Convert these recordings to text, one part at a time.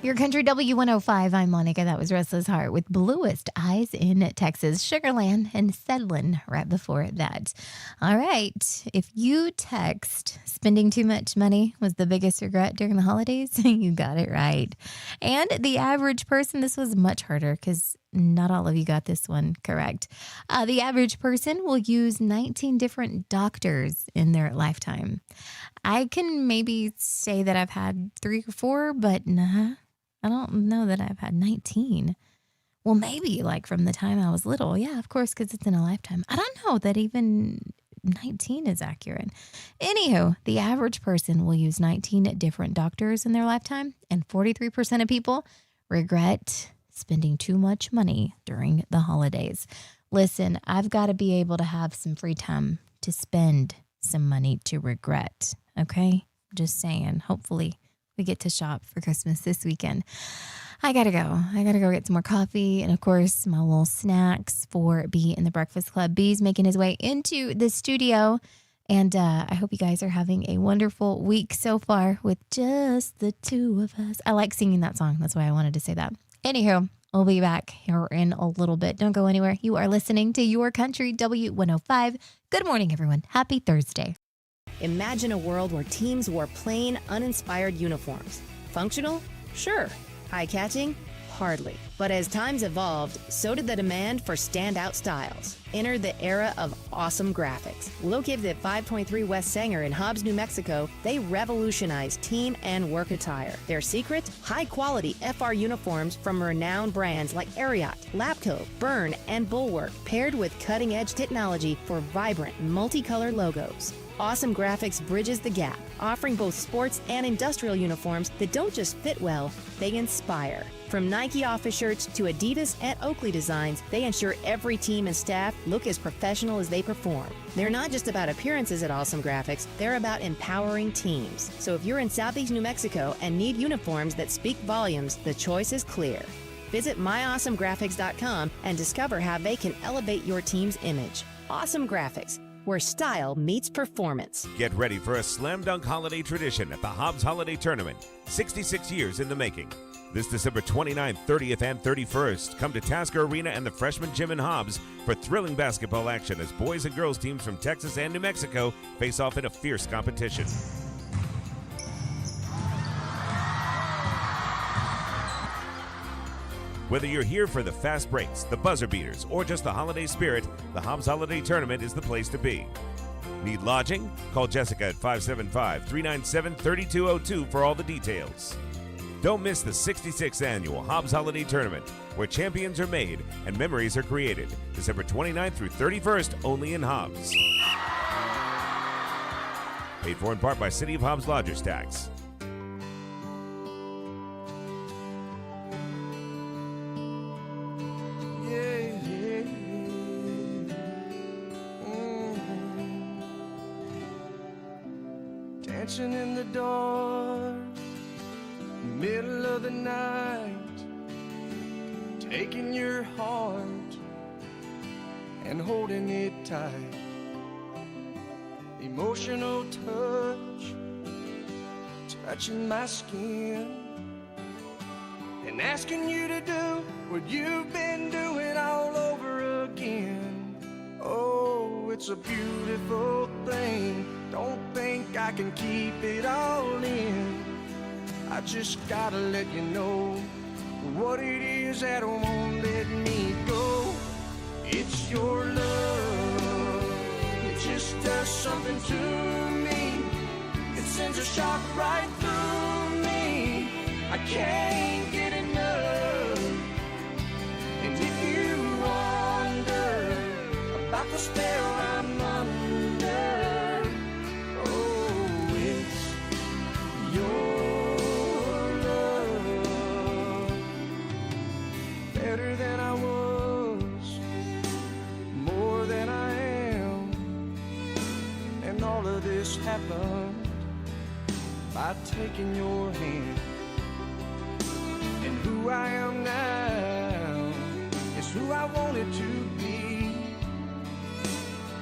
Your country W105. I'm Monica. That was Restless Heart with Bluest Eyes in Texas. Sugarland and Settling right before that. All right. If you text spending too much money was the biggest regret during the holidays, you got it right. And the average person, this was much harder because not all of you got this one correct. The average person will use 19 different doctors in their lifetime. I can maybe say that I've had 3 or 4, but nah, I don't know that I've had 19. Well, maybe like from the time I was little. Yeah, of course, because it's in a lifetime. I don't know that even 19 is accurate. Anywho, the average person will use 19 different doctors in their lifetime, and 43% of people regret spending too much money during the holidays. Listen, I've got to be able to have some free time to spend some money to regret. Okay? Just saying. Hopefully we get to shop for Christmas this weekend. I gotta go. I gotta go get some more coffee and, of course, my little snacks for B in the Breakfast Club. B's making his way into the studio. And I hope you guys are having a wonderful week so far with just the two of us. I like singing that song. That's why I wanted to say that. Anywho, we'll be back here in a little bit. Don't go anywhere. You are listening to Your Country W105. Good morning, everyone. Happy Thursday. Imagine a world where teams wore plain, uninspired uniforms. Functional? Sure. Eye-catching? Hardly. But as times evolved, so did the demand for standout styles. Enter the era of awesome graphics. Located at 523 West Sanger in Hobbs, New Mexico, they revolutionized team and work attire. Their secret? High-quality FR uniforms from renowned brands like Ariat, Lapco, Byrne, and Bulwark, paired with cutting-edge technology for vibrant, multicolored logos. Awesome Graphics bridges the gap, offering both sports and industrial uniforms that don't just fit well, they inspire. From Nike office shirts to Adidas and Oakley designs, they ensure every team and staff look as professional as they perform. They're not just about appearances at Awesome Graphics, they're about empowering teams. So if you're in Southeast New Mexico and need uniforms that speak volumes, the choice is clear. Visit myawesomegraphics.com and discover how they can elevate your team's image. Awesome Graphics, where style meets performance. Get ready for a slam dunk holiday tradition at the Hobbs Holiday Tournament, 66 years in the making. This December 29th, 30th, and 31st, come to Tasker Arena and the Freshman Gym in Hobbs for thrilling basketball action as boys and girls teams from Texas and New Mexico face off in a fierce competition. Whether you're here for the fast breaks, the buzzer beaters, or just the holiday spirit, the Hobbs Holiday Tournament is the place to be. Need lodging? Call Jessica at 575-397-3202 for all the details. Don't miss the 66th Annual Hobbs Holiday Tournament, where champions are made and memories are created. December 29th through 31st, only in Hobbs. Paid for in part by City of Hobbs Lodgers Tax. Dancing in the dark, middle of the night, taking your heart and holding it tight. Emotional touch, touching my skin, and asking you to do what you've been doing all over again. Oh, it's a beautiful thing. Don't think I can keep it all in. I just gotta let you know what it is that won't let me go. It's your love. It just does something to me. It sends a shock right through me. I can't get enough. And if you wonder about the spell I'm under, oh, it's your better than I was, more than I am, and all of this happened by taking your hand. And who I am now is who I wanted to be.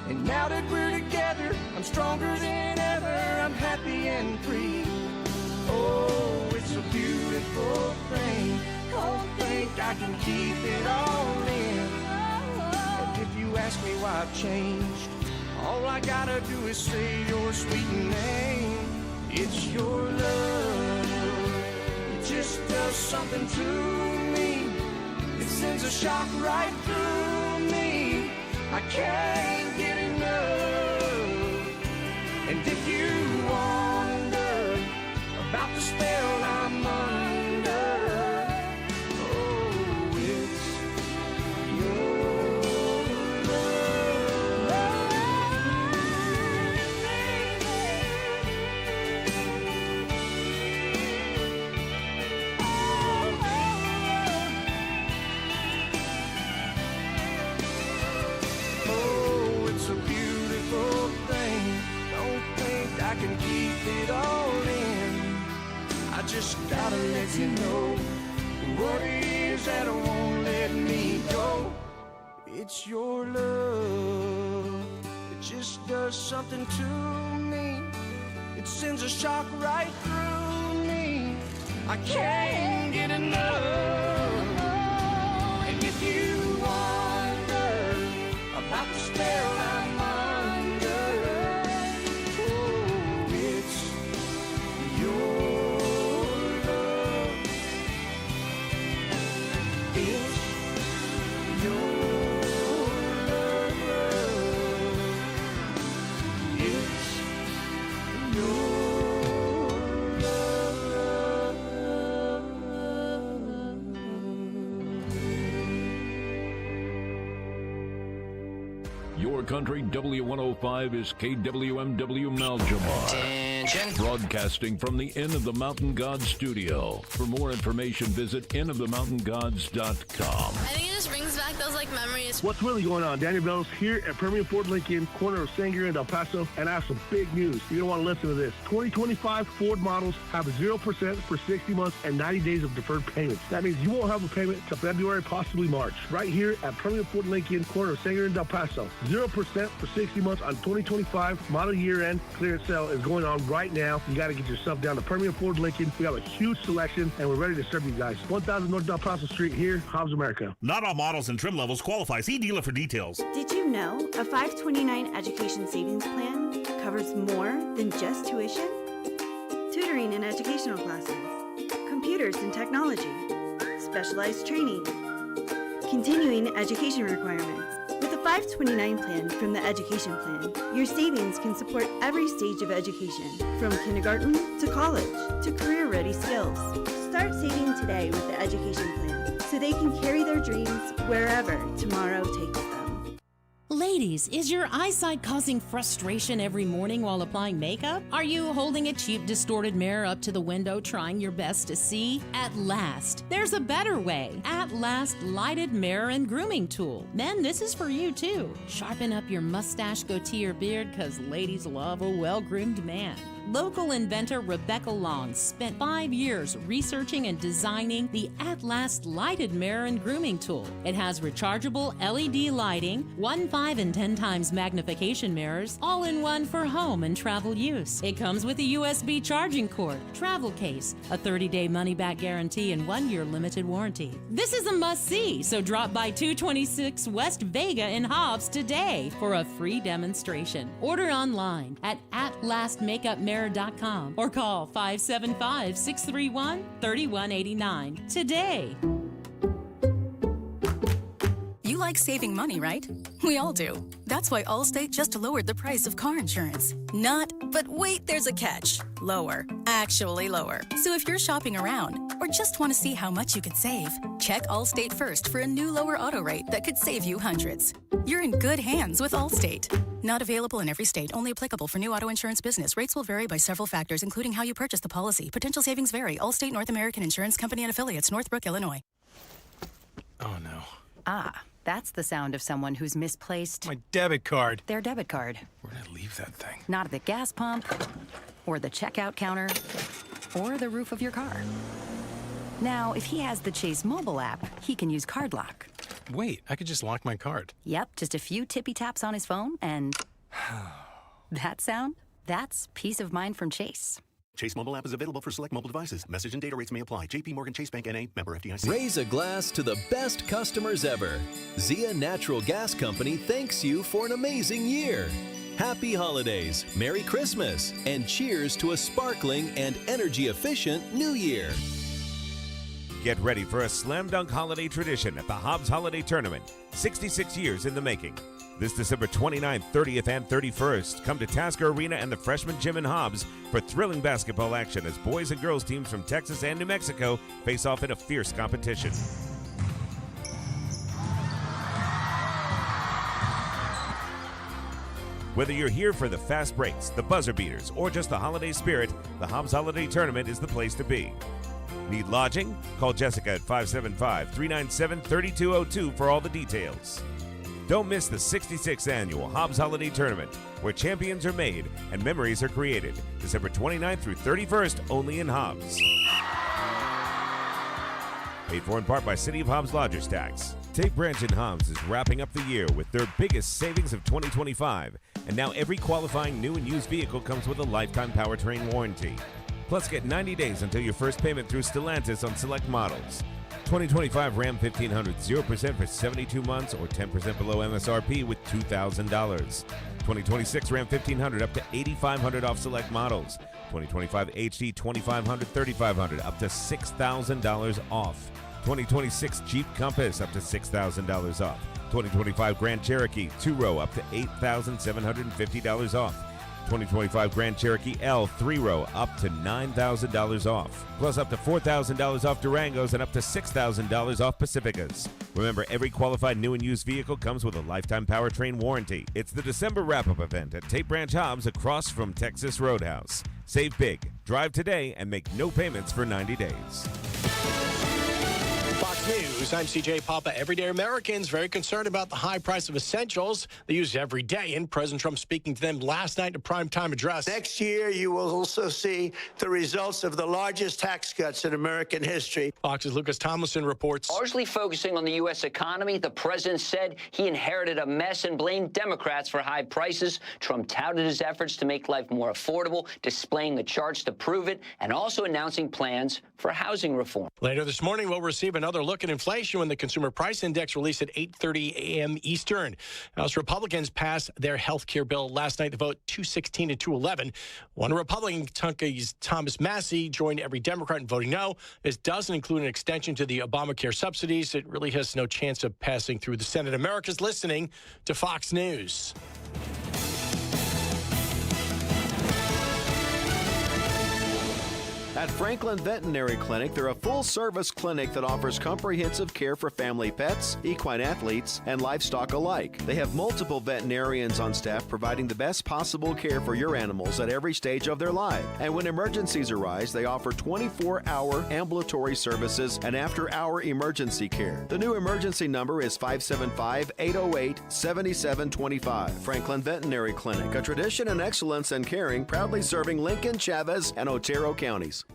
And now that we're together, I'm stronger than ever, I'm happy and free. Oh, it's it's a beautiful thing. Don't think I can keep it all in. And if you ask me why I've changed, all I gotta do is say your sweet name. It's your love. It just does something to me. It sends a shock right through me. I can't get enough. And if you wonder about the spell I'm under, oh, it's your I can keep it all in. I just gotta let you know what it is that won't let me go. It's your love. It just does something to me. It sends a shock right through me. I can't get enough. And if you wonder about the spell I'm under, Your country W105 is KWMW Maljamar. Attention. Broadcasting from the Inn of the Mountain God studio. For more information, visit innofthemountaingods.com. I think it just brings back those memories. What's really going on? Danny Bellows here at Permian Ford Lincoln, corner of Sanger and El Paso, and I have some big news. You're going to want to listen to this. 2025 Ford models have 0% for 60 months and 90 days of deferred payments. That means you won't have a payment till February, possibly March. Right here at Permian Ford Lincoln, corner of Sanger and El Paso. 0% for 60 months on 2025 model year-end clearance sale is going on right now. You got to get yourself down to Permian Ford Lincoln. We have a huge selection, and we're ready to serve you guys. 1000 North Del Paso Street here, Hobbs, America. Not all models and trim levels qualify. See dealer for details. Did you know a 529 education savings plan covers more than just tuition? Tutoring and educational classes, computers and technology, specialized training, continuing education requirements. With a 529 plan from the Education Plan, your savings can support every stage of education, from kindergarten to college to career-ready skills. Start saving today with the Education Plan so they can carry their dreams wherever tomorrow takes them. Ladies, is your eyesight causing frustration every morning while applying makeup? Are you holding a cheap, distorted mirror up to the window trying your best to see? At last, there's a better way. At Last Lighted Mirror and Grooming Tool. Men, this is for you too. Sharpen up your mustache, goatee, or beard, because ladies love a well-groomed man. Local inventor Rebecca Long spent 5 years researching and designing the At Last Lighted Mirror and Grooming Tool. It has rechargeable LED lighting, 1, 5, and 10 times magnification mirrors, all in one for home and travel use. It comes with a USB charging cord, travel case, a 30-day money-back guarantee, and 1-year limited warranty. This is a must-see, so drop by 226 West Vega in Hobbs today for a free demonstration. Order online at atlastmakeupmirror.com or call 575-631-3189 today. You like saving money, right? We all do. That's why Allstate just lowered the price of car insurance. Not, but wait, there's a catch. Lower. Actually lower. So if you're shopping around or just want to see how much you could save, check Allstate first for a new lower auto rate that could save you hundreds. You're in good hands with Allstate. Not available in every state. Only applicable for new auto insurance business. Rates will vary by several factors, including how you purchase the policy. Potential savings vary. Allstate North American Insurance Company and Affiliates, Northbrook, Illinois. Oh, no. Ah, that's the sound of someone who's misplaced My debit card. their debit card. Where'd I leave that thing? Not at the gas pump, or the checkout counter, or the roof of your car. Now, if he has the Chase mobile app, he can use Card Lock. Wait, I could just lock my card. Yep, just a few tippy taps on his phone, and that sound? That's peace of mind from Chase. Chase mobile app is available for select mobile devices. Message and data rates may apply. JP Morgan Chase Bank N.A. member FDIC. Raise a glass to the best customers ever. Zia Natural Gas Company thanks you for an amazing year. Happy holidays, Merry Christmas, and cheers to a sparkling and energy-efficient New Year. Get ready for a slam dunk holiday tradition at the Hobbs Holiday Tournament, 66 years in the making. This December 29th, 30th, and 31st, come to Tasker Arena and the Freshman Gym in Hobbs for thrilling basketball action as boys and girls teams from Texas and New Mexico face off in a fierce competition. Whether you're here for the fast breaks, the buzzer beaters, or just the holiday spirit, the Hobbs Holiday Tournament is the place to be. Need lodging? Call Jessica at 575-397-3202 for all the details. Don't miss the 66th Annual Hobbs Holiday Tournament, where champions are made and memories are created. December 29th through 31st, only in Hobbs. Paid for in part by City of Hobbs Lodgers Tax. Tate Branch in Hobbs is wrapping up the year with their biggest savings of 2025. And now every qualifying new and used vehicle comes with a lifetime powertrain warranty. Plus, get 90 days until your first payment through Stellantis on select models. 2025 Ram 1500 0% for 72 months or 10% below MSRP with $2,000. 2026 Ram 1500 up to $8,500 off select models. 2025 HD 2500 3500 up to $6,000 off. 2026 Jeep Compass up to $6,000 off. 2025 Grand Cherokee 2-row up to $8,750 off. 2025 Grand Cherokee L 3-row up to $9,000 off. Plus up to $4,000 off Durangos and up to $6,000 off Pacificas. Remember, every qualified new and used vehicle comes with a lifetime powertrain warranty. It's the December wrap-up event at Tate Branch Hobbs across from Texas Roadhouse. Save big, drive today, and make no payments for 90 days. Fox News, I'm CJ Papa. Everyday Americans very concerned about the high price of essentials they use every day. And President Trump speaking to them last night in a primetime address. Next year, you will also see the results of the largest tax cuts in American history. Fox's Lucas Tomlinson reports. Largely focusing on the U.S. economy, the president said he inherited a mess and blamed Democrats for high prices. Trump touted his efforts to make life more affordable, displaying the charts to prove it, and also announcing plans for housing reform. Later this morning, we'll receive another look at inflation when the Consumer Price Index released at 8:30 a.m. Eastern. House Republicans passed their health care bill last night. The vote 216 to 211. One Republican, Kentucky's Thomas Massey, joined every Democrat in voting no. This doesn't include an extension to the Obamacare subsidies. It really has no chance of passing through the Senate. America's listening to Fox News. At Franklin Veterinary Clinic, they're a full-service clinic that offers comprehensive care for family pets, equine athletes, and livestock alike. They have multiple veterinarians on staff providing the best possible care for your animals at every stage of their life. And when emergencies arise, they offer 24-hour ambulatory services and after-hour emergency care. The new emergency number is 575-808-7725. Franklin Veterinary Clinic, a tradition and excellence in caring, proudly serving Lincoln, Chavez, and Otero counties.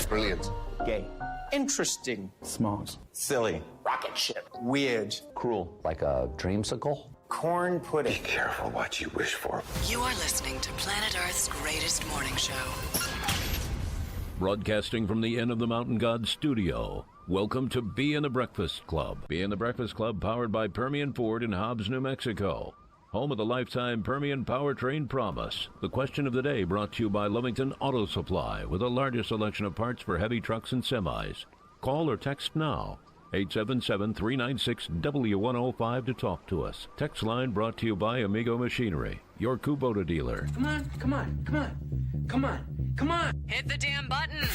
Brilliant. Gay. Interesting. Smart. Silly. Rocket ship. Weird. Cruel. Like a dreamsicle? Corn pudding. Be careful what you wish for. You are listening to Planet Earth's greatest morning show. Broadcasting from the Inn of the Mountain God studio. Welcome to Bee and the Breakfast Club. Bee and the Breakfast Club powered by Permian Ford in Hobbs, New Mexico. Home of the lifetime Permian Powertrain Promise. The question of the day brought to you by Lovington Auto Supply with the largest selection of parts for heavy trucks and semis. Call or text now. 877-396-W105 to talk to us. Text line brought to you by Amigo Machinery, your Kubota dealer. Come on, come on, come on, come on, come on. Hit the damn button.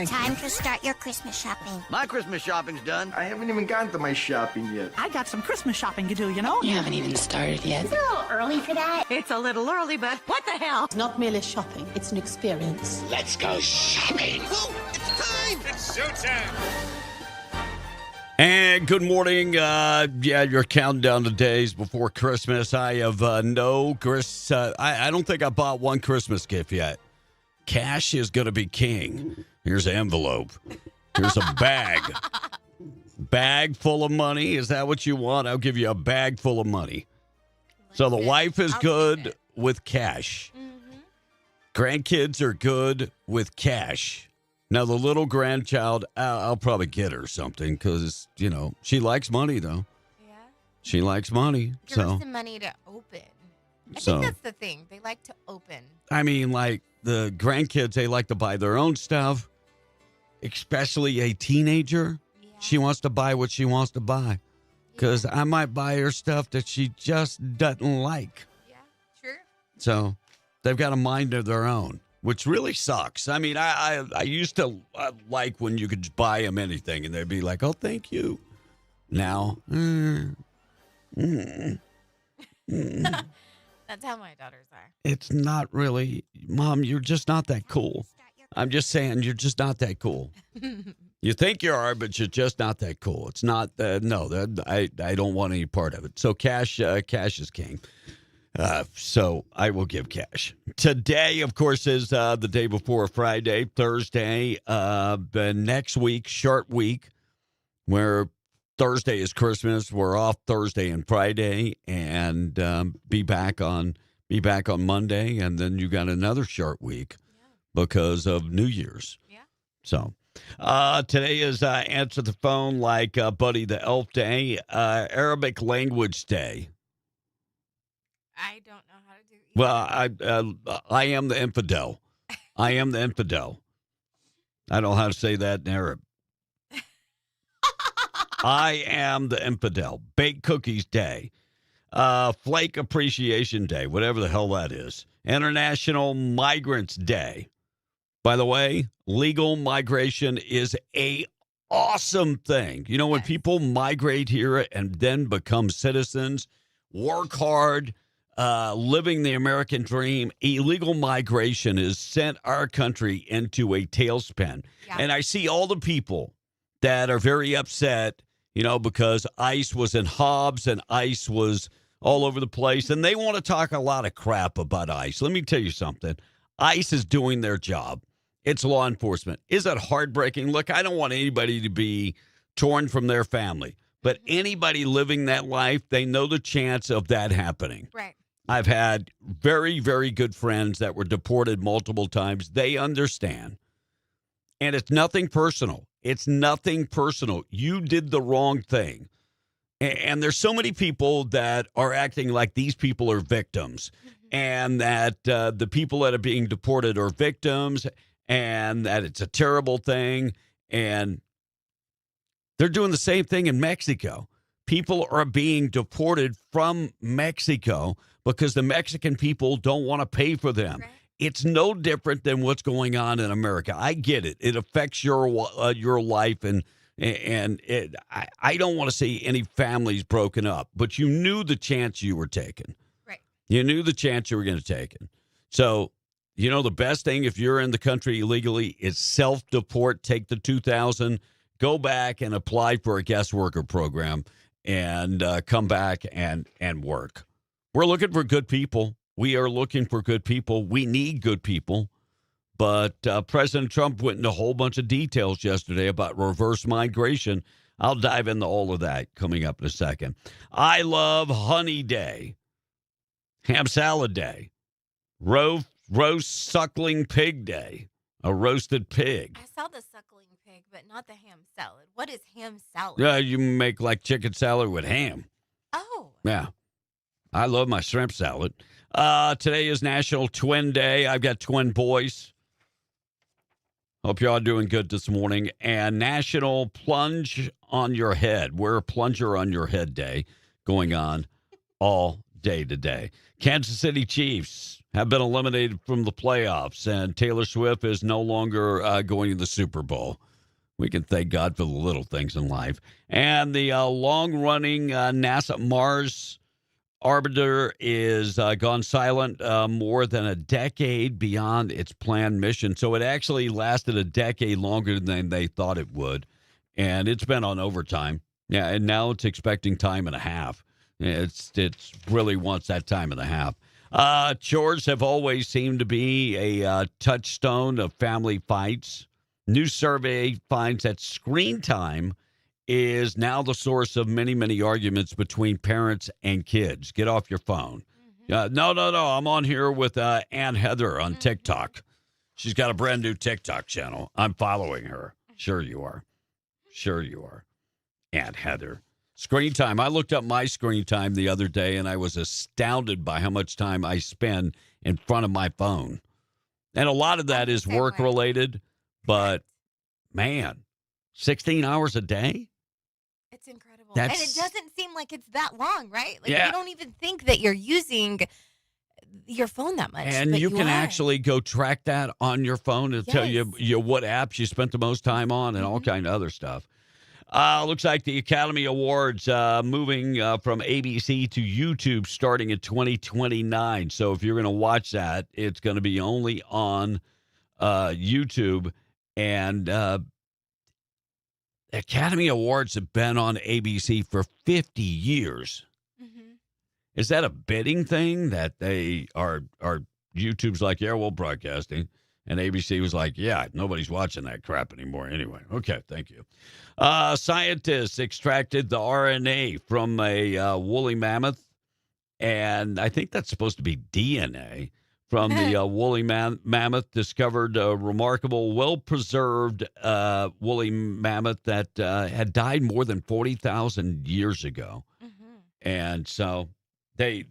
Time to start your Christmas shopping. My Christmas shopping's done. I haven't even gotten to my shopping yet. I got some Christmas shopping to do, you know? You haven't even started yet. It's a little early for that. It's a little early, but what the hell? It's not merely shopping, it's an experience. Let's go shopping. Whoa, it's time. It's showtime. And good morning. You're counting down the days before Christmas. I have I don't think I bought one Christmas gift yet. Cash is going to be king. Here's an envelope. Here's a bag. Bag full of money. Is that what you want? I'll give you a bag full of money. So the wife is good with cash. Grandkids are good with cash. Now, the little grandchild, I'll probably get her something because, she likes money, though. Yeah. She likes money. Give her So, some money to open. I So- think that's the thing. They like to open. I mean, like the grandkids, they like to buy their own stuff, especially a teenager. She wants to buy what she wants to buy because I might buy her stuff that she just doesn't like. Yeah, true. So they've got a mind of their own, which really sucks. I mean, I used to like when you could just buy them anything and they'd be like, oh, thank you. Now, That's how my daughters are. it's not really, Mom, you're just not that cool. I'm just saying, you're just not that cool. You think you are, but you're just not that cool. It's not, I don't want any part of it. So cash is king. So I will give cash. Today, of course, is the day before Friday, Thursday. The next week, short week, where Thursday is Christmas. We're off Thursday and Friday, and be back on Monday, and then you got another short week because of New Year's. Yeah. So today is Answer the Phone Like Buddy the Elf Day, Arabic Language Day. I don't know how to do either. Well, I am the infidel. I am the infidel. I don't know how to say that in Arab. I am the infidel. Baked Cookies Day. Flake Appreciation Day, whatever the hell that is. International Migrants Day. By the way, legal migration is a awesome thing. You know, when people migrate here and then become citizens, work hard, living the American dream, illegal migration has sent our country into a tailspin. Yeah. And I see all the people that are very upset, because ICE was in Hobbs and ICE was all over the place. And they want to talk a lot of crap about ICE. Let me tell you something. ICE is doing their job. It's law enforcement. Is it heartbreaking? Look, I don't want anybody to be torn from their family. But anybody living that life, they know the chance of that happening. Right. I've had very, very good friends that were deported multiple times. They understand. And it's nothing personal. It's nothing personal. You did the wrong thing. And there's so many people that are acting like these people are victims and that the people that are being deported are victims and that it's a terrible thing. And they're doing the same thing in Mexico. People are being deported from Mexico because the Mexican people don't want to pay for them. Right. It's no different than what's going on in America. I get it. It affects your life, and I don't want to see any families broken up. But you knew the chance you were taking. Right. You knew the chance you were going to take. So, the best thing if you're in the country illegally is self-deport. Take the $2,000, go back and apply for a guest worker program, and come back and work. We're looking for good people. We are looking for good people. We need good people. But President Trump went into a whole bunch of details yesterday about reverse migration. I'll dive into all of that coming up in a second. I love Honey Day, Ham Salad Day, Roast Suckling Pig Day, a roasted pig. I saw the suckling pig, but not the ham salad. What is ham salad? Yeah, you make like chicken salad with ham. Oh. Yeah. I love my shrimp salad. Today is National Twin Day. I've got twin boys. Hope y'all doing good this morning. And National Plunge on Your Head. Wear a plunger on your head day going on all day today. Kansas City Chiefs have been eliminated from the playoffs, and Taylor Swift is no longer going to the Super Bowl. We can thank God for the little things in life. And the long-running NASA Mars orbiter is gone silent more than a decade beyond its planned mission. So it actually lasted a decade longer than they thought it would. And it's been on overtime. Yeah, and now it's expecting time and a half. It's really wants that time and a half. Chores have always seemed to be a touchstone of family fights. New survey finds that screen time is now the source of many, many arguments between parents and kids. Get off your phone. No. I'm on here with Aunt Heather on TikTok. She's got a brand new TikTok channel. I'm following her. Sure you are. Aunt Heather. Screen time. I looked up my screen time the other day, and I was astounded by how much time I spend in front of my phone. And a lot of that is work-related, but, man, 16 hours a day? It's incredible. And it doesn't seem like it's that long, right? Like, you don't even think that you're using your phone that much. And you can actually go track that on your phone and tell you what apps you spent the most time on and all kind of other stuff. Looks like the Academy Awards moving from ABC to YouTube starting in 2029. So if you're going to watch that, it's going to be only on YouTube. And Academy Awards have been on ABC for 50 years. Is that a bidding thing that they are YouTube's like, yeah, we're broadcasting. And ABC was like, yeah, nobody's watching that crap anymore anyway. Okay, thank you. Scientists extracted the RNA from a woolly mammoth. And I think that's supposed to be DNA from the woolly mammoth. Discovered a remarkable, well-preserved woolly mammoth that had died more than 40,000 years ago. And so they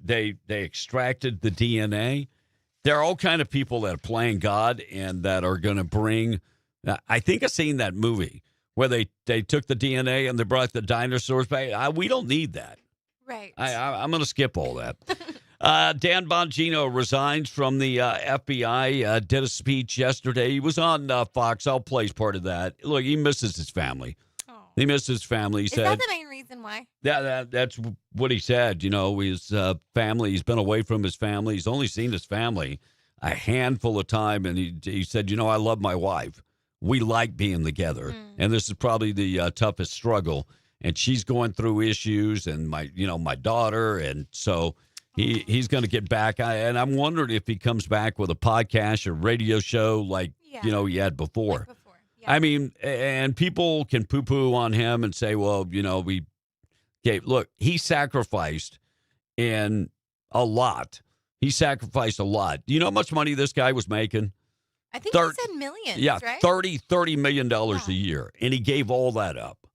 extracted the DNA. There are all kind of people that are playing God and that are going to bring. I think I've seen that movie where they took the DNA and they brought the dinosaurs back. We don't need that. Right. I'm going to skip all that. Dan Bongino resigns from the FBI. Did a speech yesterday. He was on Fox. I'll play part of that. Look, he misses his family. He missed his family. He said, that the main reason why? That's what he said. You know, his family, he's been away from his family. He's only seen his family a handful of time. And he said, you know, I love my wife. We like being together. And this is probably the toughest struggle. And she's going through issues and my daughter. And so he's going to get back. And I'm wondering if he comes back with a podcast or radio show like, he had before. I mean, and people can poo-poo on him and say, well, look, he sacrificed in a lot. He sacrificed a lot. Do you know how much money this guy was making? I think he said millions, right? $30 million a year. And he gave all that up.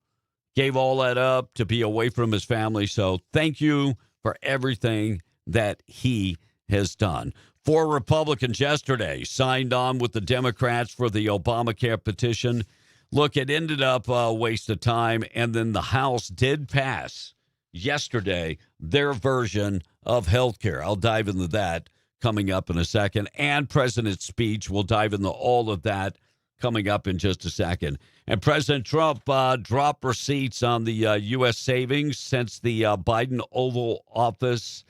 Gave all that up to be away from his family. So thank you for everything that he has done. 4 Republicans yesterday signed on with the Democrats for the Obamacare petition. Look, it ended up a waste of time, and then the House did pass yesterday their version of health care. I'll dive into that coming up in a second, and President's speech. We'll dive into all of that coming up in just a second. And President Trump dropped receipts on the U.S. savings since the Biden Oval Office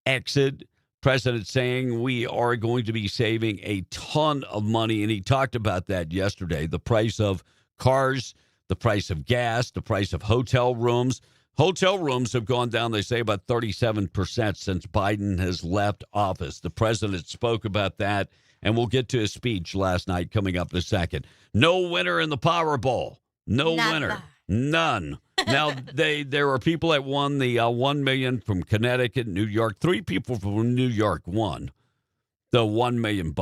exit. President saying we are going to be saving a ton of money, and he talked about that yesterday. The price of cars, the price of gas, the price of hotel rooms. Hotel rooms have gone down, they say, about 37% since Biden has left office. The president spoke about that, and we'll get to his speech last night coming up in a second. No winner in the Powerball. No winner. None. Now, there were people that won the $1 million from Connecticut, New York. 3 people from New York won the $1 million.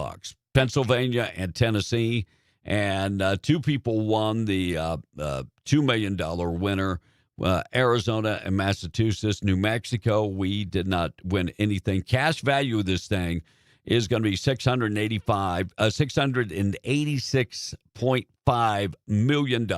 Pennsylvania and Tennessee. And 2 people won the $2 million winner. Arizona and Massachusetts. New Mexico, we did not win anything. Cash value of this thing is going to be $686.5 million.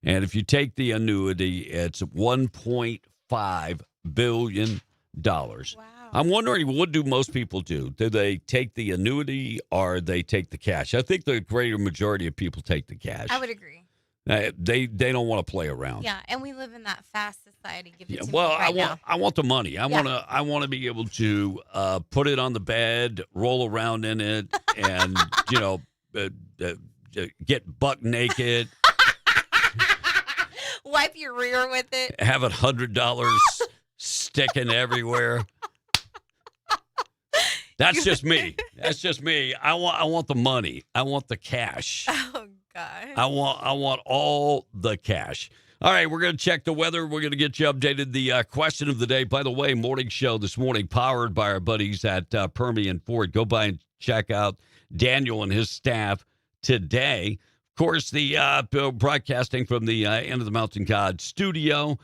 And if you take the annuity, it's $1.5 billion. Wow. I'm wondering, what do most people do? Do they take the annuity or they take the cash? I think the greater majority of people take the cash. I would agree. They don't want to play around. Yeah, and we live in that fast society. Give it to well, me right now. I want the money. I want to be able to put it on the bed, roll around in it, and get buck naked. Wipe your rear with it. Have $100 sticking everywhere. That's just me. That's just me. I want the money. I want the cash. Oh God. I want all the cash. All right, we're going to check the weather. We're going to get you updated. The question of the day, by the way, morning show this morning, powered by our buddies at Permian Ford. Go by and check out Daniel and his staff today. Of course, the broadcasting from the End of the Mountain God studio.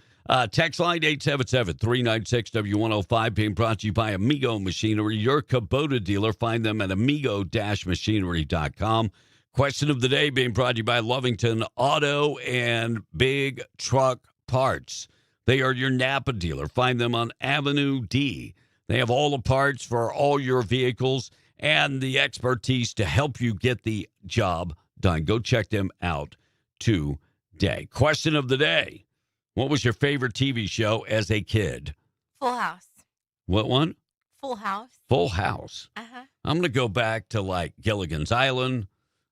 Text line 877-396-W105 being brought to you by Amigo Machinery, your Kubota dealer. Find them at amigo-machinery.com. Question of the day being brought to you by Lovington Auto and Big Truck Parts. They are your Napa dealer. Find them on Avenue D. They have all the parts for all your vehicles and the expertise to help you get the job done. Go check them out today. Question of the day. What was your favorite TV show as a kid? Full House. What one? Full House. Full House. Uh-huh. I'm going to go back to like Gilligan's Island.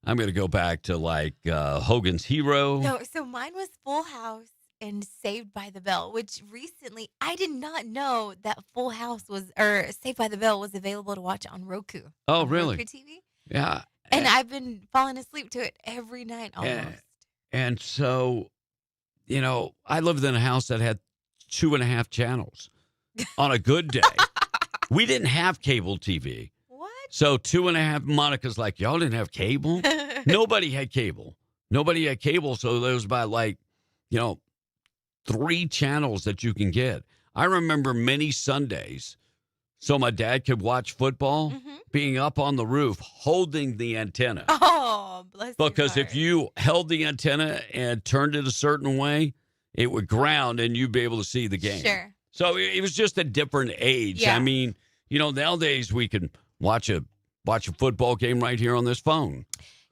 I'm going to go back to like Hogan's Hero. No, so mine was Full House and Saved by the Bell, which recently I did not know that Full House was, or Saved by the Bell was available to watch on Roku. Oh, on really? Roku TV. Yeah. And I've been falling asleep to it every night almost. And so, you know, I lived in a house that had 2.5 channels on a good day. We didn't have cable TV. What? So 2.5, Monica's like, y'all didn't have cable? Nobody had cable. Nobody had cable. So there was about like, 3 channels that you can get. I remember many Sundays, so my dad could watch football, being up on the roof, holding the antenna. Oh, bless you. Because if you held the antenna and turned it a certain way, it would ground and you'd be able to see the game. Sure. So it was just a different age. Yeah. I mean, nowadays we can watch a football game right here on this phone.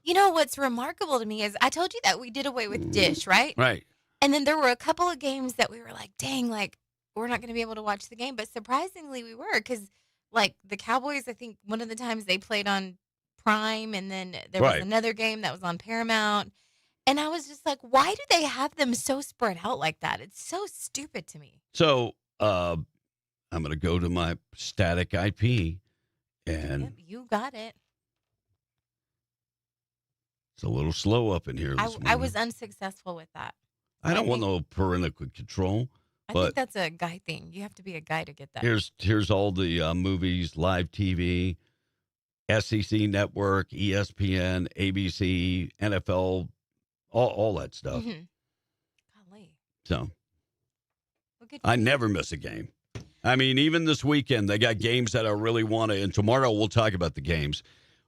You know what's remarkable to me is I told you that we did away with Dish, right? Right. And then there were a couple of games that we were like, dang, like we're not going to be able to watch the game. But surprisingly, we were, because like the Cowboys, I think one of the times they played on Prime, and then there was another game that was on Paramount. And I was just like, why do they have them so spread out like that? It's so stupid to me. So I'm going to go to my static IP, and Yep, you got it. it's a little slow up in here. I was unsuccessful with that. I don't want no parental control. I But think that's a guy thing. You have to be a guy to get that. here's all the movies, live TV, SEC Network, ESPN, ABC, NFL, all that stuff. Mhm. Golly. So Well, good I never miss a game. I mean, even this weekend, they got games that I really want to, and tomorrow we'll talk about the games.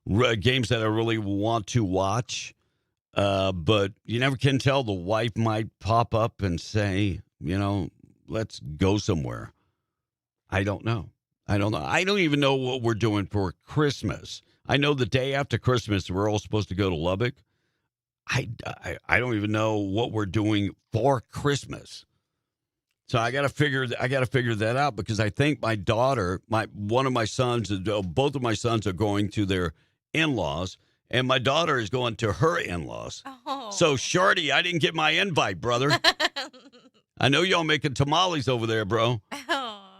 Games that I really want to watch. But you never can tell. The wife might pop up and say, let's go somewhere. I don't know. I don't even know what we're doing for Christmas. I know the day after Christmas, we're all supposed to go to Lubbock. I don't even know what we're doing for Christmas. So I got to figure that out, because I think my daughter, one of my sons, both of my sons are going to their in-laws, and my daughter is going to her in-laws. Oh. So, Shorty, I didn't get my invite, brother. I know y'all making tamales over there, bro.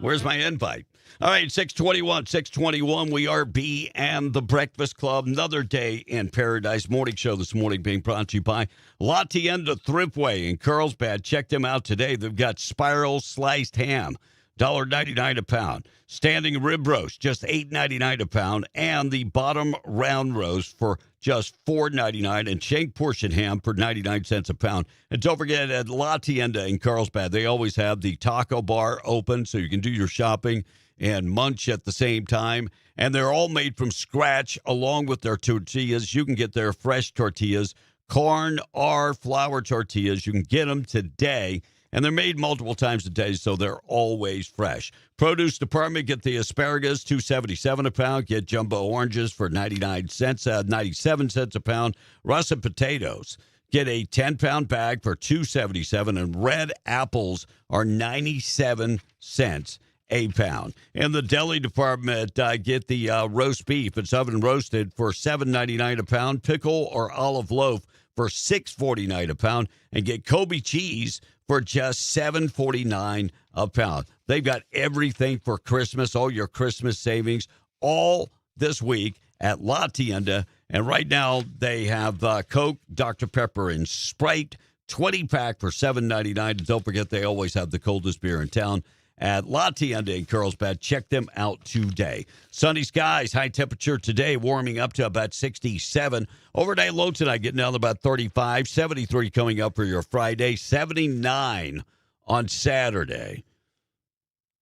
Where's my invite? All right, 621. We are B and the Breakfast Club. Another day in paradise. Morning show this morning being brought to you by La Tienda Thriftway in Carlsbad. Check them out today. They've got spiral sliced ham, $1.99 a pound. Standing rib roast, just $8.99 a pound. And the bottom round roast for just $4.99. And shank portion ham for 99 cents a pound. And don't forget, at La Tienda in Carlsbad, they always have the taco bar open so you can do your shopping and munch at the same time. And they're all made from scratch along with their tortillas. You can get their fresh tortillas, corn or flour tortillas. You can get them today. And they're made multiple times a day, so they're always fresh. Produce department, get the asparagus, $2.77 a pound. Get jumbo oranges for 97 cents a pound. Russet potatoes, get a 10-pound bag for $2.77. And red apples are 97 cents a pound. In the deli department, get the roast beef. It's oven roasted for $7.99 a pound. Pickle or olive loaf for $6.49 a pound. And get Kobe cheese for just $7.49 a pound. They've got everything for Christmas, all your Christmas savings, all this week at La Tienda. And right now they have Coke, Dr. Pepper, and Sprite, 20-pack for $7.99. And don't forget, they always have the coldest beer in town at La Tienda in Carlsbad. Check them out today. Sunny skies, high temperature today, warming up to about 67. Overnight low tonight, getting down to about 35. 73 coming up for your Friday. 79 on Saturday.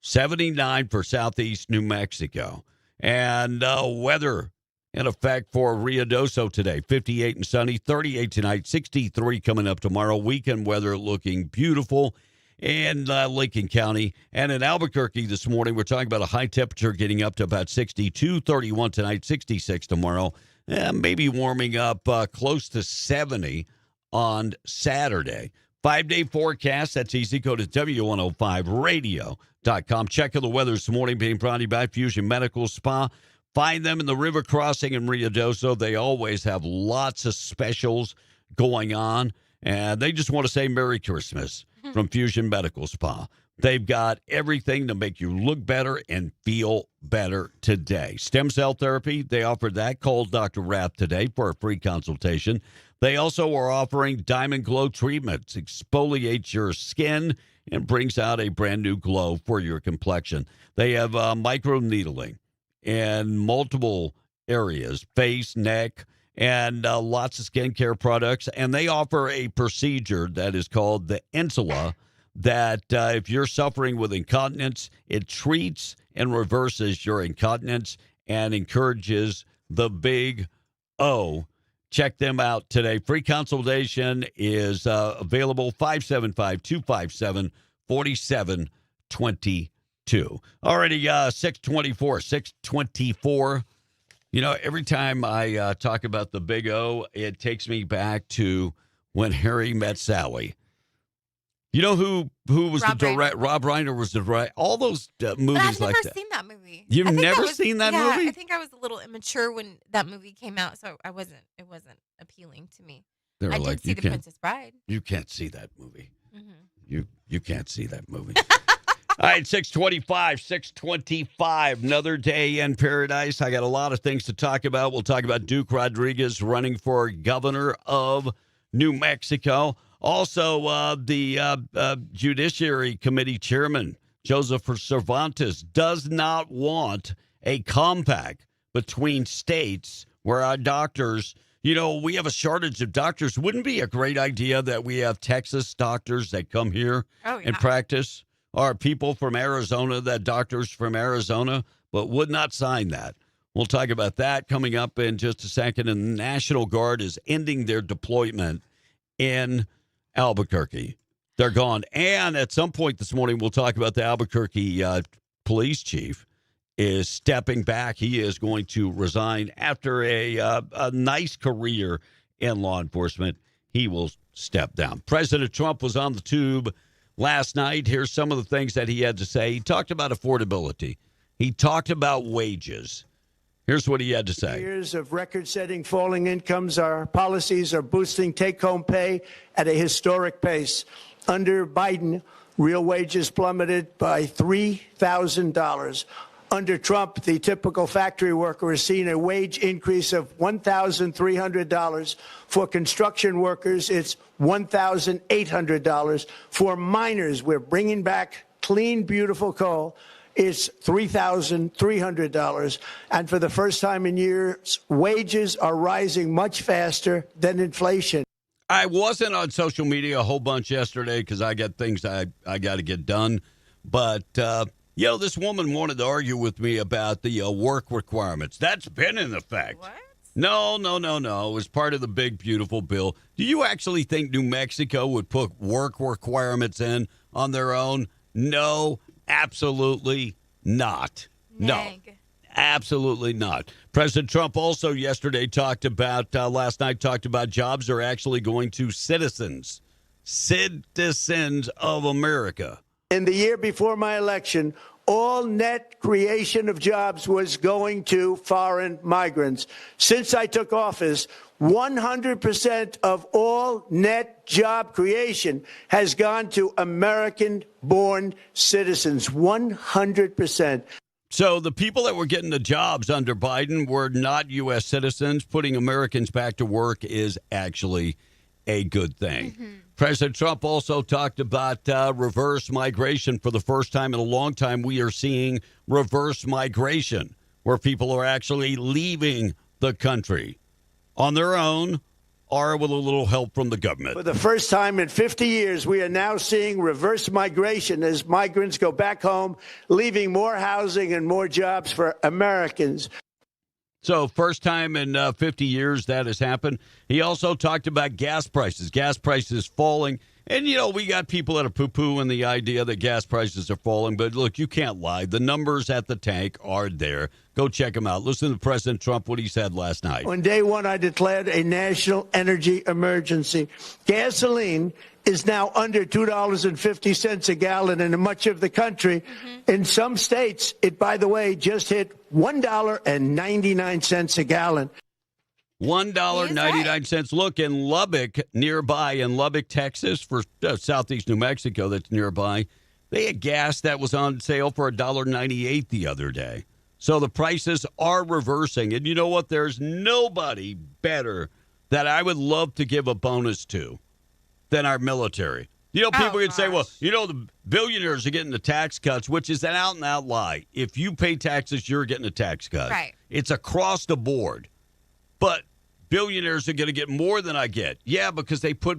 79 for southeast New Mexico. And weather in effect for Ruidoso today. 58 and sunny, 38 tonight, 63 coming up tomorrow. Weekend weather looking beautiful in Lincoln County. And in Albuquerque this morning, we're talking about a high temperature getting up to about 62, 31 tonight, 66 tomorrow. Maybe warming up close to 70 on Saturday. 5-day forecast. That's easy. Go to W105radio.com. Check out the weather this morning being brought to you by Fusion Medical Spa. Find them in the river crossing in Ruidoso. They always have lots of specials going on. And they just want to say Merry Christmas from Fusion Medical Spa. They've got everything to make you look better and feel better today. Stem cell therapy, they offered that. Call Dr. Rath today for a free consultation. They also are offering Diamond Glow treatments. Exfoliates your skin and brings out a brand new glow for your complexion. They have micro needling in multiple areas, face, neck, and lots of skincare products. And they offer a procedure that is called the Insula that if you're suffering with incontinence, it treats and reverses your incontinence and encourages the big O. Check them out today. Free consultation is available 575-257-4722. Already 624. You know, every time I talk about the Big O, it takes me back to when Harry met Sally. You know who was the director? Rob Reiner was the director. All those movies like that. I've never seen that movie. You've never seen that movie? I think I was a little immature when that movie came out, so it wasn't appealing to me. I did see The Princess Bride. You can't see that movie. Mm-hmm. You can't see that movie. All right, 625. Another day in paradise. I got a lot of things to talk about. We'll talk about Duke Rodriguez running for governor of New Mexico. Also, the Judiciary Committee Chairman, Joseph Cervantes, does not want a compact between states where our doctors, you know, we have a shortage of doctors. Wouldn't it be a great idea that we have Texas doctors that come here and practice? Or people from Arizona, that doctors from Arizona, but would not sign that. We'll talk about that coming up in just a second. And the National Guard is ending their deployment in Albuquerque. They're gone. And at some point this morning, we'll talk about the Albuquerque police chief is stepping back. He is going to resign after a nice career in law enforcement. He will step down. President Trump was on the tube last night. Here's some of the things that he had to say. He talked about affordability. He talked about wages. Here's what he had to say. Years of record-setting falling incomes, our policies are boosting take-home pay at a historic pace. Under Biden, real wages plummeted by $3,000. Under Trump, the typical factory worker has seen a wage increase of $1,300. For construction workers, it's $1,800. For miners, we're bringing back clean, beautiful coal. It's $3,300. And for the first time in years, wages are rising much faster than inflation. I wasn't on social media a whole bunch yesterday because I got things I got to get done. But, you know, this woman wanted to argue with me about the work requirements. That's been in effect. What? No. It was part of the big, beautiful bill. Do you actually think New Mexico would put work requirements in on their own? No, absolutely not. No, absolutely not. President Trump also yesterday talked about, last night talked about jobs are actually going to citizens of America. In the year before my election, all net creation of jobs was going to foreign migrants. Since I took office, 100% of all net job creation has gone to American-born citizens. 100%. So the people that were getting the jobs under Biden were not U.S. citizens. Putting Americans back to work is actually a good thing. President Trump also talked about reverse migration. For the first time in a long time, we are seeing reverse migration, where people are actually leaving the country on their own or with a little help from the government. For the first time in 50 years, we are now seeing reverse migration as migrants go back home, leaving more housing and more jobs for Americans. So first time in 50 years that has happened. He also talked about gas prices falling. And, you know, we got people that are poo-pooing the idea that gas prices are falling. But, look, you can't lie. The numbers at the tank are there. Go check them out. Listen to President Trump, what he said last night. On day one, I declared a national energy emergency. Gasoline is now under $2.50 a gallon in much of the country. In some states, it, by the way, just hit $1.99 a gallon. $1.99. Look, in Lubbock, nearby, in Lubbock, Texas, for southeast New Mexico that's nearby, they had gas that was on sale for $1.98 the other day. So the prices are reversing. And you know what? There's nobody better that I would love to give a bonus to than our military. You know, people can say, well, you know, the billionaires are getting the tax cuts, which is an out-and-out lie. If you pay taxes, you're getting a tax cut. Right. It's across the board. But billionaires are going to get more than I get. Yeah, because they pay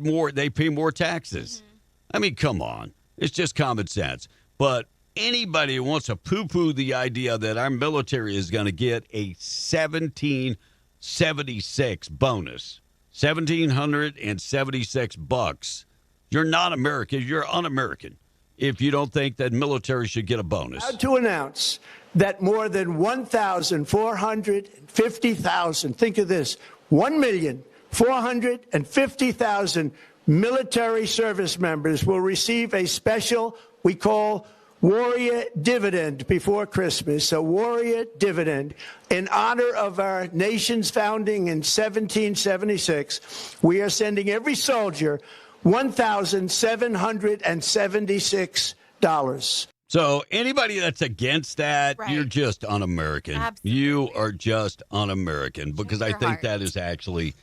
more taxes. I mean, come on. It's just common sense. But anybody who wants to poo-poo the idea that our military is going to get a 1776 bonus, $1,776, you're not American. You're un-American if you don't think that military should get a bonus. Proud to announce that more than 1,450,000, think of this, 1,450,000 military service members will receive a special, we call Warrior Dividend before Christmas, a Warrior Dividend. In honor of our nation's founding in 1776, we are sending every soldier $1,776. So anybody that's against that, you're just un-American. Absolutely. You are just un-American, because I think that is actually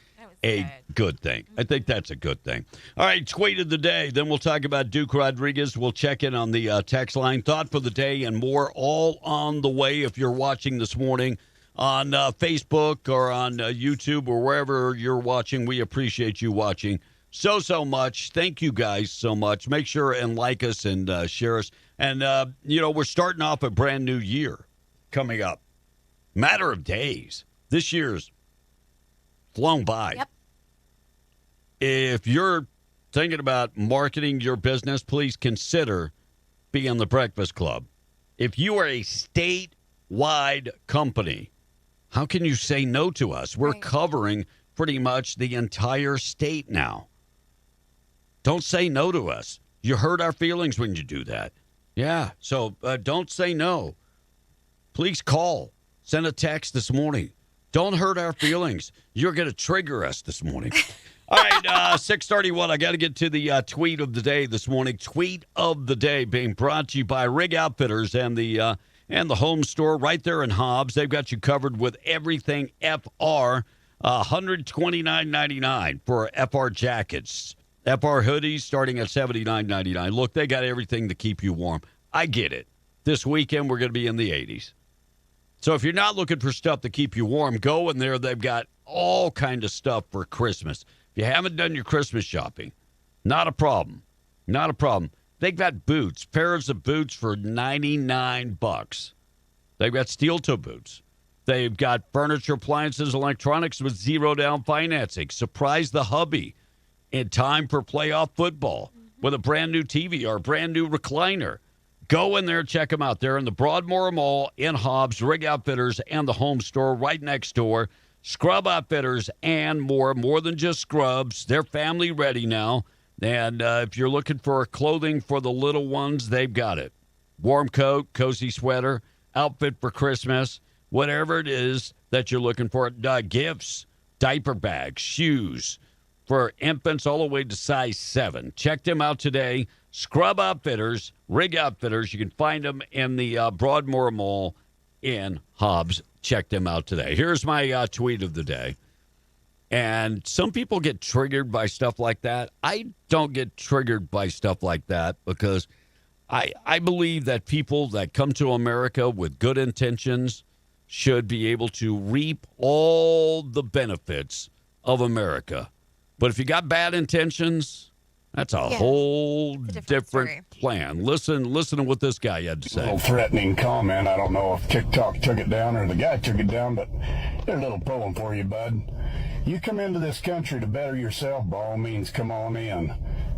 a good thing. I think that's a good thing. All right, tweet of the day. Then we'll talk about Duke Rodriguez. We'll check in on the text line, thought for the day, and more, all on the way. If you're watching this morning on Facebook or on YouTube or wherever you're watching, we appreciate you watching so much. Thank you guys so much. Make sure and like us and share us. And, you know, we're starting off a brand new year coming up. Matter of days. This year's flown by. Yep. If you're thinking about marketing your business, please consider being the Breakfast Club. If you are a statewide company, how can you say no to us? We're covering pretty much the entire state now. Don't say no to us. You hurt our feelings when you do that. Yeah, so don't say no. Please call. Send a text this morning. Don't hurt our feelings. You're going to trigger us this morning. All right, 6:31. I got to get to the tweet of the day this morning. Tweet of the day being brought to you by Rig Outfitters and the home store right there in Hobbs. They've got you covered with everything FR. $129.99 for FR jackets. FR hoodies starting at $79.99. Look, they got everything to keep you warm. I get it. This weekend, we're going to be in the 80s. So if you're not looking for stuff to keep you warm, go in there. They've got all kind of stuff for Christmas. If you haven't done your Christmas shopping, not a problem. Not a problem. They've got boots, pairs of boots for $99. They've got steel-toe boots. They've got furniture, appliances, electronics with zero-down financing. Surprise the hubby in time for playoff football with a brand-new TV or a brand-new recliner. Go in there, check them out. They're in the Broadmoor Mall in Hobbs, Rig Outfitters, and the home store right next door. Scrub Outfitters and more than just scrubs. They're family-ready now. And if you're looking for clothing for the little ones, they've got it. Warm coat, cozy sweater, outfit for Christmas, whatever it is that you're looking for. Gifts, diaper bags, shoes for infants all the way to size 7. Check them out today. Scrub Outfitters, Rig Outfitters. You can find them in the Broadmoor Mall in Hobbs. Check them out today. Here's my tweet of the day. And some people get triggered by stuff like that. I don't get triggered by stuff like that because I believe that people that come to America with good intentions should be able to reap all the benefits of America. But if you got bad intentions, that's a whole different plan. Listen to what this guy had to say. A little threatening comment. I don't know if TikTok took it down or the guy took it down, but there's a little poem for you, bud. You come into this country to better yourself, by all means, come on in.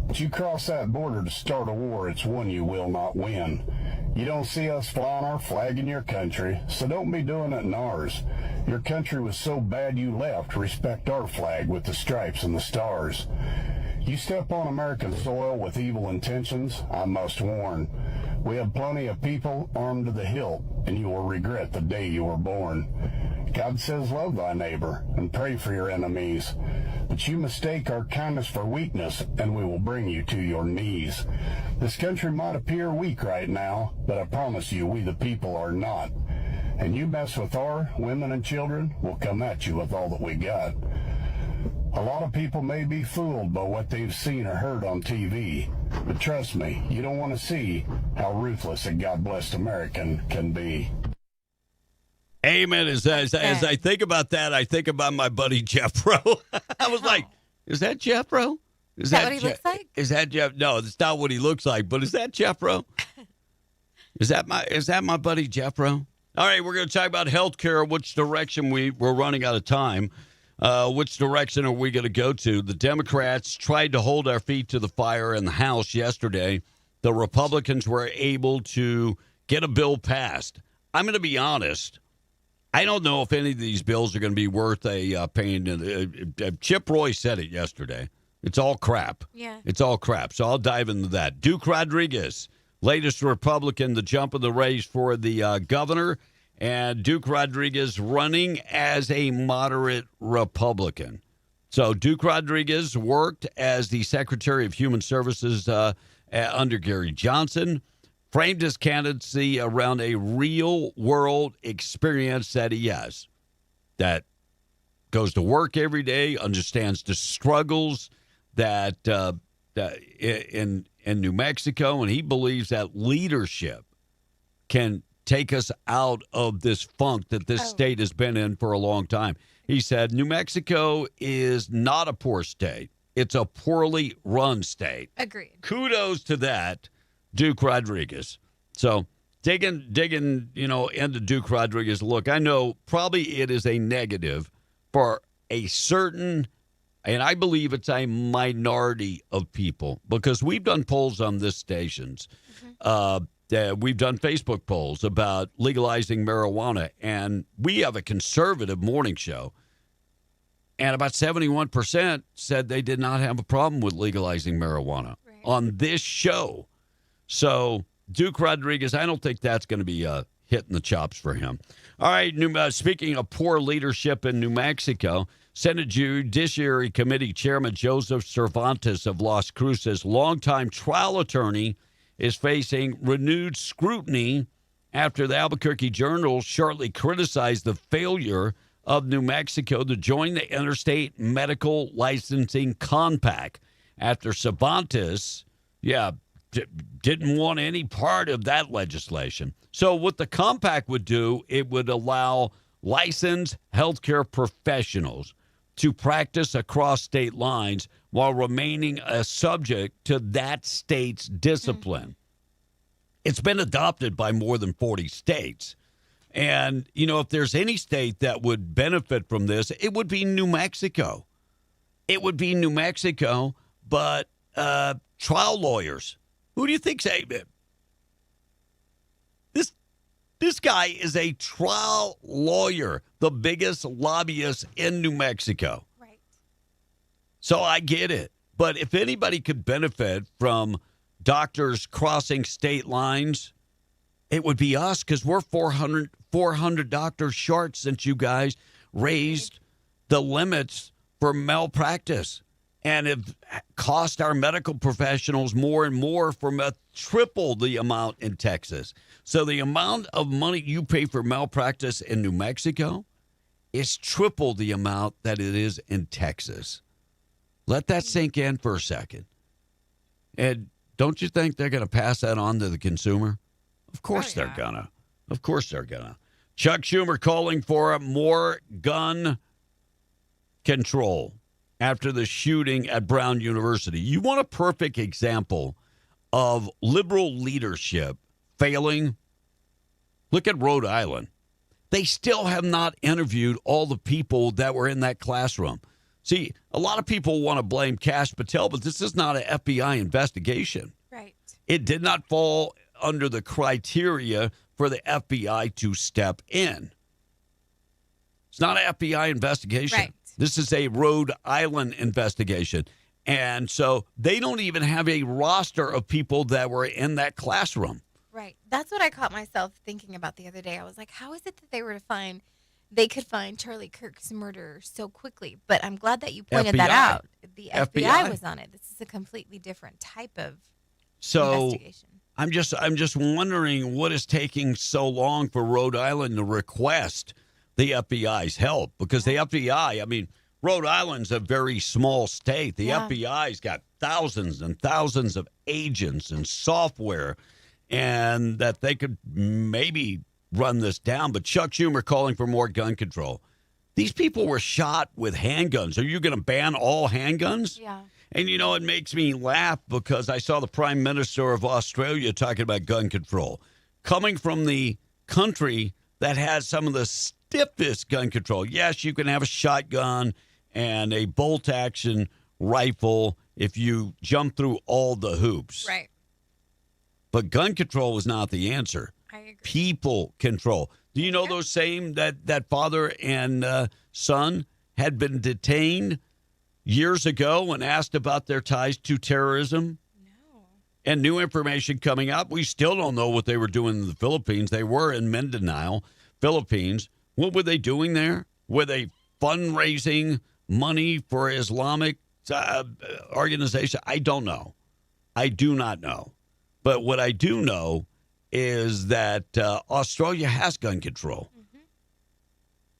But you cross that border to start a war, it's one you will not win. You don't see us flying our flag in your country, so don't be doing it in ours. Your country was so bad you left. Respect our flag with the stripes and the stars. You step on American soil with evil intentions, I must warn. We have plenty of people armed to the hilt, and you will regret the day you were born. God says love thy neighbor and pray for your enemies. But you mistake our kindness for weakness, and we will bring you to your knees. This country might appear weak right now, but I promise you we the people are not. And you mess with our women and children, we'll come at you with all that we got. A lot of people may be fooled by what they've seen or heard on TV, but trust me, you don't want to see how ruthless a God-blessed American can be. Amen. As I think about that, I think about my buddy Jeffro. I was like, is that Jeffro? Is that what he looks like? Is that Jeff? No, it's not what he looks like, but is that Jeffro? Is that my buddy Jeffro? All right, we're going to talk about healthcare, which direction we're running out of time. Which direction are we going to go to? The Democrats tried to hold our feet to the fire in the House yesterday. The Republicans were able to get a bill passed. I'm going to be honest. I don't know if any of these bills are going to be worth a pain. Chip Roy said it yesterday. It's all crap. Yeah. It's all crap. So I'll dive into that. Duke Rodriguez, latest Republican to jump in the race for the governor. And Duke Rodriguez running as a moderate Republican. So Duke Rodriguez worked as the Secretary of Human Services under Gary Johnson, framed his candidacy around a real-world experience that he has, that goes to work every day, understands the struggles that in New Mexico, and he believes that leadership can take us out of this funk that this state has been in for a long time. He said, New Mexico is not a poor state. It's a poorly run state. Agreed. Kudos to that, Duke Rodriguez. So digging, into Duke Rodriguez. Look, I know probably it is a negative for a certain, and I believe it's a minority of people, because we've done polls on this stations. We've done Facebook polls about legalizing marijuana, and we have a conservative morning show, and about 71% said they did not have a problem with legalizing marijuana on this show. So Duke Rodriguez, I don't think that's going to be hitting the chops for him. All right, speaking of poor leadership in New Mexico, Senate Judiciary Committee Chairman Joseph Cervantes of Las Cruces, longtime trial attorney, is facing renewed scrutiny after the Albuquerque Journal shortly criticized the failure of New Mexico to join the Interstate Medical Licensing Compact after Cervantes, didn't want any part of that legislation. So what the compact would do, it would allow licensed healthcare professionals to practice across state lines while remaining a subject to that state's discipline. It's been adopted by more than 40 states. And, if there's any state that would benefit from this, it would be New Mexico. It would be New Mexico, but trial lawyers. Who do you think say it? This guy is a trial lawyer, the biggest lobbyist in New Mexico. Right. So I get it. But if anybody could benefit from doctors crossing state lines, it would be us, because we're 400 doctors short since you guys raised the limits for malpractice and have cost our medical professionals more and more from triple the amount in Texas. So the amount of money you pay for malpractice in New Mexico is triple the amount that it is in Texas. Let that sink in for a second. And don't you think they're going to pass that on to the consumer? Of course they're going to. Of course they're going to. Chuck Schumer calling for more gun control after the shooting at Brown University. You want a perfect example of liberal leadership failing? Look at Rhode Island. They still have not interviewed all the people that were in that classroom. See, a lot of people want to blame Kash Patel, but this is not an FBI investigation. Right. It did not fall under the criteria for the FBI to step in. It's not an FBI investigation. Right. This is a Rhode Island investigation. And so they don't even have a roster of people that were in that classroom. Right. That's what I caught myself thinking about the other day. I was like, how is it that they could find Charlie Kirk's murderer so quickly? But I'm glad that you pointed that out. The FBI was on it. This is a completely different type of investigation. I'm just wondering what is taking so long for Rhode Island to request the FBI's help, because the FBI, I mean, Rhode Island's a very small state. The FBI's got thousands and thousands of agents and software, and that they could maybe run this down. But Chuck Schumer calling for more gun control. These people were shot with handguns. Are you going to ban all handguns? Yeah. And, you know, it makes me laugh because I saw the Prime Minister of Australia talking about gun control. Coming from the country that has some of the stiffest gun control. Yes, you can have a shotgun and a bolt-action rifle if you jump through all the hoops. Right. But gun control is not the answer. I agree. People control. Do you know those same, that father and son had been detained years ago and asked about their ties to terrorism? No. And new information coming up. We still don't know what they were doing in the Philippines. They were in Mindanao, Philippines. What were they doing there? Were they fundraising money for Islamic organization? I don't know. I do not know. But what I do know is that Australia has gun control. Mm-hmm.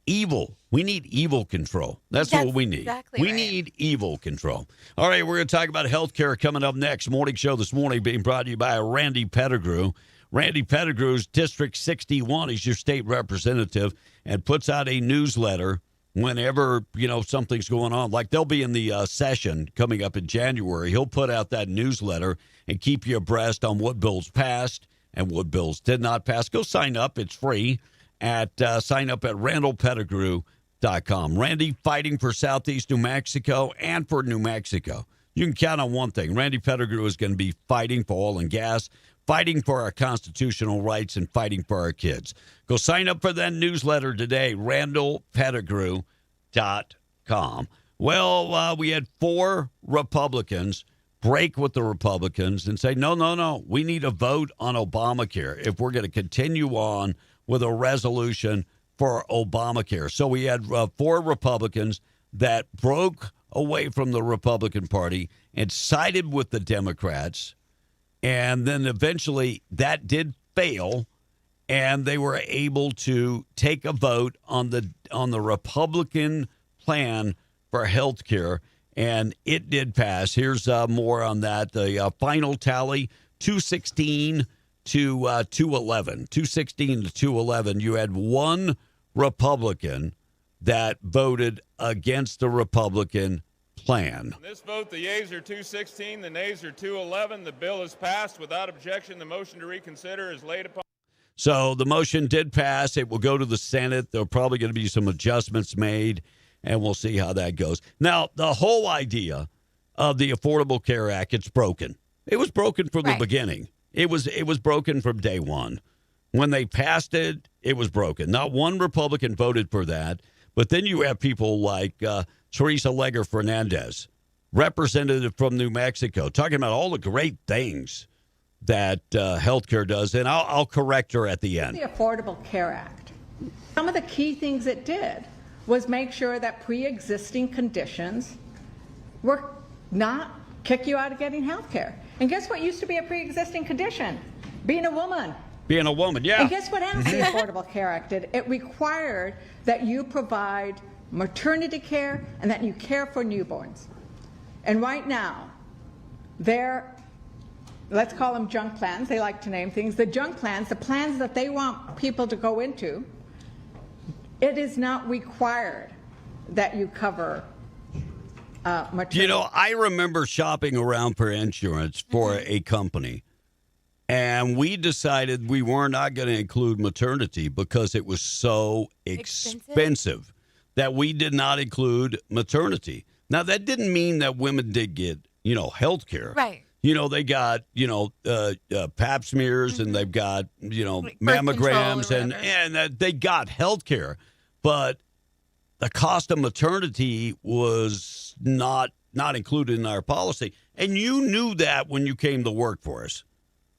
Evil. We need evil control. That's what we need. Exactly we right. need evil control. All right, we're going to talk about healthcare coming up next. Morning show this morning being brought to you by Randy Pettigrew. Randy Pettigrew's District 61. He's your state representative and puts out a newsletter whenever, you know, something's going on. Like they'll be in the session coming up in January. He'll put out that newsletter and keep you abreast on what bills passed and what bills did not pass. Go sign up. It's free. Sign up at RandallPettigrew.com. Randy fighting for Southeast New Mexico and for New Mexico. You can count on one thing. Randy Pettigrew is going to be fighting for oil and gas, fighting for our constitutional rights, and fighting for our kids. Go sign up for that newsletter today, RandallPettigrew.com. Well, we had 4 Republicans break with the Republicans and say, no, we need a vote on Obamacare if we're going to continue on with a resolution for Obamacare. So we had 4 Republicans that broke away from the Republican Party and sided with the Democrats. And then eventually that did fail, and they were able to take a vote on the Republican plan for health care, and it did pass. Here's more on that. The final tally, 216 to 211. 216 to 211. You had 1 Republican that voted against the Republican plan. In this vote, the yeas are 216, the nays are 211. The bill is passed without objection. The motion to reconsider is laid upon. So the motion did pass. It will go to the Senate. There are probably going to be some adjustments made, and we'll see how that goes. Now, the whole idea of the Affordable Care Act, it's broken. It was broken from the beginning. It was broken from day one. When they passed it, it was broken. Not one Republican voted for that. But then you have people like Teresa Leger Fernandez, representative from New Mexico, talking about all the great things that healthcare does. And I'll correct her at the end. The Affordable Care Act, some of the key things it did was make sure that pre-existing conditions were not kick you out of getting health care. And guess what used to be a pre-existing condition? Being a woman, Being a woman, yeah. And guess what else the Affordable Care Act did? It required that you provide maternity care and that you care for newborns. And right now, let's call them junk plans. They like to name things. The junk plans, the plans that they want people to go into, it is not required that you cover maternity. You know, I remember shopping around for insurance for a company, and we decided we were not going to include maternity because it was so expensive that we did not include maternity. Now, that didn't mean that women did get, health care. Right. They got, pap smears and they've got, Like birth mammograms control or and they got health care. But the cost of maternity was not included in our policy. And you knew that when you came to work for us.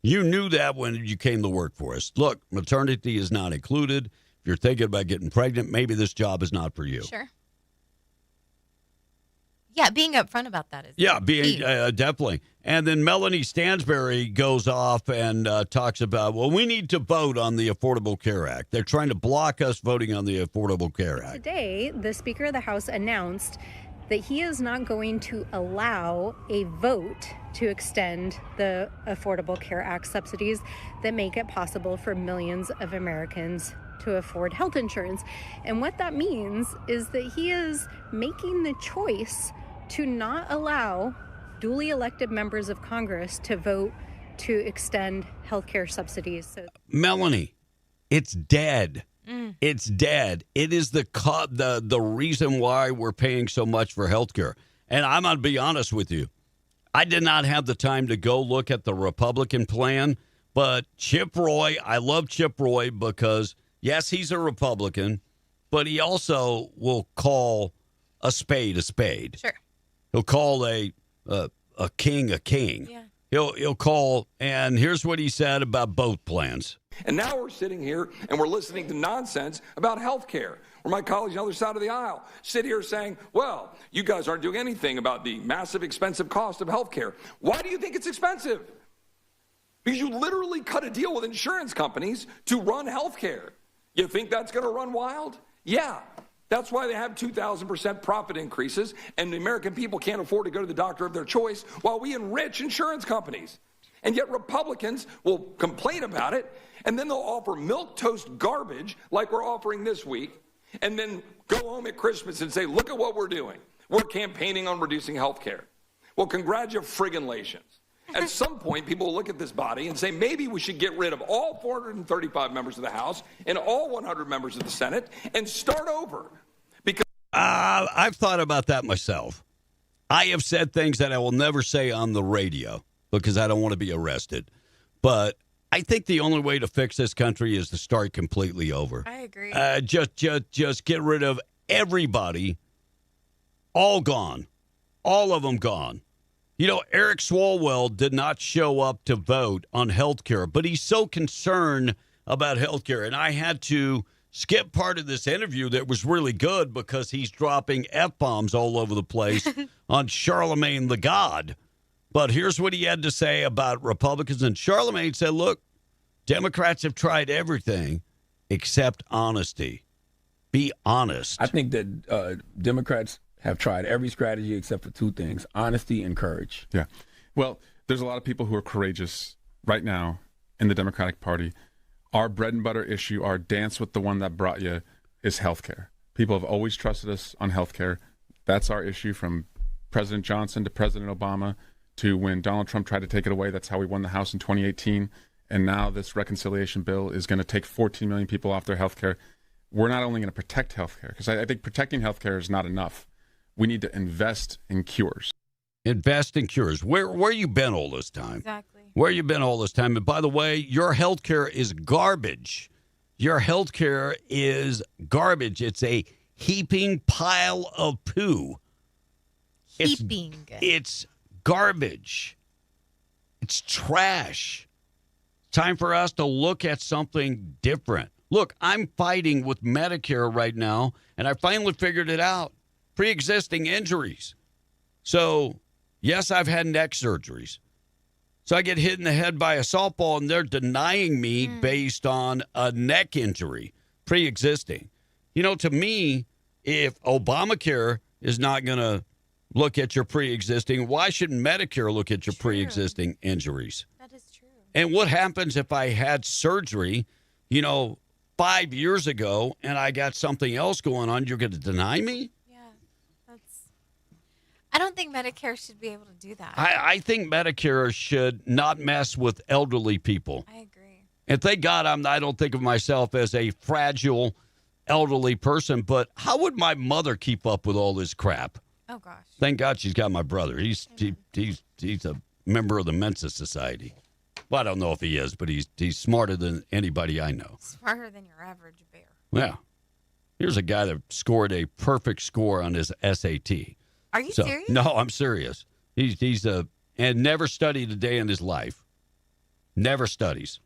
You knew that when you came to work for us. Look, maternity is not included. If you're thinking about getting pregnant, maybe this job is not for you. Sure. Yeah, being upfront about that is being definitely. And then Melanie Stansbury goes off and talks about, we need to vote on the Affordable Care Act. They're trying to block us voting on the Affordable Care Act. Today, the Speaker of the House announced that he is not going to allow a vote to extend the Affordable Care Act subsidies that make it possible for millions of Americans to afford health insurance. And what that means is that he is making the choice to not allow duly elected members of Congress to vote to extend health care subsidies. So, Melanie, it's dead. It's dead. It is the reason why we're paying so much for health care. And I'm going to be honest with you. I did not have the time to go look at the Republican plan, but Chip Roy, I love Chip Roy because, yes, he's a Republican, but he also will call a spade a spade. Sure. He'll call a king a king. Yeah. He'll call, and here's what he said about both plans. And now we're sitting here and we're listening to nonsense about health care, where my colleagues on the other side of the aisle sit here saying, well, you guys aren't doing anything about the massive expensive cost of health care. Why do you think it's expensive? Because you literally cut a deal with insurance companies to run health care. You think that's going to run wild? Yeah. That's why they have 2,000% profit increases, and the American people can't afford to go to the doctor of their choice while we enrich insurance companies. And yet Republicans will complain about it, and then they'll offer milquetoast garbage like we're offering this week, and then go home at Christmas and say, look at what we're doing. We're campaigning on reducing health care. Well, congratulations. At some point, people will look at this body and say, maybe we should get rid of all 435 members of the House and all 100 members of the Senate and start over. Because I've thought about that myself. I have said things that I will never say on the radio because I don't want to be arrested. But I think the only way to fix this country is to start completely over. I agree. Just get rid of everybody. All gone. All of them gone. Eric Swalwell did not show up to vote on health care, but he's so concerned about health care. And I had to skip part of this interview that was really good because he's dropping F-bombs all over the place on Charlemagne the God. But here's what he had to say about Republicans. And Charlemagne said, look, Democrats have tried everything except honesty. Be honest. I think that Democrats have tried every strategy except for two things, honesty and courage. Yeah. Well, there's a lot of people who are courageous right now in the Democratic Party. Our bread and butter issue, our dance with the one that brought you, is healthcare. People have always trusted us on healthcare. That's our issue, from President Johnson to President Obama to when Donald Trump tried to take it away. That's how we won the House in 2018. And now this reconciliation bill is going to take 14 million people off their healthcare. We're not only going to protect healthcare, because I think protecting healthcare is not enough. We need to invest in cures. Invest in cures. Where you been all this time? Exactly. Where you been all this time? And by the way, your health care is garbage. Your health care is garbage. It's a heaping pile of poo. Heaping. It's garbage. It's trash. Time for us to look at something different. Look, I'm fighting with Medicare right now, and I finally figured it out. Pre-existing injuries. So, yes, I've had neck surgeries. So I get hit in the head by a softball, and they're denying me based on a neck injury, pre-existing. You know, to me, if Obamacare is not going to look at your pre-existing, why shouldn't Medicare look at your pre-existing injuries? That is true. And what happens if I had surgery, 5 years ago, and I got something else going on? You're going to deny me? I don't think Medicare should be able to do that. I think Medicare should not mess with elderly people. I agree. And thank God I don't think of myself as a fragile elderly person, but how would my mother keep up with all this crap? Oh, gosh. Thank God she's got my brother. He's a member of the Mensa Society. Well, I don't know if he is, but he's smarter than anybody I know. Smarter than your average bear. Yeah. Here's a guy that scored a perfect score on his SAT. Are you serious? No, I'm serious. He's and never studied a day in his life. Never studies.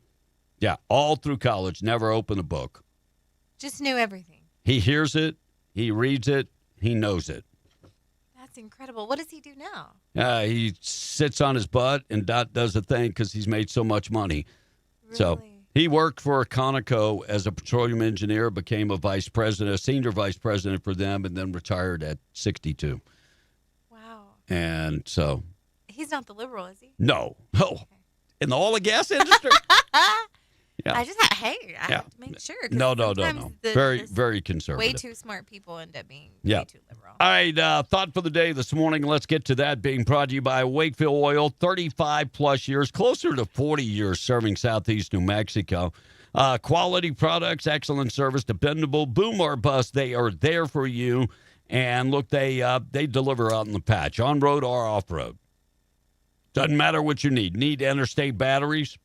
Yeah, all through college, never opened a book. Just knew everything. He hears it, he reads it, he knows it. That's incredible. What does he do now? He sits on his butt and does a thing because he's made so much money. Really? So he worked for Conoco as a petroleum engineer, became a senior vice president for them, and then retired at 62. And so. He's not the liberal, is he? No. In the oil and gas industry? Yeah. I have to make sure. No. Very, very Way conservative. too smart people end up being way too liberal. All right, thought for the day this morning. Let's get to that, being brought to you by Wakefield Oil. 35-plus years, closer to 40 years serving southeast New Mexico. Quality products, excellent service, dependable, boom or bust. They are there for you. And look, they deliver out in the patch, on road or off road. Doesn't matter what you need. Need interstate batteries?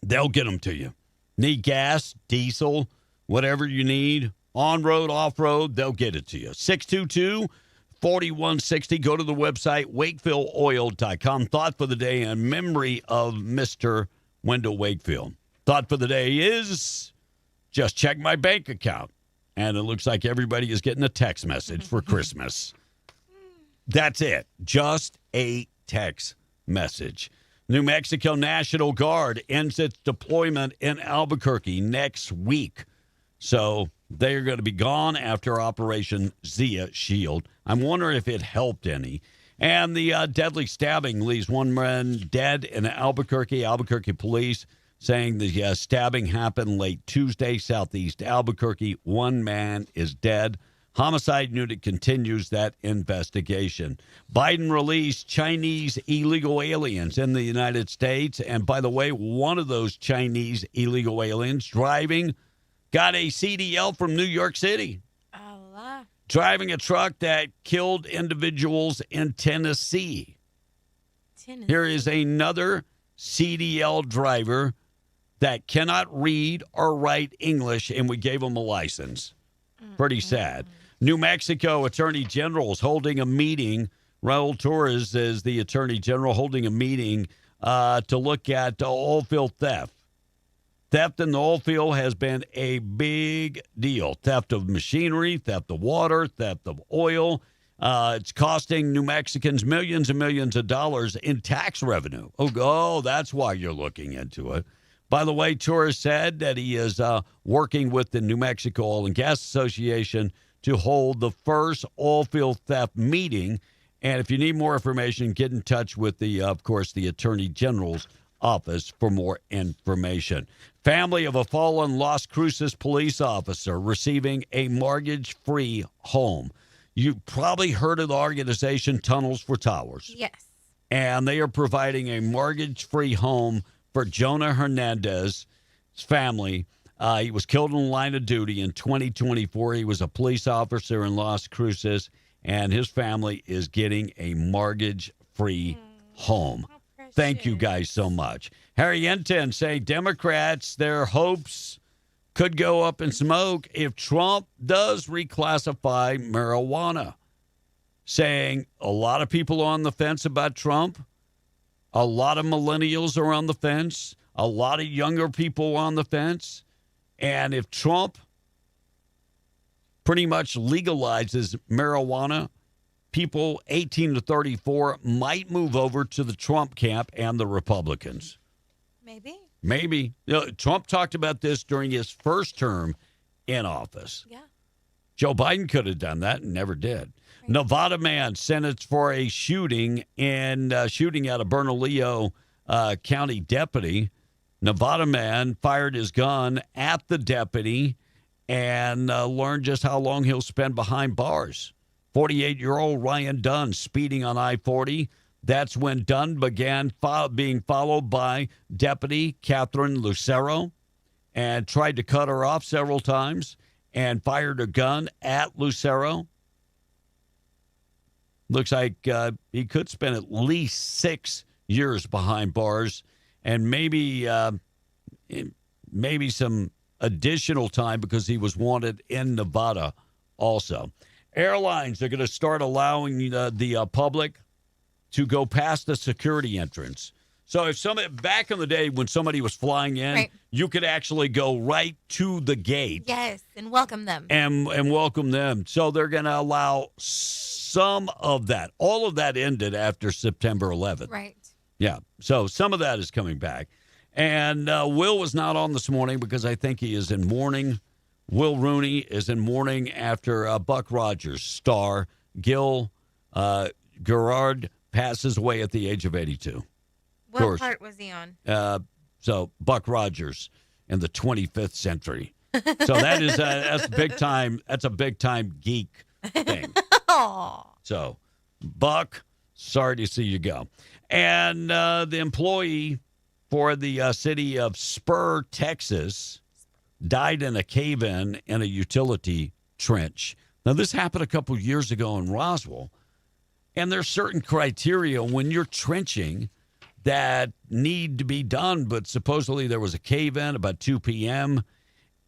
They'll get them to you. Need gas, diesel, whatever you need, on road, off road, they'll get it to you. 622-4160. Go to the website, wakefieldoil.com. Thought for the day in memory of Mr. Wendell Wakefield. Thought for the day is just check my bank account. And it looks like everybody is getting a text message for Christmas. That's it. Just a text message. New Mexico National Guard ends its deployment in Albuquerque next week. So they are going to be gone after Operation Zia Shield. I'm wondering if it helped any. And the deadly stabbing leaves one man dead in Albuquerque. Albuquerque police saying the stabbing happened late Tuesday, southeast Albuquerque. One man is dead. Homicide unit continues that investigation. Biden released Chinese illegal aliens in the United States. And by the way, one of those Chinese illegal aliens driving got a CDL from New York City. Allah. Driving a truck that killed individuals in Tennessee. Here is another CDL driver that cannot read or write English, and we gave him a license. Pretty sad. New Mexico Attorney General is holding a meeting. Raul Torres is the Attorney General holding a meeting to look at oil field theft. Theft in the oil field has been a big deal. Theft of machinery, theft of water, theft of oil. It's costing New Mexicans millions and millions of dollars in tax revenue. Oh, that's why you're looking into it. By the way, Torres said that he is working with the New Mexico Oil and Gas Association to hold the first oil field theft meeting. And if you need more information, get in touch with the Attorney General's office for more information. Family of a fallen Las Cruces police officer receiving a mortgage-free home. You probably heard of the organization Tunnels for Towers. Yes. And they are providing a mortgage-free home for Jonah Hernandez's family. He was killed in the line of duty in 2024. He was a police officer in Las Cruces, and his family is getting a mortgage-free home. Thank you guys so much. Harry Enten saying Democrats, their hopes could go up in smoke if Trump does reclassify marijuana. Saying a lot of people are on the fence about Trump. A lot of millennials are on the fence. A lot of younger people are on the fence. And if Trump pretty much legalizes marijuana, people 18 to 34 might move over to the Trump camp and the Republicans. Maybe. Trump talked about this during his first term in office. Yeah. Joe Biden could have done that and never did. Right. Nevada man sentenced for a shooting at a Bernalillo County deputy. Nevada man fired his gun at the deputy and learned just how long he'll spend behind bars. 48-year-old Ryan Dunn speeding on I-40. That's when Dunn began being followed by Deputy Catherine Lucero and tried to cut her off several times and fired a gun at Lucero. Looks like he could spend at least 6 years behind bars and maybe some additional time because he was wanted in Nevada also. Airlines are going to start allowing the public to go past the security entrance. So if back in the day when somebody was flying in, right, you could actually go right to the gate. Yes, and welcome them. And welcome them. So they're going to allow some of that. All of that ended after September 11th. Right. Yeah. So some of that is coming back. And Will was not on this morning because I think he is in mourning. Will Rooney is in mourning after Buck Rogers star Gil Gerard passes away at the age of 82. What part was he on? So Buck Rogers in the 25th century. So that's big time. That's a big time geek thing. So Buck, sorry to see you go. And the employee for the city of Spur, Texas, died in a cave-in in a utility trench. Now, this happened a couple years ago in Roswell, and there's certain criteria when you're trenching that need to be done, but supposedly there was a cave-in about 2 p.m.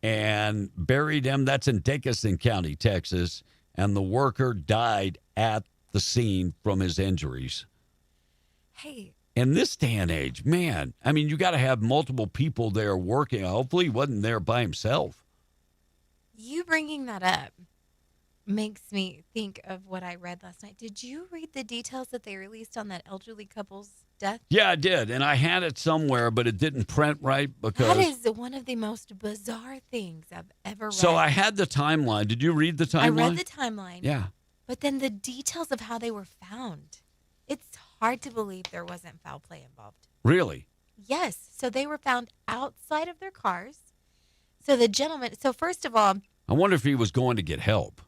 and buried him. That's in Dickinson County, Texas, and the worker died at the scene from his injuries. Hey. In this day and age, man, I mean, you got to have multiple people there working. Hopefully he wasn't there by himself. You bringing that up makes me think of what I read last night. Did you read the details that they released on that elderly couple's death? Yeah, I did. And I had it somewhere, but it didn't print right because... That is one of the most bizarre things I've ever read. So I had the timeline. Did you read the timeline? I read the timeline. Yeah. But then the details of how they were found. It's hard to believe there wasn't foul play involved. Really? Yes. So they were found outside of their cars. So the gentleman... So first of all... I wonder if he was going to get help.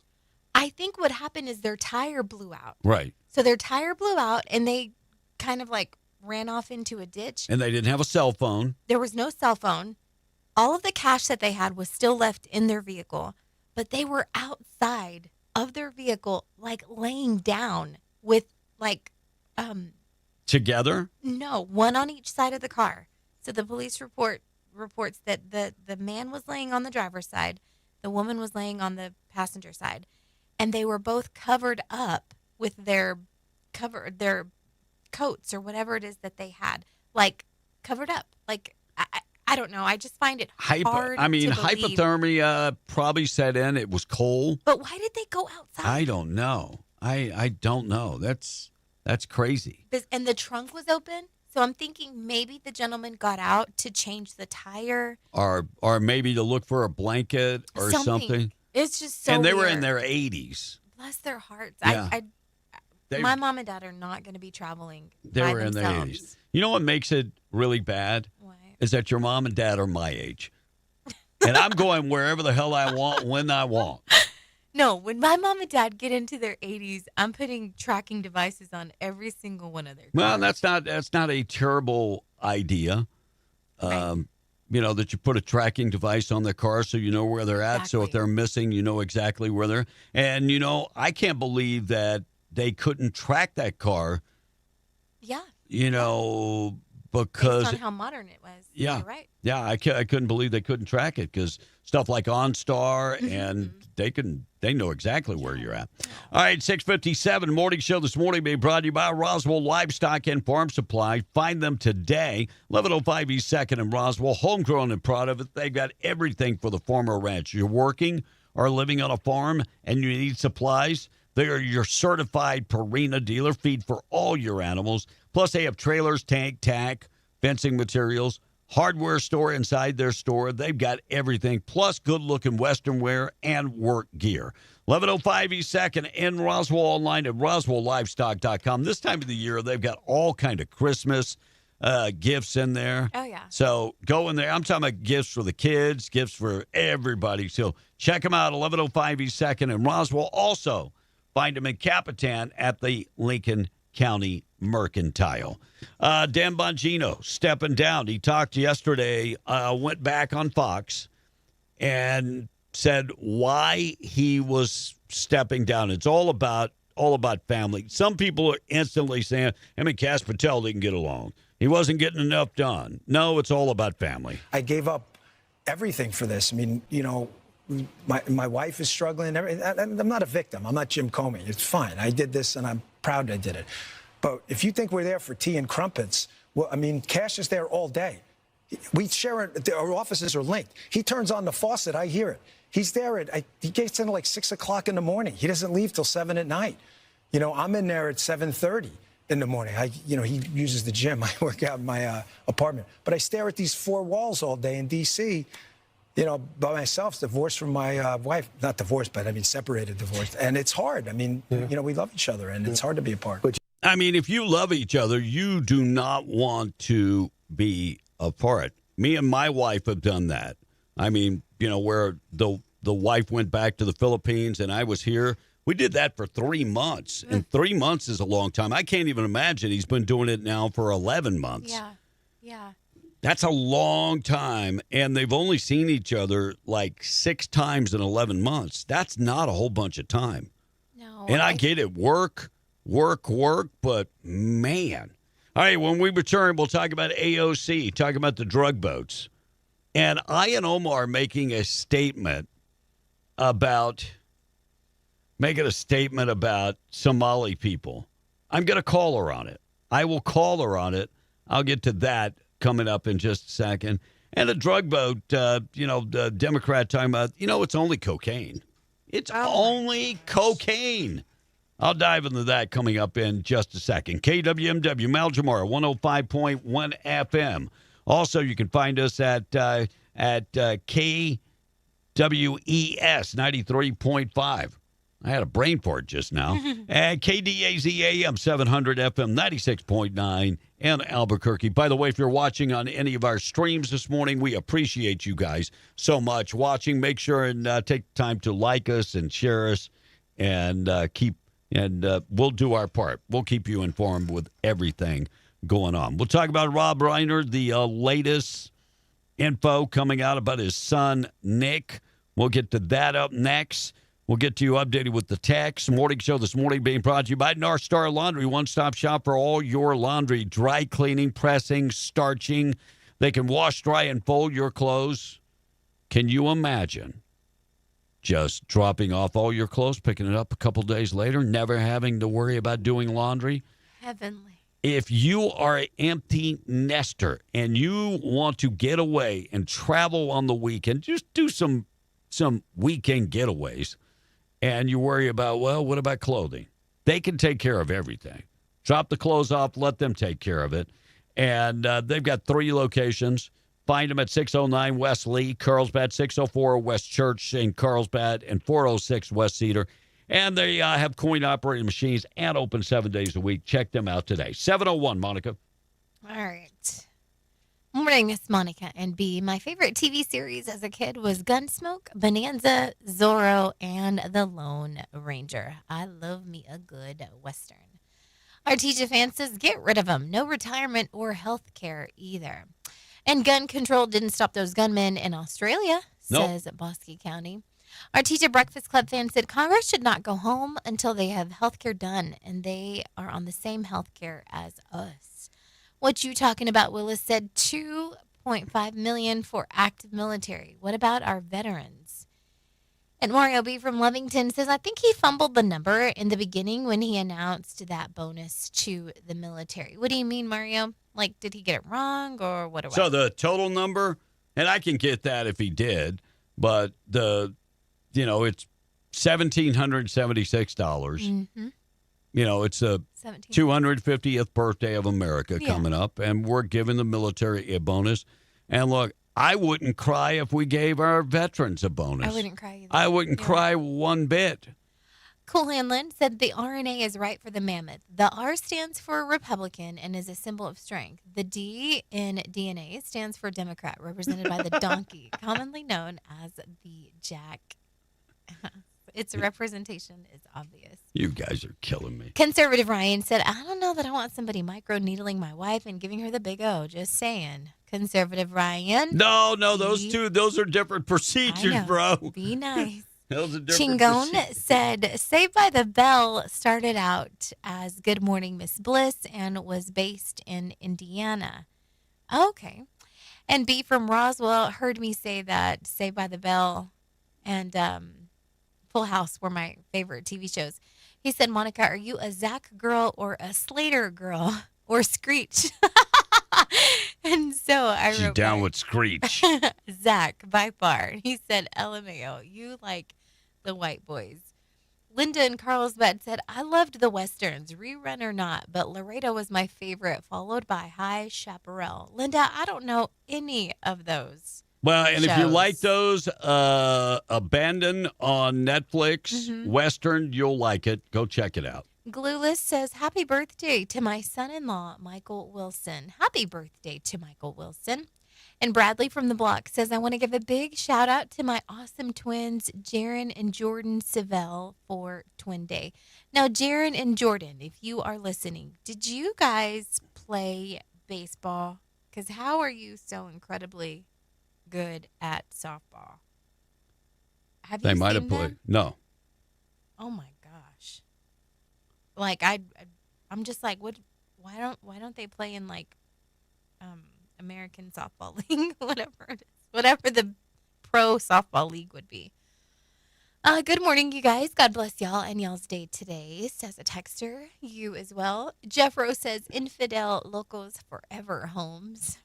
I think what happened is their tire blew out. Right. So their tire blew out, and they kind of like ran off into a ditch. And they didn't have a cell phone. There was no cell phone. All of the cash that they had was still left in their vehicle, but they were outside of their vehicle, like laying down with like... Together? No, one on each side of the car. So the police reports that the man was laying on the driver's side, the woman was laying on the passenger side, and they were both covered up with their coats or whatever it is that they had, like covered up. Like I don't know. I just find it hard. I mean, to believe. hypothermia probably set in. It was cold. But why did they go outside? I don't know. I don't know. That's crazy. And the trunk was open. So I'm thinking maybe the gentleman got out to change the tire. Or maybe to look for a blanket or something. It's just so And they weird. were in their 80s. Bless their hearts. Yeah. My mom and dad are not going to be traveling They by were in their themselves. 80s. You know what makes it really bad? What? Is that your mom and dad are my age. And I'm going wherever the hell I want, when I want. No, when my mom and dad get into their 80s, I'm putting tracking devices on every single one of their cars. Well, that's not a terrible idea. Right. You know, that you put a tracking device on their car so you know where they're at. Exactly. So if they're missing, you know exactly where they're. And, you know, I can't believe that they couldn't track that car. Yeah. You know, because. Based on how modern it was. Yeah. You're right. Yeah, I couldn't believe they couldn't track it because stuff like OnStar and they know exactly where you're at. All right, 6:57 morning show this morning being brought to you by Roswell Livestock and Farm Supply. Find them today, 1105 East 2nd in Roswell, homegrown and proud of it. They've got everything for the farmer ranch. You're working or living on a farm and you need supplies. They are your certified Purina dealer. Feed for all your animals. Plus, they have trailers, tank, tack, fencing materials, hardware store inside their store. They've got everything, plus good-looking Western wear and work gear. 1105 East 2nd in Roswell, online at roswelllivestock.com. This time of the year, they've got all kind of Christmas gifts in there. Oh, yeah. So go in there. I'm talking about gifts for the kids, gifts for everybody. So check them out, 1105 East 2nd in Roswell. Also, find them in Capitan at the Lincoln County Mercantile. Dan Bongino stepping down. He talked yesterday, went back on Fox and said why he was stepping down. It's all about family. Some people are instantly saying, him and Cass Patel didn't get along. He wasn't getting enough done. No, it's all about family. I gave up everything for this. I mean, you know, my wife is struggling. I'm not a victim. I'm not Jim Comey. It's fine. I did this, and I'm proud I did it. But if you think we're there for tea and crumpets, well, I mean, Cash is there all day. We share it. Our offices are linked. He turns on the faucet. I hear it. He's there he gets in at like 6 o'clock in the morning. He doesn't leave till 7 at night. You know, I'm in there at 7:30 in the morning. He uses the gym. I work out in my apartment. But I stare at these four walls all day in D.C., you know, by myself, divorced from my wife. Not divorced, but I mean separated, divorced. And it's hard. I mean, you know, we love each other, and it's hard to be apart. I mean, if you love each other, you do not want to be apart. Me and my wife have done that. I mean, you know, where the wife went back to the Philippines and I was here. We did that for 3 months, and 3 months is a long time. I can't even imagine he's been doing it now for 11 months. Yeah. That's a long time, and they've only seen each other like 6 times in 11 months. That's not a whole bunch of time. No. And I get it, work, but man. All right, when we return, we'll talk about AOC, talk about the drug boats. And I and Omar making a statement about Somali people. I'm going to call her on it. I will call her on it. I'll get to that coming up in just a second. And a drug boat, the Democrat talking about, it's only cocaine. It's only cocaine. I'll dive into that coming up in just a second. KWMW, Mal Jamar, 105.1 FM. Also, you can find us at KWES 93.5. I had a brain fart just now. At KDAZ AM 700 FM 96.9 in Albuquerque. By the way, if you're watching on any of our streams this morning, we appreciate you guys so much watching. Make sure and take the time to like us and share us, and we'll do our part. We'll keep you informed with everything going on. We'll talk about Rob Reiner, the latest info coming out about his son, Nick. We'll get to that up next. We'll get to you updated with the text. Morning show this morning being brought to you by North Star Laundry, one-stop shop for all your laundry, dry cleaning, pressing, starching. They can wash, dry, and fold your clothes. Can you imagine just dropping off all your clothes, picking it up a couple days later, never having to worry about doing laundry? Heavenly. If you are an empty nester and you want to get away and travel on the weekend, just do some weekend getaways, and you worry about, well, what about clothing? They can take care of everything. Drop the clothes off, let them take care of it. And they've got 3 locations. Find them at 609 West Lee, Carlsbad, 604 West Church in Carlsbad, and 406 West Cedar. And they have coin-operated machines and open 7 days a week. Check them out today. 701, Monica. All right. Morning, Miss Monica and B. My favorite TV series as a kid was Gunsmoke, Bonanza, Zorro, and The Lone Ranger. I love me a good Western. Our teacher fan says, get rid of them. No retirement or health care either. And gun control didn't stop those gunmen in Australia, says Bosque County. Our Teacher Breakfast Club fan said, Congress should not go home until they have health care done, and they are on the same health care as us. What you talking about, Willis said, $2.5 million for active military. What about our veterans? And Mario B. from Lovington says, I think he fumbled the number in the beginning when he announced that bonus to the military. What do you mean, Mario? Like, did he get it wrong or what? So the total number, and I can get that if he did, but it's $1,776. Mm-hmm. You know, it's a 250th birthday of America coming up, and we're giving the military a bonus. And look, I wouldn't cry if we gave our veterans a bonus. I wouldn't cry either. I wouldn't cry one bit. Cool Hanlon said the RNA is right for the mammoth. The R stands for Republican and is a symbol of strength. The D in DNA stands for Democrat, represented by the donkey, commonly known as the jack. Its representation is obvious. You guys are killing me. Conservative Ryan said, I don't know that I want somebody micro-needling my wife and giving her the big O. Just saying. Conservative Ryan. No, those are different procedures, bro. Be nice. Those are different Chingon procedures. said, Saved by the Bell started out as Good Morning Miss Bliss and was based in Indiana. Okay. And B from Roswell heard me say that Saved by the Bell and Full House were my favorite TV shows. He said, Monica, are you a Zach girl or a Slater girl or Screech? And so I She's wrote down back, with Screech. Zach, by far. He said, LMAO, you like the white boys. Linda in Carlsbad said, I loved the Westerns, rerun or not, but Laredo was my favorite, followed by High Chaparral. Linda, I don't know any of those. Well, and if you shows. like those, Abandon on Netflix, Mm-hmm. Western, you'll like it. Go check it out. Glueless says, happy birthday to my son-in-law, Michael Wilson. Happy birthday to Michael Wilson. And Bradley from the block says, I want to give a big shout out to my awesome twins, Jaron and Jordan Savell, for Twin Day. Now, Jaron and Jordan, if you are listening, did you guys play baseball? Because how are you so incredibly good at softball? Have you They might seen have played. them? No. Oh my gosh! Like I'm just like, what? Why don't they play in like, American Softball League, whatever it is, whatever the pro softball league would be. Good morning, you guys. God bless y'all and y'all's day today. Says a texter, you as well. Jeff Rose says, infidel locos forever, Holmes.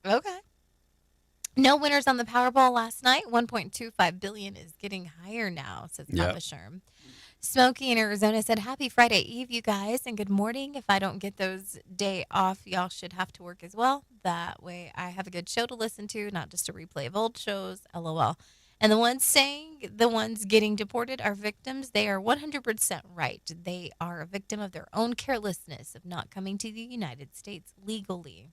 Okay. No winners on the Powerball last night. 1.25 billion is getting higher now, says Papa Sherm. Smokey in Arizona said, happy Friday Eve, you guys, and good morning. If I don't get those day off, y'all should have to work as well. That way I have a good show to listen to, not just a replay of old shows, LOL. And the ones saying the ones getting deported are victims, they are 100% right. They are a victim of their own carelessness of not coming to the United States legally.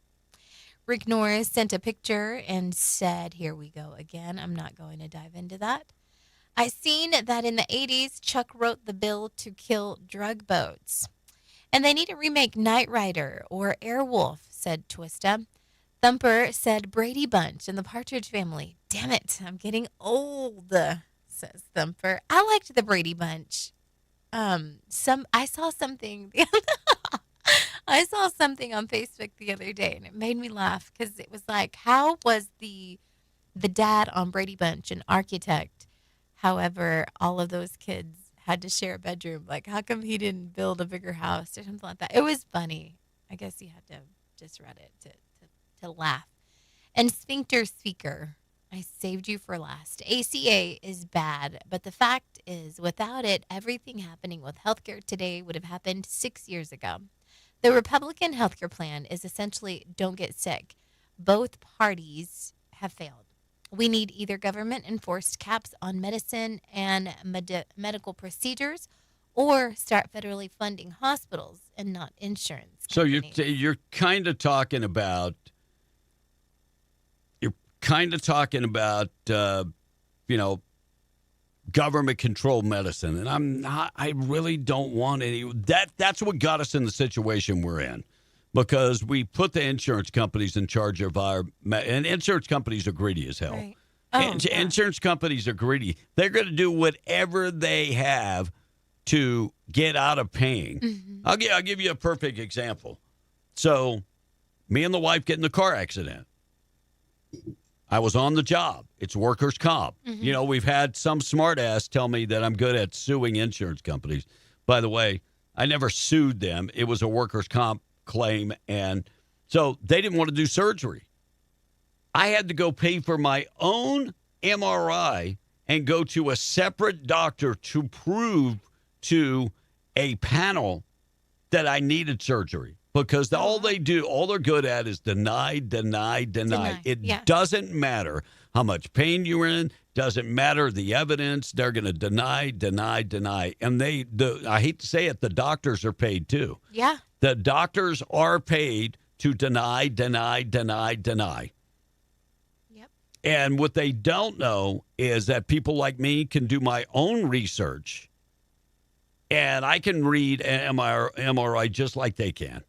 Rick Norris sent a picture and said, here we go again. I'm not going to dive into that. I seen that in the 80s, Chuck wrote the bill to kill drug boats. And they need to remake Knight Rider or Airwolf, said Twista. Thumper said Brady Bunch and the Partridge Family. Damn it, I'm getting old, says Thumper. I liked the Brady Bunch. I saw something I saw something on Facebook the other day, and it made me laugh because it was like, how was the dad on Brady Bunch an architect? However, all of those kids had to share a bedroom. Like, how come he didn't build a bigger house or something like that? It was funny. I guess you had to just read it to laugh. And Sphincter Speaker, I saved you for last. ACA is bad, but the fact is, without it, everything happening with healthcare today would have happened 6 years ago. The Republican healthcare plan is essentially don't get sick. Both parties have failed. We need either government-enforced caps on medicine and medical procedures or start federally funding hospitals and not insurance So companies. you're kind of talking about government-controlled medicine, and I really don't want any. That's what got us in the situation we're in, because we put the insurance companies in charge of and insurance companies are greedy as hell. Right. Insurance companies are greedy. They're going to do whatever they have to get out of paying. Mm-hmm. I'll give you a perfect example. So, me and the wife get in the car accident. I was on the job. It's workers' comp. Mm-hmm. You know, we've had some smartass tell me that I'm good at suing insurance companies. By the way, I never sued them. It was a workers' comp claim, and so they didn't want to do surgery. I had to go pay for my own MRI and go to a separate doctor to prove to a panel that I needed surgery. Because all they're good at is deny. It doesn't matter how much pain you're in, doesn't matter the evidence. They're going to deny. And I hate to say it, the doctors are paid too. Yeah. The doctors are paid to deny. Yep. And what they don't know is that people like me can do my own research, and I can read an MRI just like they can.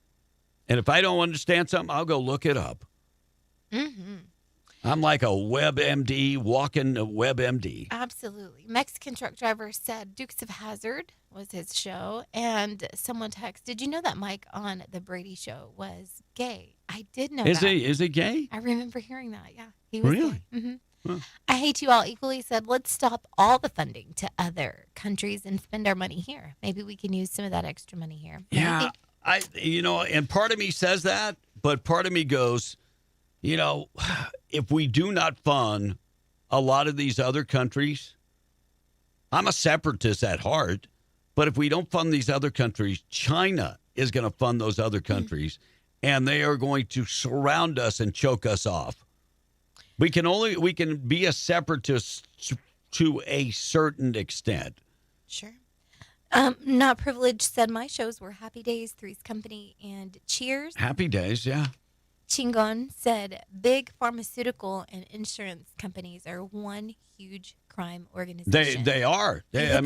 And if I don't understand something, I'll go look it up. Mm-hmm. I'm like a WebMD, walking a WebMD. Absolutely. Mexican truck driver said Dukes of Hazzard was his show, and someone texted, "Did you know that Mike on the Brady Show was gay?" I did know that. Is he gay? I remember hearing that. Yeah, he was really. gay. Mm-hmm. Huh. I Hate You All equally said, "Let's stop all the funding to other countries and spend our money here. Maybe we can use some of that extra money here." Yeah, and part of me says that, but part of me goes, if we do not fund a lot of these other countries, I'm a separatist at heart, but if we don't fund these other countries, China is going to fund those other countries, and they are going to surround us and choke us off. We can be a separatist to a certain extent. Sure. Not Privileged said, "My shows were Happy Days, Three's Company, and Cheers." Happy Days, yeah. Chingon said, "Big pharmaceutical and insurance companies are one huge crime organization." They are. They are.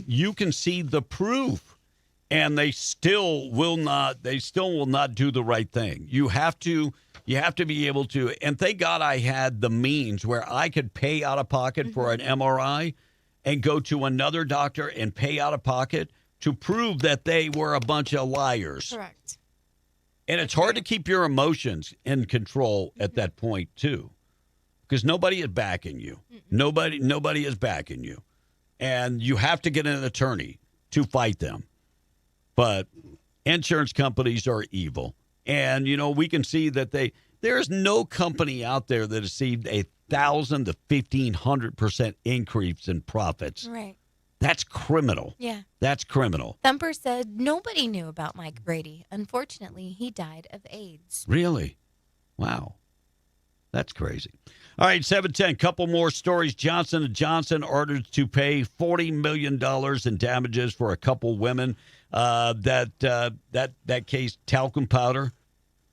You can see the proof, and they still will not. They still will not do the right thing. You have to be able to. And thank God I had the means where I could pay out of pocket for an MRI, and go to another doctor and pay out of pocket to prove that they were a bunch of liars. Correct. And it's hard to keep your emotions in control at that point, too, because nobody is backing you. Nobody is backing you. And you have to get an attorney to fight them. But insurance companies are evil. And, we can see that there is no company out there that has seen 1,000 to 1,500% increase in profits. Right. That's criminal. Yeah. That's criminal. Thumper said, "Nobody knew about Mike Brady. Unfortunately, he died of AIDS." Really? Wow. That's crazy. All right, 7:10. Couple more stories. Johnson & Johnson ordered to pay $40 million in damages for a couple women. That case, talcum powder,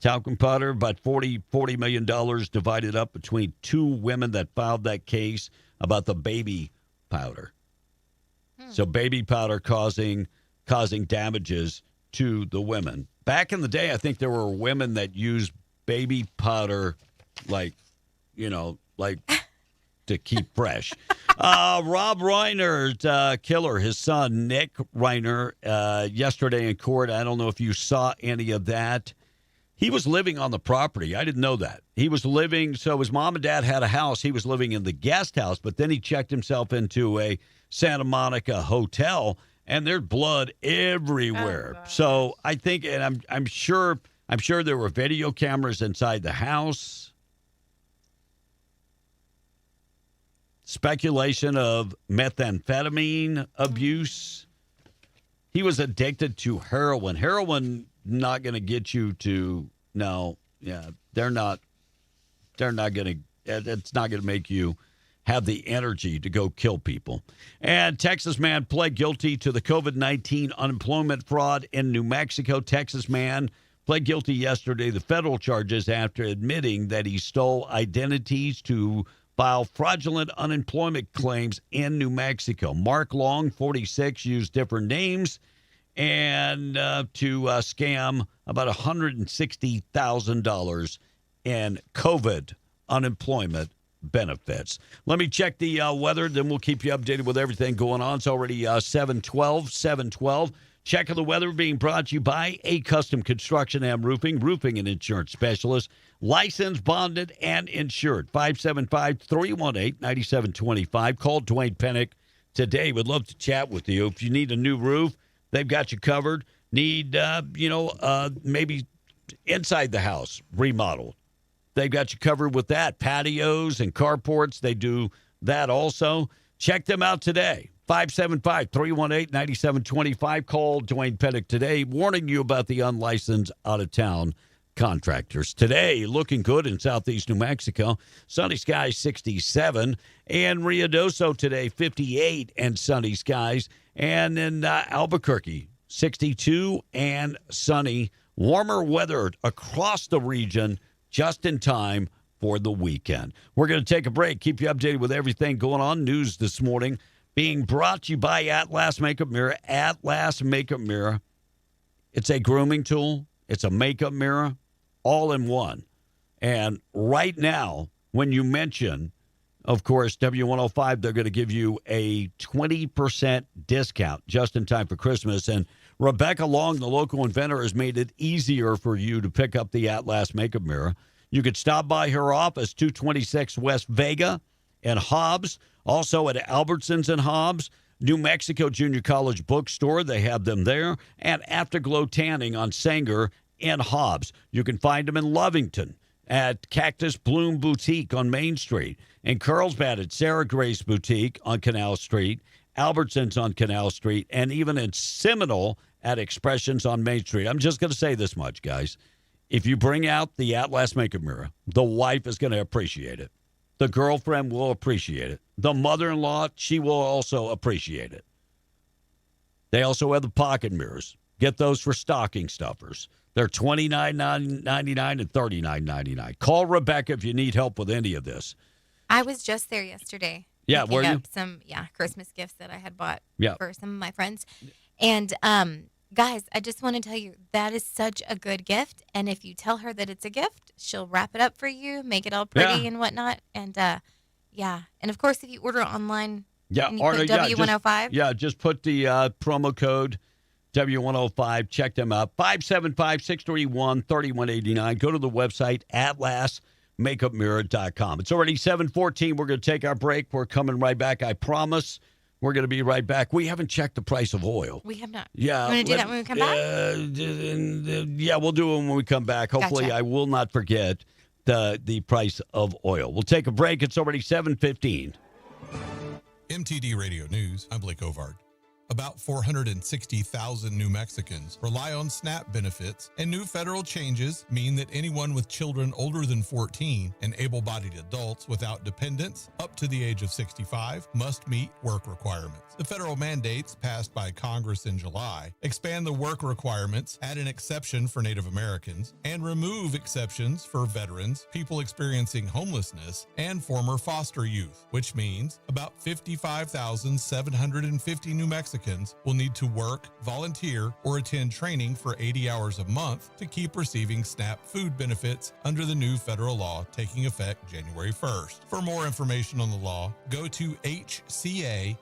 about $40 million divided up between two women that filed that case about the baby powder. So baby powder causing damages to the women. Back in the day, I think there were women that used baby powder to keep fresh. Rob Reiner's killer, his son, Nick Reiner, yesterday in court. I don't know if you saw any of that. He was living on the property. I didn't know that. He was living, so his mom and dad had a house. He was living in the guest house, but then he checked himself into a Santa Monica hotel, and there's blood everywhere. Oh, so I think, and I'm sure there were video cameras inside the house. Speculation of methamphetamine abuse. He was addicted to heroin. Heroin not going to get you to they're not going to. It's not going to make you have the energy to go kill people. And Texas man pled guilty to the COVID-19 unemployment fraud in New Mexico. Texas man pled guilty yesterday to federal charges after admitting that he stole identities to file fraudulent unemployment claims in New Mexico. Mark Long, 46, used different names and to scam about $160,000 in COVID unemployment benefits. Let me check the weather, then we'll keep you updated with everything going on. It's already 7:12. Check of the weather being brought to you by A Custom Construction and Roofing and Insurance Specialist. Licensed, bonded, and insured. 575-318-9725. Call Dwayne Pennick today. Would love to chat with you. If you need a new roof, they've got you covered. Need, maybe inside the house remodeled. They've got you covered with that. Patios and carports. They do that also. Check them out today. 575-318-9725. Call Dwayne Pettick today, warning you about the unlicensed out-of-town contractors. Today, looking good in southeast New Mexico. Sunny skies, 67. And Ruidoso today, 58 and sunny skies. And in Albuquerque, 62 and sunny. Warmer weather across the region just in time for the weekend. We're going to take a break, keep you updated with everything going on. News this morning being brought to you by Atlas Makeup Mirror. Atlas Makeup Mirror. It's a grooming tool. It's a makeup mirror, all in one. And right now, when you mention, of course, W105, they're going to give you a 20% discount just in time for Christmas. And Rebecca Long, the local inventor, has made it easier for you to pick up the Atlas Makeup Mirror. You could stop by her office, 226 West Vega and Hobbs, also at Albertsons and Hobbs, New Mexico Junior College Bookstore. They have them there, and Afterglow Tanning on Sanger and Hobbs. You can find them in Lovington at Cactus Bloom Boutique on Main Street, in Carlsbad at Sarah Grace Boutique on Canal Street, Albertsons on Canal Street, and even in Seminole at Expressions on Main Street. I'm just going to say this much, guys. If you bring out the Atlas Makeup Mirror, the wife is going to appreciate it. The girlfriend will appreciate it. The mother-in-law, she will also appreciate it. They also have the pocket mirrors. Get those for stocking stuffers. They're $29.99 and $39.99. Call Rebecca if you need help with any of this. I was just there yesterday. Yeah, picking were you? up some Christmas gifts that I had bought Yeah. for some of my friends. And guys, I just want to tell you that is such a good gift. And if you tell her that it's a gift, she'll wrap it up for you, make it all pretty and whatnot. And and of course, if you order online, and you put W105. Just put the promo code W105. Check them out. 575-631-3189. Go to the website, atlasmakeupmirror.com. It's already 7:14. We're going to take our break. We're coming right back. I promise we're going to be right back. We haven't checked the price of oil. We have not. Yeah. You want to do that when we come back? Yeah, we'll do it when we come back. Hopefully, Gotcha. I will not forget the price of oil. We'll take a break. It's already 7:15. MTD Radio News, I'm Blake Ovard. About 460,000 New Mexicans rely on SNAP benefits, and new federal changes mean that anyone with children older than 14 and able-bodied adults without dependents up to the age of 65 must meet work requirements. The federal mandates passed by Congress in July expand the work requirements, add an exception for Native Americans, and remove exceptions for veterans, people experiencing homelessness, and former foster youth, which means about 55,750 New Mexicans will need to work, volunteer, or attend training for 80 hours a month to keep receiving SNAP food benefits under the new federal law taking effect January 1st. For more information on the law, go to hca.nm.gov.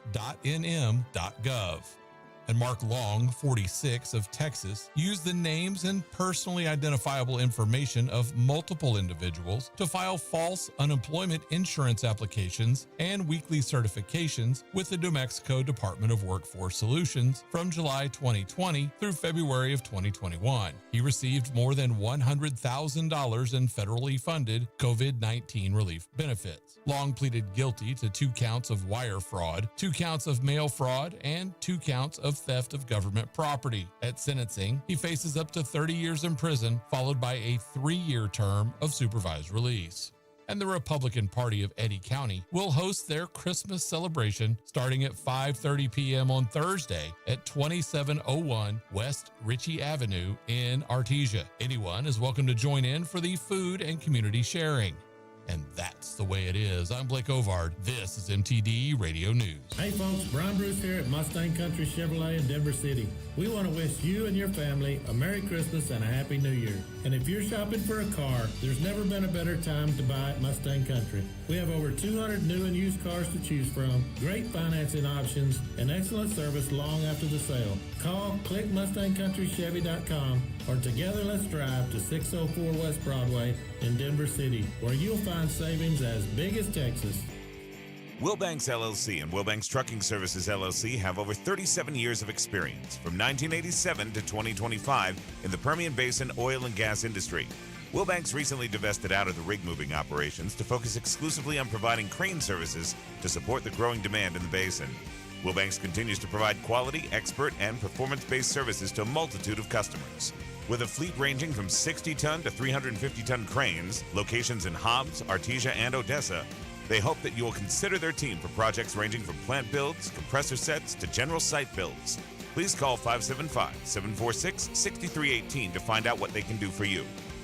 And Mark Long, 46, of Texas, used the names and personally identifiable information of multiple individuals to file false unemployment insurance applications and weekly certifications with the New Mexico Department of Workforce Solutions from July 2020 through February of 2021. He received more than $100,000 in federally funded COVID-19 relief benefits. Long pleaded guilty to 2 counts of wire fraud, 2 counts of mail fraud, and 2 counts of theft of government property. At sentencing, he faces up to 30 years in prison, followed by a 3-year term of supervised release. And the Republican Party of Eddy County will host their Christmas celebration starting at 5:30 p.m. on Thursday at 2701 West Ritchie Avenue in Artesia. Anyone is welcome to join in for the food and community sharing. And that's the way it is. I'm Blake Ovard. This is MTD Radio News. Hey folks, Brian Bruce here at Mustang Country Chevrolet in Denver City. We want to wish you and your family a Merry Christmas and a Happy New Year. And if you're shopping for a car, there's never been a better time to buy at Mustang Country. We have over 200 new and used cars to choose from, great financing options, and excellent service long after the sale. Call clickmustangcountrychevy.com or together let's drive to 604 West Broadway in Denver City, where you'll find savings as big as Texas. Wilbanks LLC and Wilbanks Trucking Services LLC have over 37 years of experience from 1987 to 2025 in the Permian Basin oil and gas industry. Wilbanks recently divested out of the rig moving operations to focus exclusively on providing crane services to support the growing demand in the basin. Wilbanks continues to provide quality, expert, and performance-based services to a multitude of customers. With a fleet ranging from 60-ton to 350-ton cranes, locations in Hobbs, Artesia, and Odessa, they hope that you will consider their team for projects ranging from plant builds, compressor sets, to general site builds. Please call 575-746-6318 to find out what they can do for you.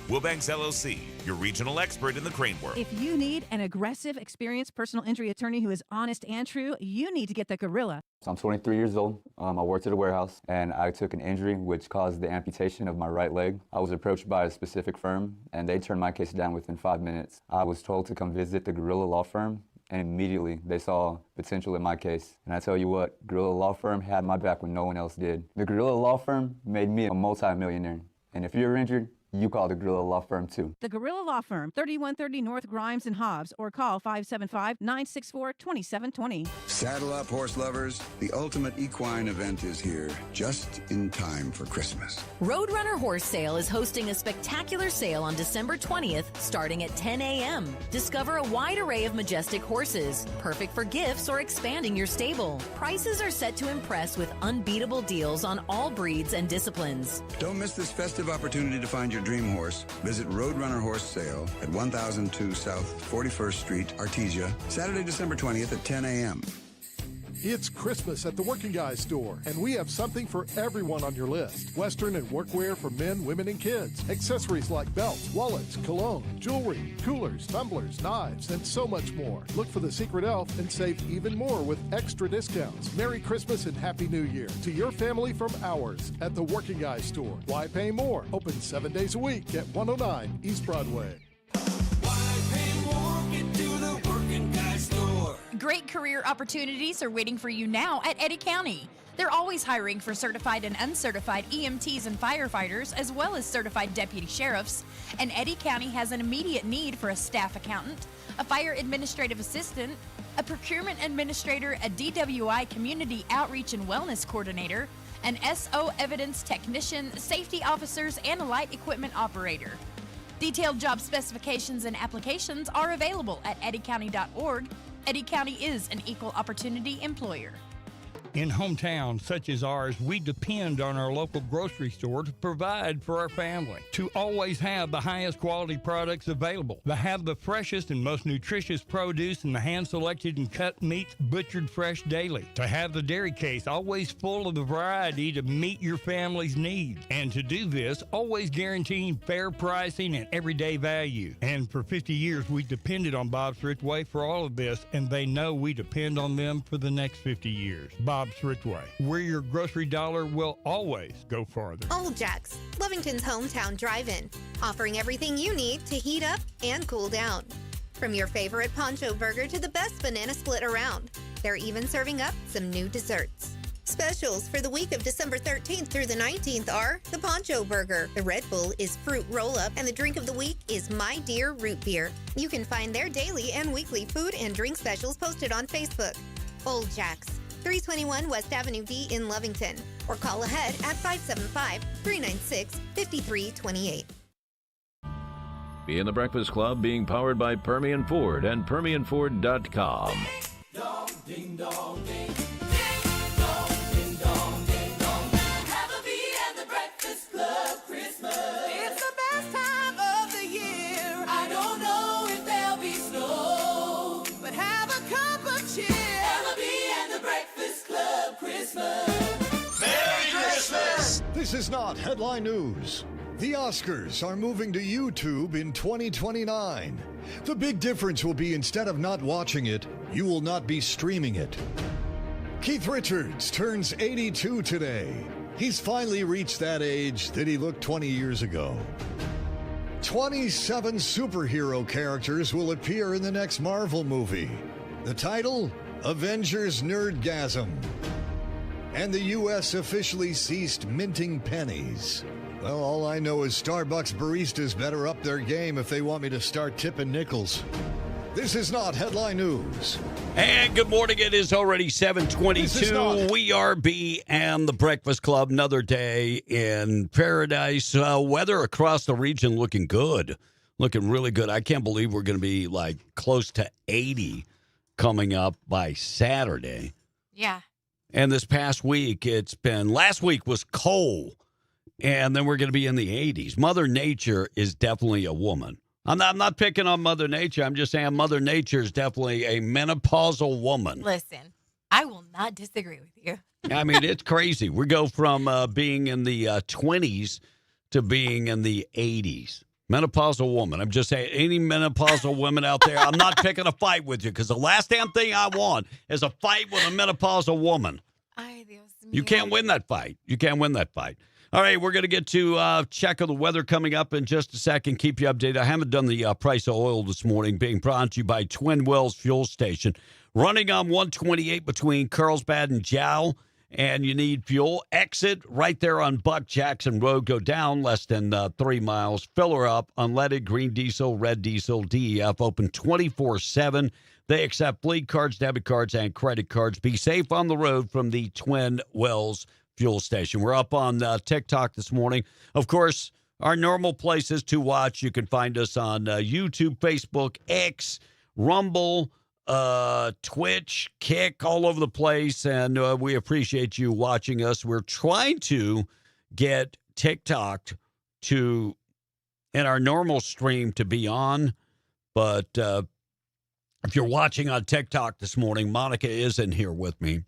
Wilbanks LLC, your regional expert in the crane world. If you need an aggressive, experienced personal injury attorney who is honest and true, you need to get the Gorilla. So I'm 23 years old. I worked at a warehouse, and I took an injury which caused the amputation of my right leg. I was approached by a specific firm, and they turned my case down within 5 minutes. I was told to come visit the Gorilla Law Firm, and immediately they saw potential in my case. And I tell you what, Gorilla Law Firm had my back when no one else did. The Gorilla Law Firm made me a multi-millionaire. And if you're injured, you call the Gorilla Law Firm too. The Gorilla Law Firm, 3130 North Grimes and Hobbs, or call 575-964-2720. Saddle up, horse lovers. The ultimate equine event is here, just in time for Christmas. Roadrunner Horse Sale is hosting a spectacular sale on December 20th, starting at 10 a.m. Discover a wide array of majestic horses, perfect for gifts or expanding your stable. Prices are set to impress with unbeatable deals on all breeds and disciplines. Don't miss this festive opportunity to find your dream horse. Visit Roadrunner Horse Sale at 1002 South 41st Street, Artesia, Saturday, December 20th at 10 a.m. It's Christmas at the Working Guys store, and we have something for everyone on your list. Western and workwear for men, women, and kids. Accessories like belts, wallets, cologne, jewelry, coolers, tumblers, knives, and so much more. Look for the Secret Elf and save even more with extra discounts. Merry Christmas and Happy New Year to your family from ours at the Working Guys store. Why pay more? Open 7 days a week at 109 East Broadway. Great career opportunities are waiting for you now at Eddy County. They're always hiring for certified and uncertified EMTs and firefighters, as well as certified deputy sheriffs. And Eddy County has an immediate need for a staff accountant, a fire administrative assistant, a procurement administrator, a DWI community outreach and wellness coordinator, an SO evidence technician, safety officers, and a light equipment operator. Detailed job specifications and applications are available at eddycounty.org. Eddy County is an equal opportunity employer. In hometowns such as ours, we depend on our local grocery store to provide for our family, to always have the highest quality products available, to have the freshest and most nutritious produce and the hand-selected and cut meats butchered fresh daily, to have the dairy case always full of the variety to meet your family's needs, and to do this, always guaranteeing fair pricing and everyday value. And for 50 years, we depended on Bob's Ritway for all of this, and they know we depend on them for the next 50 years. Bob's Ritway, where your grocery dollar will always go farther. Old Jack's, Lovington's hometown drive-in, offering everything you need to heat up and cool down. From your favorite poncho burger to the best banana split around, they're even serving up some new desserts. Specials for the week of December 13th through the 19th are the Poncho Burger, the Red Bull is Fruit Roll-Up, and the drink of the week is My Dear Root Beer. You can find their daily and weekly food and drink specials posted on Facebook. Old Jack's, 321 West Avenue D in Lovington, or call ahead at 575-396-5328. Be in the Breakfast Club, being powered by Permian Ford and PermianFord.com. Ding dong, ding dong, ding. Ding dong, ding dong, ding dong. Have a beat at the Breakfast Club Christmas. It's the best time of the year. I don't know if there'll be snow, but have a cup of cheer. Have a beat at the Breakfast Club Christmas. Merry Christmas! This is not headline news. The Oscars are moving to YouTube in 2029. The big difference will be instead of not watching it, you will not be streaming it. Keith Richards turns 82 today. He's finally reached that age that he looked 20 years ago. 27 superhero characters will appear in the next Marvel movie. The title? Avengers Nerdgasm. And the U.S. officially ceased minting pennies. Well, all I know is Starbucks baristas better up their game if they want me to start tipping nickels. This is not headline news. And good morning. It is already 7:22. We are B and the Breakfast Club. Another day in paradise. Weather across the region looking good. Looking really good. I can't believe we're going to be like close to 80 coming up by Saturday. Yeah. And this past week, last week was cold. And then we're going to be in the 80s. Mother Nature is definitely a woman. I'm not picking on Mother Nature. I'm just saying Mother Nature is definitely a menopausal woman. Listen, I will not disagree with you. I mean, it's crazy. We go from being in the 20s to being in the 80s. Menopausal woman. I'm just saying, any menopausal women out there, I'm not picking a fight with you because the last damn thing I want is a fight with a menopausal woman. You can't win that fight. You can't win that fight. All right, we're going to get to check of the weather coming up in just a second. Keep you updated. I haven't done the price of oil this morning, being brought to you by Twin Wells Fuel Station. Running on 128 between Carlsbad and Jowl, and you need fuel. Exit right there on Buck Jackson Road. Go down less than 3 miles. Fill her up. Unleaded, green diesel, red diesel, DEF. Open 24/7. They accept fleet cards, debit cards, and credit cards. Be safe on the road from the Twin Wells Fuel Station. We're up on TikTok this morning. Of course, our normal places to watch. You can find us on YouTube, Facebook, X, Rumble, Twitch, Kick, all over the place. And we appreciate you watching us. We're trying to get TikTok in our normal stream to be on. But if you're watching on TikTok this morning, Monica is in here with me.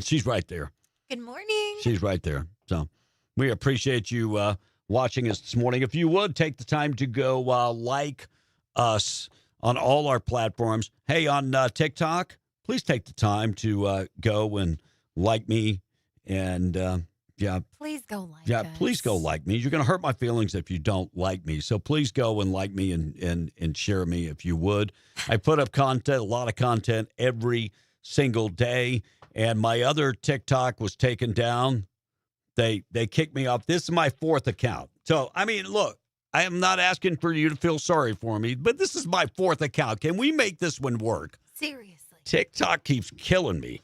She's right there. Good morning. She's right there. So we appreciate you watching us this morning. If you would take the time to go like us on all our platforms. Hey, on TikTok, please take the time to go and like me. And please go like us. Please go like me. You're going to hurt my feelings if you don't like me. So please go and like me and share me if you would. I put up content, a lot of content every single day. And my other TikTok was taken down. They kicked me off. This is my 4th account. So, I mean, look, I am not asking for you to feel sorry for me, but this is my 4th account. Can we make this one work? Seriously. TikTok keeps killing me.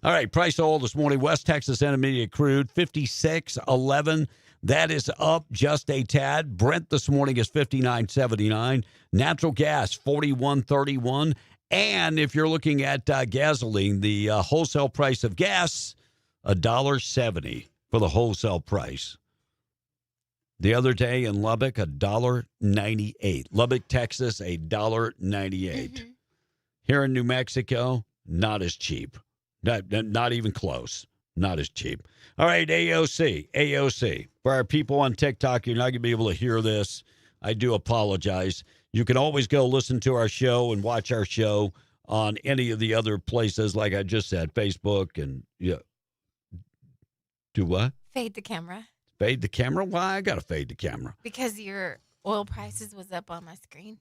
All right, price of oil this morning, West Texas Intermediate crude, 56.11. That is up just a tad. Brent this morning is 59.79. Natural gas, 41.31. And if you're looking at gasoline, the wholesale price of gas, $1.70 for the wholesale price. The other day in Lubbock, $1.98. Lubbock, Texas, $1.98. Here in New Mexico, not as cheap. Not even close. Not as cheap. All right, AOC. For our people on TikTok, you're not going to be able to hear this. I do apologize. You can always go listen to our show and watch our show on any of the other places, like I just said, Facebook and do what? Fade the camera. Fade the camera? Why I gotta fade the camera? Because your oil prices was up on my screen,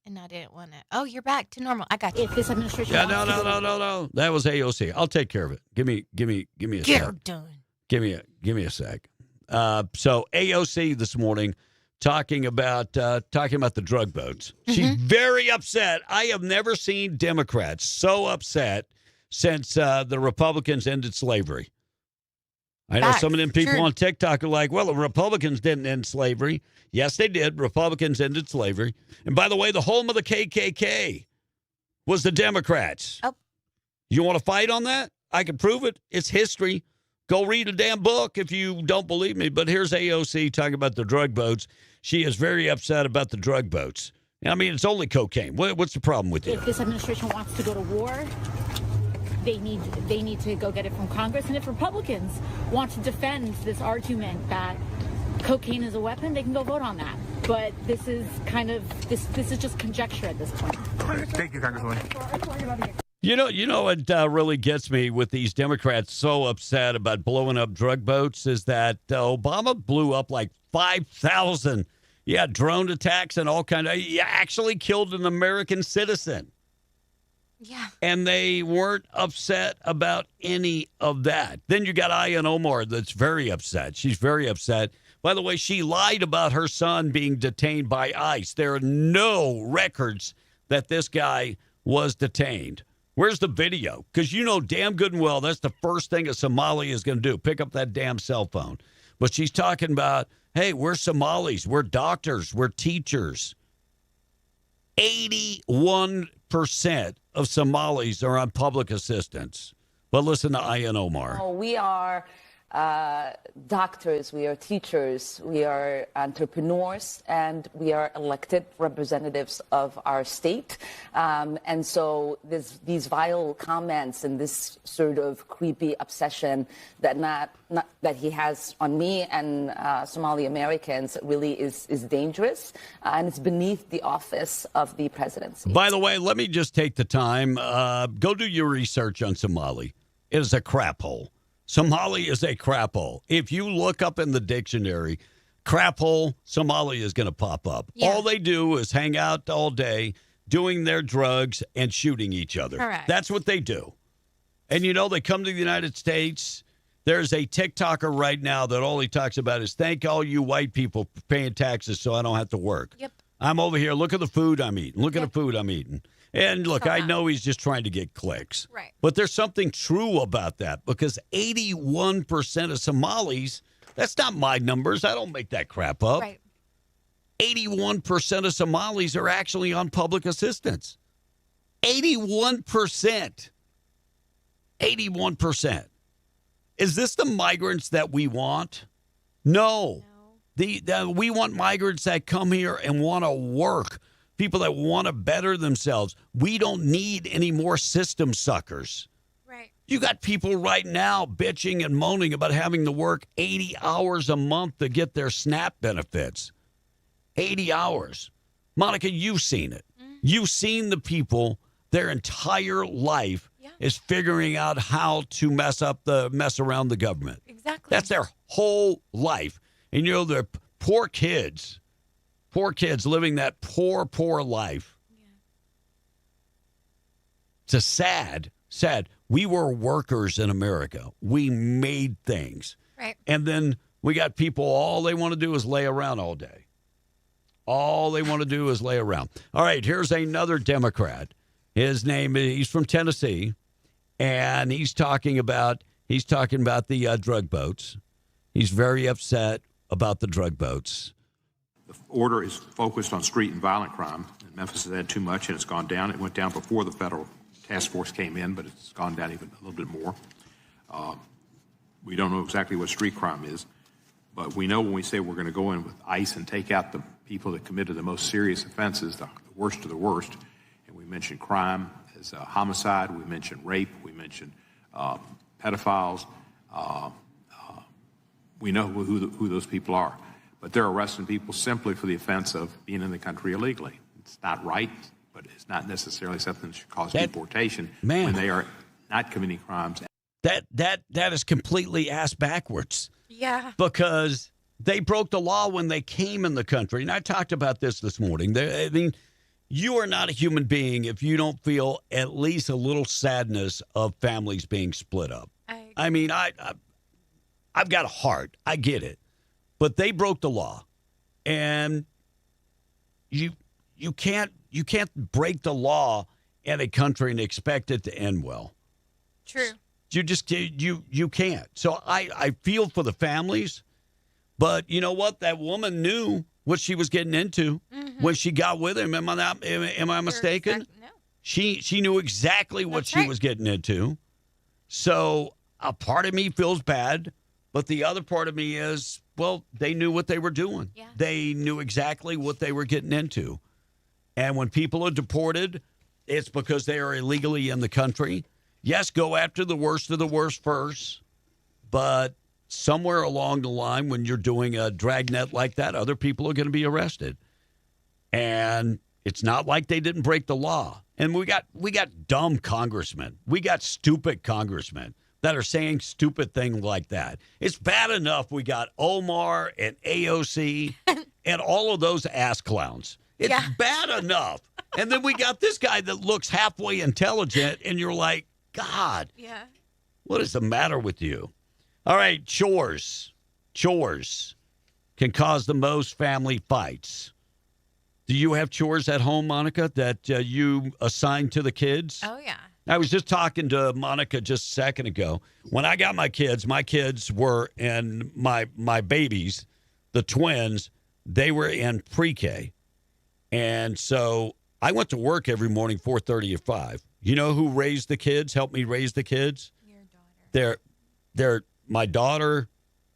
and I didn't want to. Oh, you're back to normal. I got you. If this administration, No. That was AOC. I'll take care of it. Give me a Get her sec. done. Give me a sec. So AOC this morning. Talking about the drug boats. She's very upset. I have never seen Democrats so upset since the Republicans ended slavery. I know some of them people on TikTok are like, well, the Republicans didn't end slavery. Yes, they did. Republicans ended slavery. And by the way, the home of the KKK was the Democrats. Oh. You want to fight on that? I can prove it. It's history. Go read a damn book if you don't believe me. But here's AOC talking about the drug boats. She is very upset about the drug boats. I mean, it's only cocaine. What's the problem with you? if this administration wants to go to war, they need to go get it from Congress. And if Republicans want to defend this argument that cocaine is a weapon, they can go vote on that. But this is this is just conjecture at this point. Thank you, Congresswoman. You know what really gets me with these Democrats so upset about blowing up drug boats is that Obama blew up like 5,000, drone attacks and all kind of, actually killed an American citizen. Yeah. And they weren't upset about any of that. Then you got Ilhan Omar that's very upset. She's very upset. By the way, she lied about her son being detained by ICE. There are no records that this guy was detained. Where's the video? Because you know damn good and well that's the first thing a Somali is going to do, pick up that damn cell phone. But she's talking about, hey, we're Somalis, we're doctors, we're teachers. 81% of Somalis are on public assistance. But listen to Ayan Omar. Oh, we are doctors, we are teachers, we are entrepreneurs, and we are elected representatives of our state. And so these vile comments and this sort of creepy obsession that that he has on me and Somali Americans really is dangerous, and it's beneath the office of the presidency. By the way, let me just take the time. Go do your research on Somali. It is a crap hole. Somali is a crap hole. If you look up in the dictionary, crap hole, Somali is going to pop up. Yeah. All they do is hang out all day, doing their drugs and shooting each other. Correct. That's what they do. And, you know, they come to the United States. There's a TikToker right now that all he talks about is thank all you white people for paying taxes so I don't have to work. Yep. I'm over here. Look at the food I'm eating. Look at the food I'm eating. And look, I know he's just trying to get clicks. Right. But there's something true about that because 81% of Somalis, that's not my numbers. I don't make that crap up. Right. 81% of Somalis are actually on public assistance. 81%. 81%. Is this the migrants that we want? No. We want migrants that come here and want to work. People that want to better themselves. We don't need any more system suckers. Right. You got people right now bitching and moaning about having to work 80 hours a month to get their SNAP benefits. 80 hours. Monica, you've seen it. Mm-hmm. You've seen the people, their entire life is figuring out how to mess around the government. Exactly. That's their whole life. And you know, they're poor kids living that poor life. Yeah. It's a sad. We were workers in America. We made things. Right. And then we got people, all they want to do is lay around all day. All they want to do is lay around. All right, here's another Democrat. He's from Tennessee, and he's talking about the drug boats. He's very upset about the drug boats. The order is focused on street and violent crime. And Memphis has had too much, and it's gone down. It went down before the federal task force came in, but it's gone down even a little bit more. We don't know exactly what street crime is, but we know when we say we're going to go in with ICE and take out the people that committed the most serious offenses, the worst of the worst, and we mentioned crime as homicide, we mentioned rape, we mentioned pedophiles. We know who those people are. But they're arresting people simply for the offense of being in the country illegally. It's not right, but it's not necessarily something that should cause deportation when they are not committing crimes. That is completely ass backwards. Yeah. Because they broke the law when they came in the country. And I talked about this morning. You are not a human being if you don't feel at least a little sadness of families being split up. I've got a heart. I get it. But they broke the law. And you can't break the law in a country and expect it to end well. True. You can't. So I feel for the families, but you know what? That woman knew what she was getting into when she got with him. Am I mistaken? No. She knew exactly what she was getting into. So a part of me feels bad, but the other part of me is, well, they knew what they were doing. Yeah. They knew exactly what they were getting into. And when people are deported, it's because they are illegally in the country. Yes, go after the worst of the worst first, but somewhere along the line when you're doing a dragnet like that, other people are going to be arrested. And it's not like they didn't break the law. And we got dumb congressmen. We got stupid congressmen that are saying stupid things like that. It's bad enough we got Omar and AOC and all of those ass clowns. It's bad enough. And then we got this guy that looks halfway intelligent, and you're like, God, what is the matter with you? All right, chores. Chores can cause the most family fights. Do you have chores at home, Monica, that you assign to the kids? Oh, yeah. I was just talking to Monica just a second ago. When I got my kids were, and my babies, the twins, they were in pre-K. And so I went to work every morning, 4:30 to 5. You know who raised the kids, helped me raise the kids? Your daughter. They're my daughter,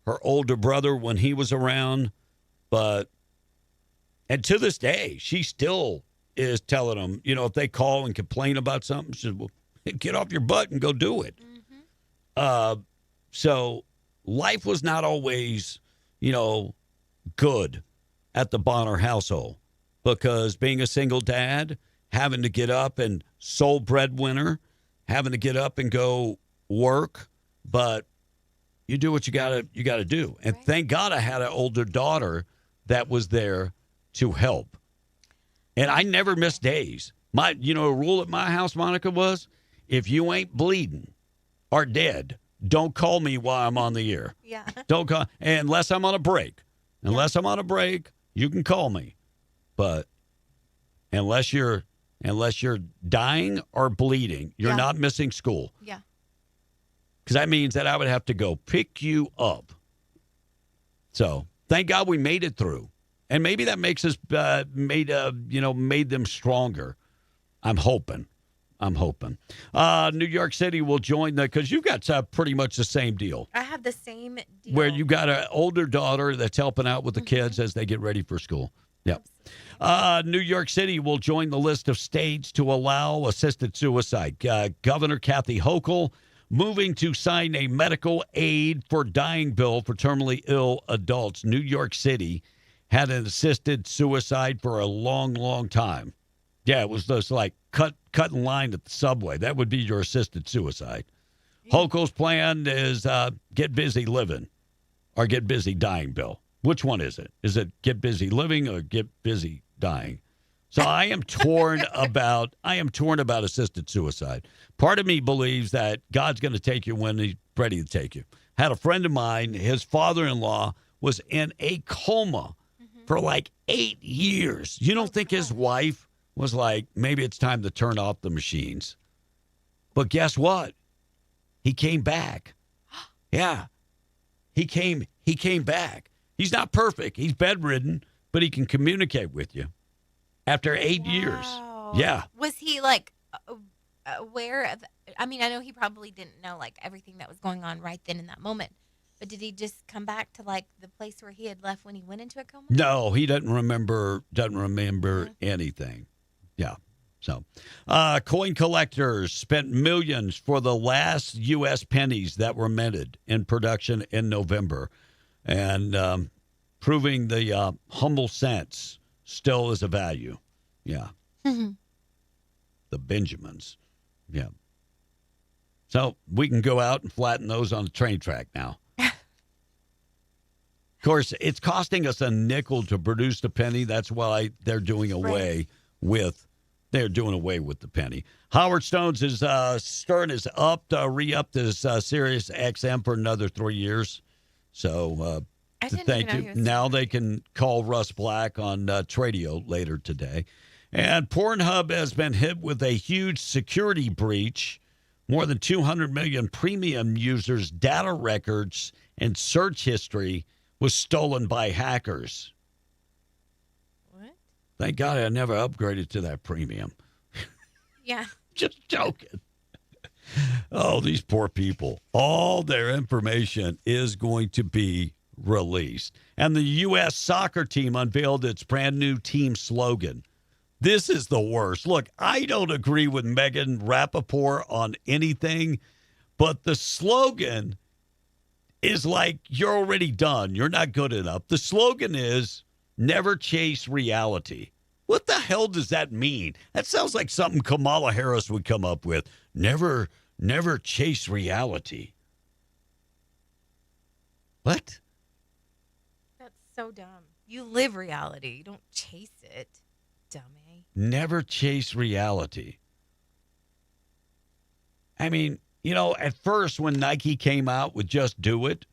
her older brother when he was around. And to this day, she still is telling them, if they call and complain about something, she says, well, get off your butt and go do it. So life was not always, good at the Bonner household, because being a single dad, having to get up and sole breadwinner, having to get up and go work, but you do what you gotta do. And thank God I had an older daughter that was there to help. And I never missed days. A rule at my house, Monica, was if you ain't bleeding or dead, don't call me while I'm on the air. Yeah. Don't call unless I'm on a break. Unless I'm on a break, you can call me. But unless you're dying or bleeding, you're not missing school. Yeah. Because that means that I would have to go pick you up. So thank God we made it through. And maybe that makes us made them stronger. I'm hoping. New York City will join because you've got pretty much the same deal. I have the same deal. Where you got an older daughter that's helping out with the kids as they get ready for school. Yep. New York City will join the list of states to allow assisted suicide. Governor Kathy Hochul moving to sign a medical aid for dying bill for terminally ill adults. New York City had an assisted suicide for a long, long time. Yeah, it was just like cut in line at the subway. That would be your assisted suicide. Hochul's plan is get busy living or get busy dying bill. Which one is it? Is it get busy living or get busy dying? So I am torn about assisted suicide. Part of me believes that God's going to take you when he's ready to take you. Had a friend of mine, his father-in-law was in a coma for like 8 years. You don't think his wife was like, maybe it's time to turn off the machines? But guess what? He came back. Yeah. He came back. He's not perfect. He's bedridden, but he can communicate with you after 8 years. Yeah. Was he like aware of, I mean, I know he probably didn't know like everything that was going on right then in that moment, but did he just come back to like the place where he had left when he went into a coma? No, he doesn't remember anything. Yeah. So, coin collectors spent millions for the last U.S. pennies that were minted in production in November, and proving the humble cents still is a value. Yeah. The Benjamins. Yeah. So we can go out and flatten those on the train track now. Of course, it's costing us a nickel to produce the penny. That's why they're doing away with the penny. Howard Stern is re-upped his Sirius XM for another 3 years. So thank you. Now they can call Russ Black on Tradio later today. And Pornhub has been hit with a huge security breach. More than 200 million premium users' data records and search history was stolen by hackers. What? Thank God I never upgraded to that premium. Yeah. Just joking. Oh, these poor people. All their information is going to be released. And the U.S. soccer team unveiled its brand new team slogan. This is the worst. Look, I don't agree with Megan Rappaport on anything, but the slogan is like, you're already done. You're not good enough. The slogan is, never chase reality. What the hell does that mean? That sounds like something Kamala Harris would come up with. Never chase reality. What? That's so dumb. You live reality. You don't chase it, dummy. Never chase reality. I mean, at first when Nike came out with Just Do It,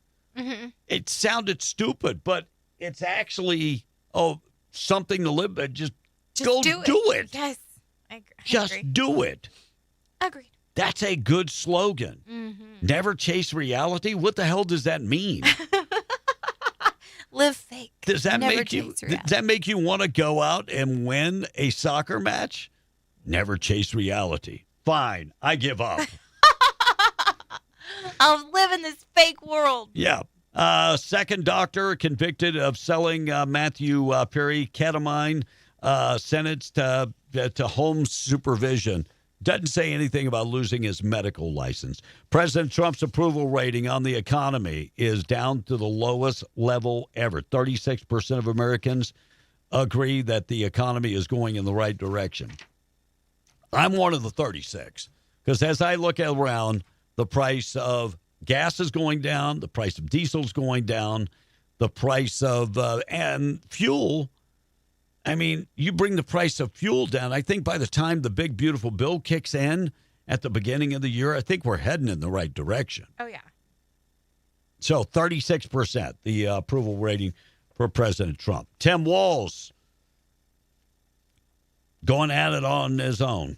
it sounded stupid, but it's actually, something to live by. Just Go do it. Yes. I Just agree. do it. Agreed. That's a good slogan. Mm-hmm. Never chase reality. What the hell does that mean? Live fake. Does that Never make you? chase Does reality. that make you want to go out and win a soccer match? Never chase reality. Fine, I give up. I'll live in this fake world. Yeah. Second doctor convicted of selling Matthew Perry ketamine, sentenced to home supervision. Doesn't say anything about losing his medical license. President Trump's approval rating on the economy is down to the lowest level ever. 36% of Americans agree that the economy is going in the right direction. I'm one of the 36 because as I look around, the price of gas is going down, the price of diesel is going down, the price of and fuel. I mean, you bring the price of fuel down. I think by the time the big, beautiful bill kicks in at the beginning of the year, I think we're heading in the right direction. Oh, yeah. So 36%, the approval rating for President Trump. Tim Walz going at it on his own,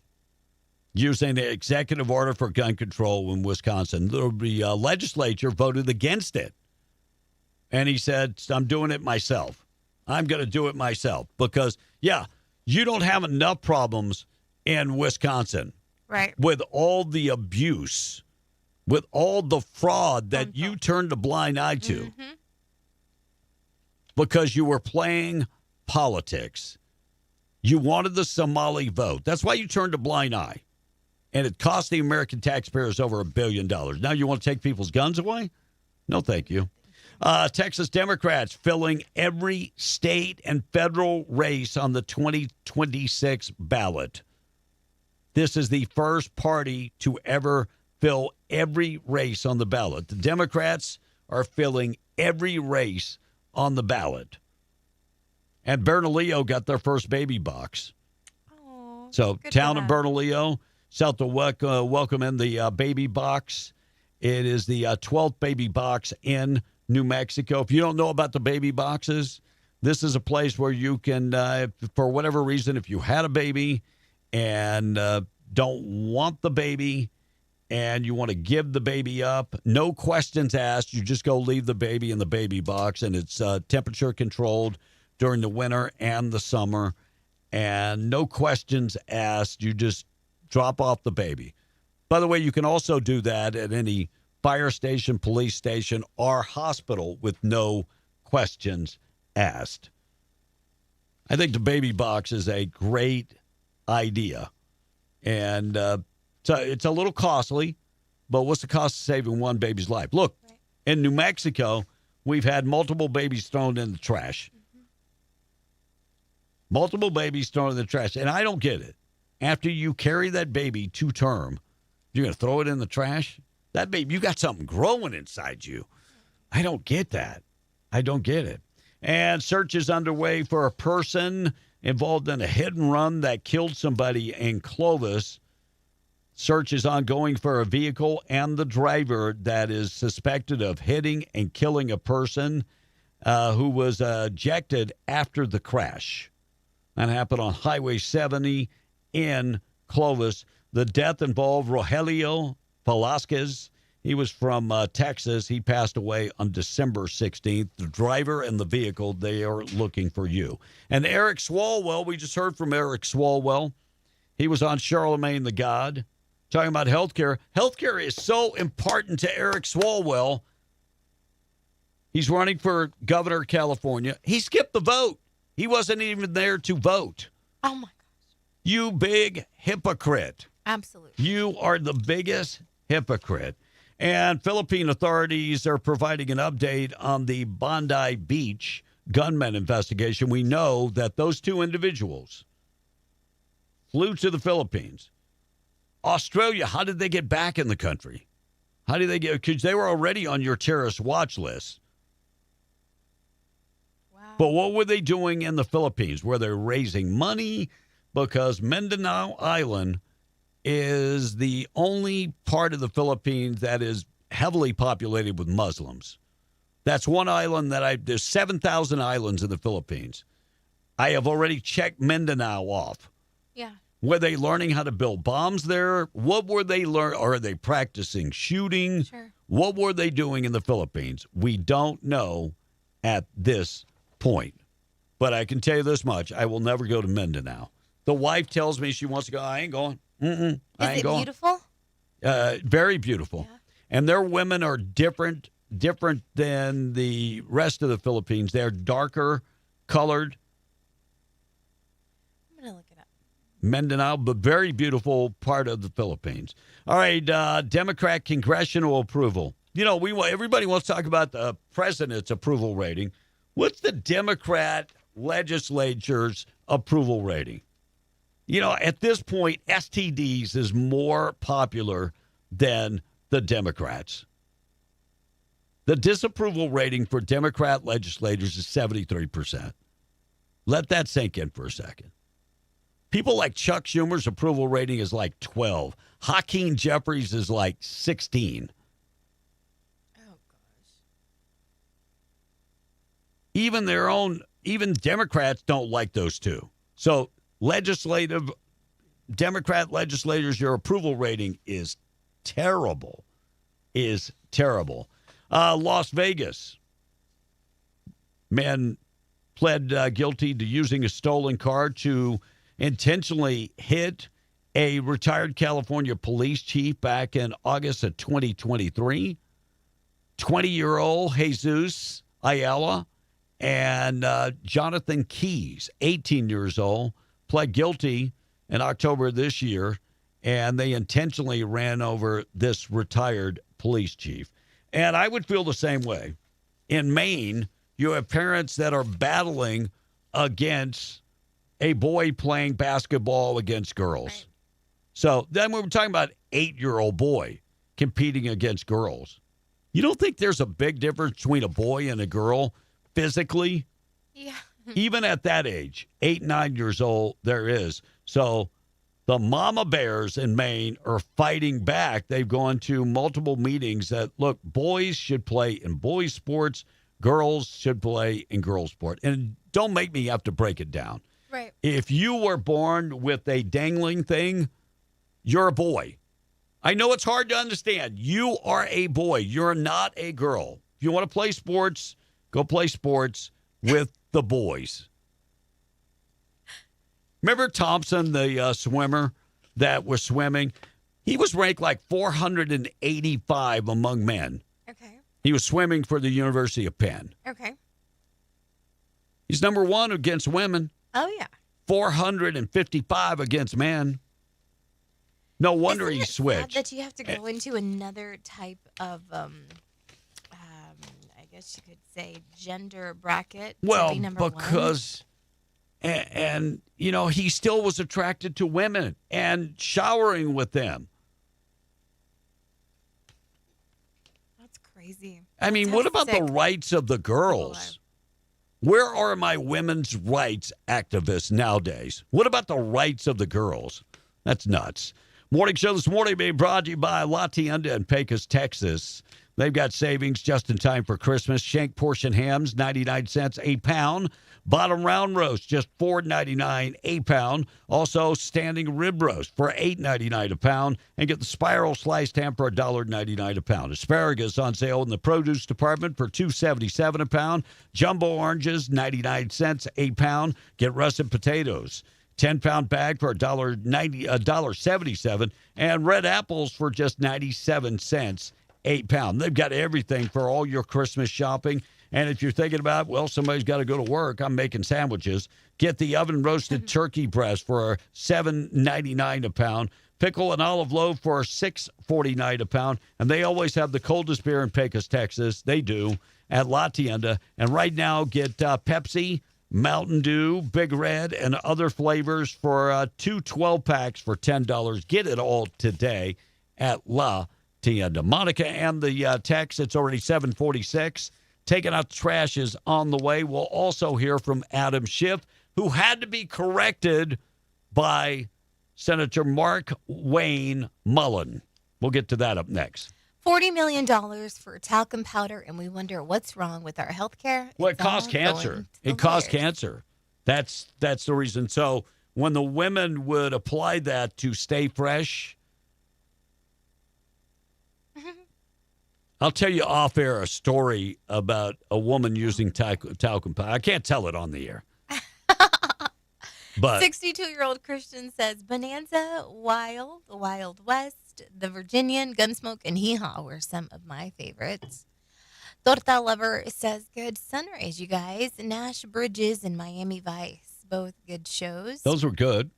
using the executive order for gun control in Wisconsin. The legislature voted against it. And he said, I'm doing it myself. I'm going to do it myself because, yeah, you don't have enough problems in Wisconsin. Right. With all the abuse, with all the fraud that you turned a blind eye to because you were playing politics. You wanted the Somali vote. That's why you turned a blind eye. And it cost the American taxpayers over $1 billion. Now you want to take people's guns away? No, thank you. Texas Democrats filling every state and federal race on the 2026 ballot. This is the first party to ever fill every race on the ballot. The Democrats are filling every race on the ballot. And Bernalillo got their first baby box. So town of Bernalillo, south to welcome in the baby box. It is the 12th baby box in New Mexico. If you don't know about the baby boxes, this is a place where you can, for whatever reason, if you had a baby and don't want the baby and you want to give the baby up, no questions asked. You just go leave the baby in the baby box, and it's temperature controlled during the winter and the summer, and no questions asked. You just drop off the baby. By the way, you can also do that at any fire station, police station, or hospital with no questions asked. I think the baby box is a great idea. And so it's a little costly, but what's the cost of saving one baby's life? Look, in New Mexico, we've had multiple babies thrown in the trash. Multiple babies thrown in the trash. And I don't get it. After you carry that baby to term, you're going to throw it in the trash? That baby, you got something growing inside you. I don't get that. I don't get it. And search is underway for a person involved in a hit and run that killed somebody in Clovis. Search is ongoing for a vehicle and the driver that is suspected of hitting and killing a person who was ejected after the crash. That happened on Highway 70 in Clovis. The death involved Rogelio Velasquez. He was from Texas. He passed away on December 16th. The driver and the vehicle, they are looking for you. And Eric Swalwell, we just heard from Eric Swalwell. He was on Charlemagne the God talking about healthcare. Healthcare is so important to Eric Swalwell. He's running for governor of California. He skipped the vote. He wasn't even there to vote. Oh, my gosh. You big hypocrite. Absolutely. You are the biggest hypocrite. And Philippine authorities are providing an update on the Bondi Beach gunman investigation. We know that those two individuals flew to the Philippines. Australia, how did they get back in the country? How did they get, because they were already on your terrorist watch list. Wow. But what were they doing in the Philippines? Were they raising money? Because Mindanao Island is the only part of the Philippines that is heavily populated with Muslims. That's one island that there's 7,000 islands in the Philippines. I have already checked Mindanao off. Yeah. Were they learning how to build bombs there? What were they learning? Are they practicing shooting? Sure. What were they doing in the Philippines? We don't know at this point. But I can tell you this much. I will never go to Mindanao. The wife tells me she wants to go. I ain't going. I ain't going. Beautiful? Very beautiful. Yeah. And their women are different than the rest of the Philippines. They're darker colored. I'm going to look it up. Mindanao, but very beautiful part of the Philippines. All right, Democrat congressional approval. You know, everybody wants to talk about the president's approval rating. What's the Democrat legislature's approval rating? You know, at this point, STDs is more popular than the Democrats. The disapproval rating for Democrat legislators is 73%. Let that sink in for a second. People like Chuck Schumer's approval rating is like 12. Hakeem Jeffries is like 16. Oh, gosh. Even Democrats don't like those two. So Democrat legislators, your approval rating is terrible. Las Vegas. Man pled guilty to using a stolen car to intentionally hit a retired California police chief back in August of 2023. 20-year-old Jesus Ayala and Jonathan Keys, 18 years old, pled guilty in October of this year, and they intentionally ran over this retired police chief. And I would feel the same way. In Maine, you have parents that are battling against a boy playing basketball against girls. Right. So then we're talking about 8-year-old boy competing against girls. You don't think there's a big difference between a boy and a girl physically? Yeah. Even at that age, 8, 9 years old, there is. So the mama bears in Maine are fighting back. They've gone to multiple meetings that, look, boys should play in boys' sports, girls should play in girls' sport. And don't make me have to break it down. Right. If you were born with a dangling thing, you're a boy. I know it's hard to understand. You are a boy. You're not a girl. If you want to play sports, go play sports with the boys. Remember Thompson, the swimmer that was swimming? He was ranked like 485 among men. Okay. He was swimming for the University of Penn. Okay. He's number 1 against women. Oh, yeah. 455 against men. No wonder Isn't he it switched. sad that you have to go into another type of, I guess you could say, gender bracket to Well, be number because, and, you know, he still was attracted to women and showering with them. That's crazy. I mean, That's what about sick. the rights of the girls? Where are my women's rights activists nowadays? What about the rights of the girls? That's nuts. Morning show this morning being brought to you by La Tienda in Pecos, Texas. They've got savings just in time for Christmas. Shank portion hams, 99 cents a pound. Bottom round roast, just $4.99 a pound. Also, standing rib roast for $8.99 a pound. And get the spiral sliced ham for $1.99 a pound. Asparagus on sale in the produce department for $2.77 a pound. Jumbo oranges, 99 cents a pound. Get russet potatoes, 10-pound bag for $1.77. And red apples for just 97 cents a pound. They've got everything for all your Christmas shopping. And if you're thinking about, well, somebody's got to go to work, I'm making sandwiches, get the oven roasted turkey breast for $7.99 a pound. Pickle and olive loaf for $6.49 a pound. And they always have the coldest beer in Pecos, Texas. They do at La Tienda. And right now, get Pepsi, Mountain Dew, Big Red, and other flavors for 2 12-packs for $10. Get it all today at La Tienda. Monica and the text, it's already 7:46. Taking out the trash is on the way. We'll also hear from Adam Schiff, who had to be corrected by Senator Mark Wayne Mullen. We'll get to that up next. $40 million for talcum powder, and we wonder what's wrong with our health care. Well, it caused cancer. It caused cancer. That's the reason. So when the women would apply that to stay fresh, I'll tell you off air a story about a woman using talcum powder. I can't tell it on the air. But 62-year-old Christian says Bonanza, Wild, Wild West, The Virginian, Gunsmoke, and Hee Haw were some of my favorites. Torta Lover says, good sunrise, you guys. Nash Bridges and Miami Vice, both good shows. those were good.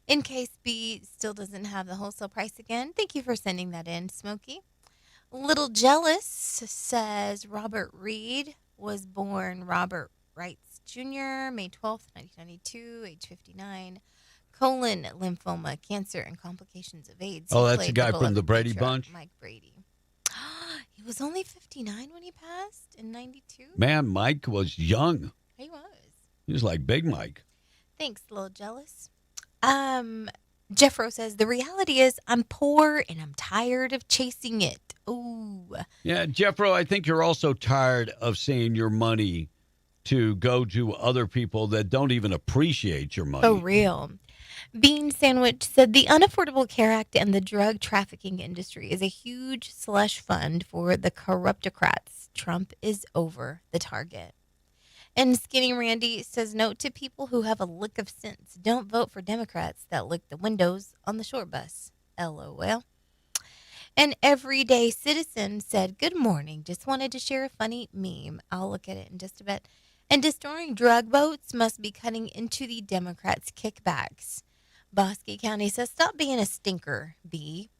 In case B still doesn't have the wholesale price again, thank you for sending that in, Smokey. Little Jealous says Robert Reed was born Robert Wrights Jr., May 12th, 1992, age 59. Colon lymphoma, cancer, and complications of AIDS. Oh, He that's played the guy the from the beloved Brady patriarch, Bunch? Mike Brady. He was only 59 when he passed in 92? Man, Mike was young. He was. He was like Big Mike. Thanks, Little Jealous. Jeffro says, the reality is I'm poor and I'm tired of chasing it. Ooh. Yeah, Jeffro, I think you're also tired of seeing your money to go to other people that don't even appreciate your money. For real. Bean Sandwich said the Unaffordable Care Act and the drug trafficking industry is a huge slush fund for the corruptocrats. Trump is over the target. And Skinny Randy says, note to people who have a lick of sense. Don't vote for Democrats that lick the windows on the short bus. LOL. An Everyday Citizen said, good morning. Just wanted to share a funny meme. I'll look at it in just a bit. And destroying drug boats must be cutting into the Democrats' kickbacks. Bosque County says, stop being a stinker, B.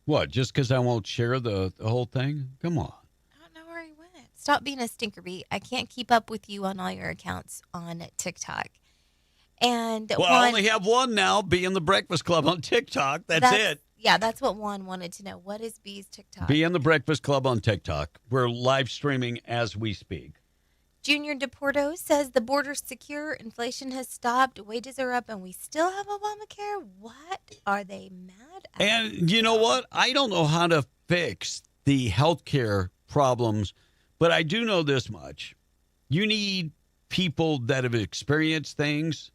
What, just because I won't share the whole thing? Come on. I don't know where he went. Stop being a stinker, B. I can't keep up with you on all your accounts on TikTok. And Well, I only have one now, Be in the Breakfast Club on TikTok. That's it. Yeah, that's what Juan wanted to know. What is B's TikTok? Be in the Breakfast Club on TikTok. We're live streaming as we speak. Junior DePorto says the border's secure, inflation has stopped, wages are up, and we still have Obamacare. What are they mad at? And you know what? I don't know how to fix the healthcare problems, but I do know this much. You need people that have experienced things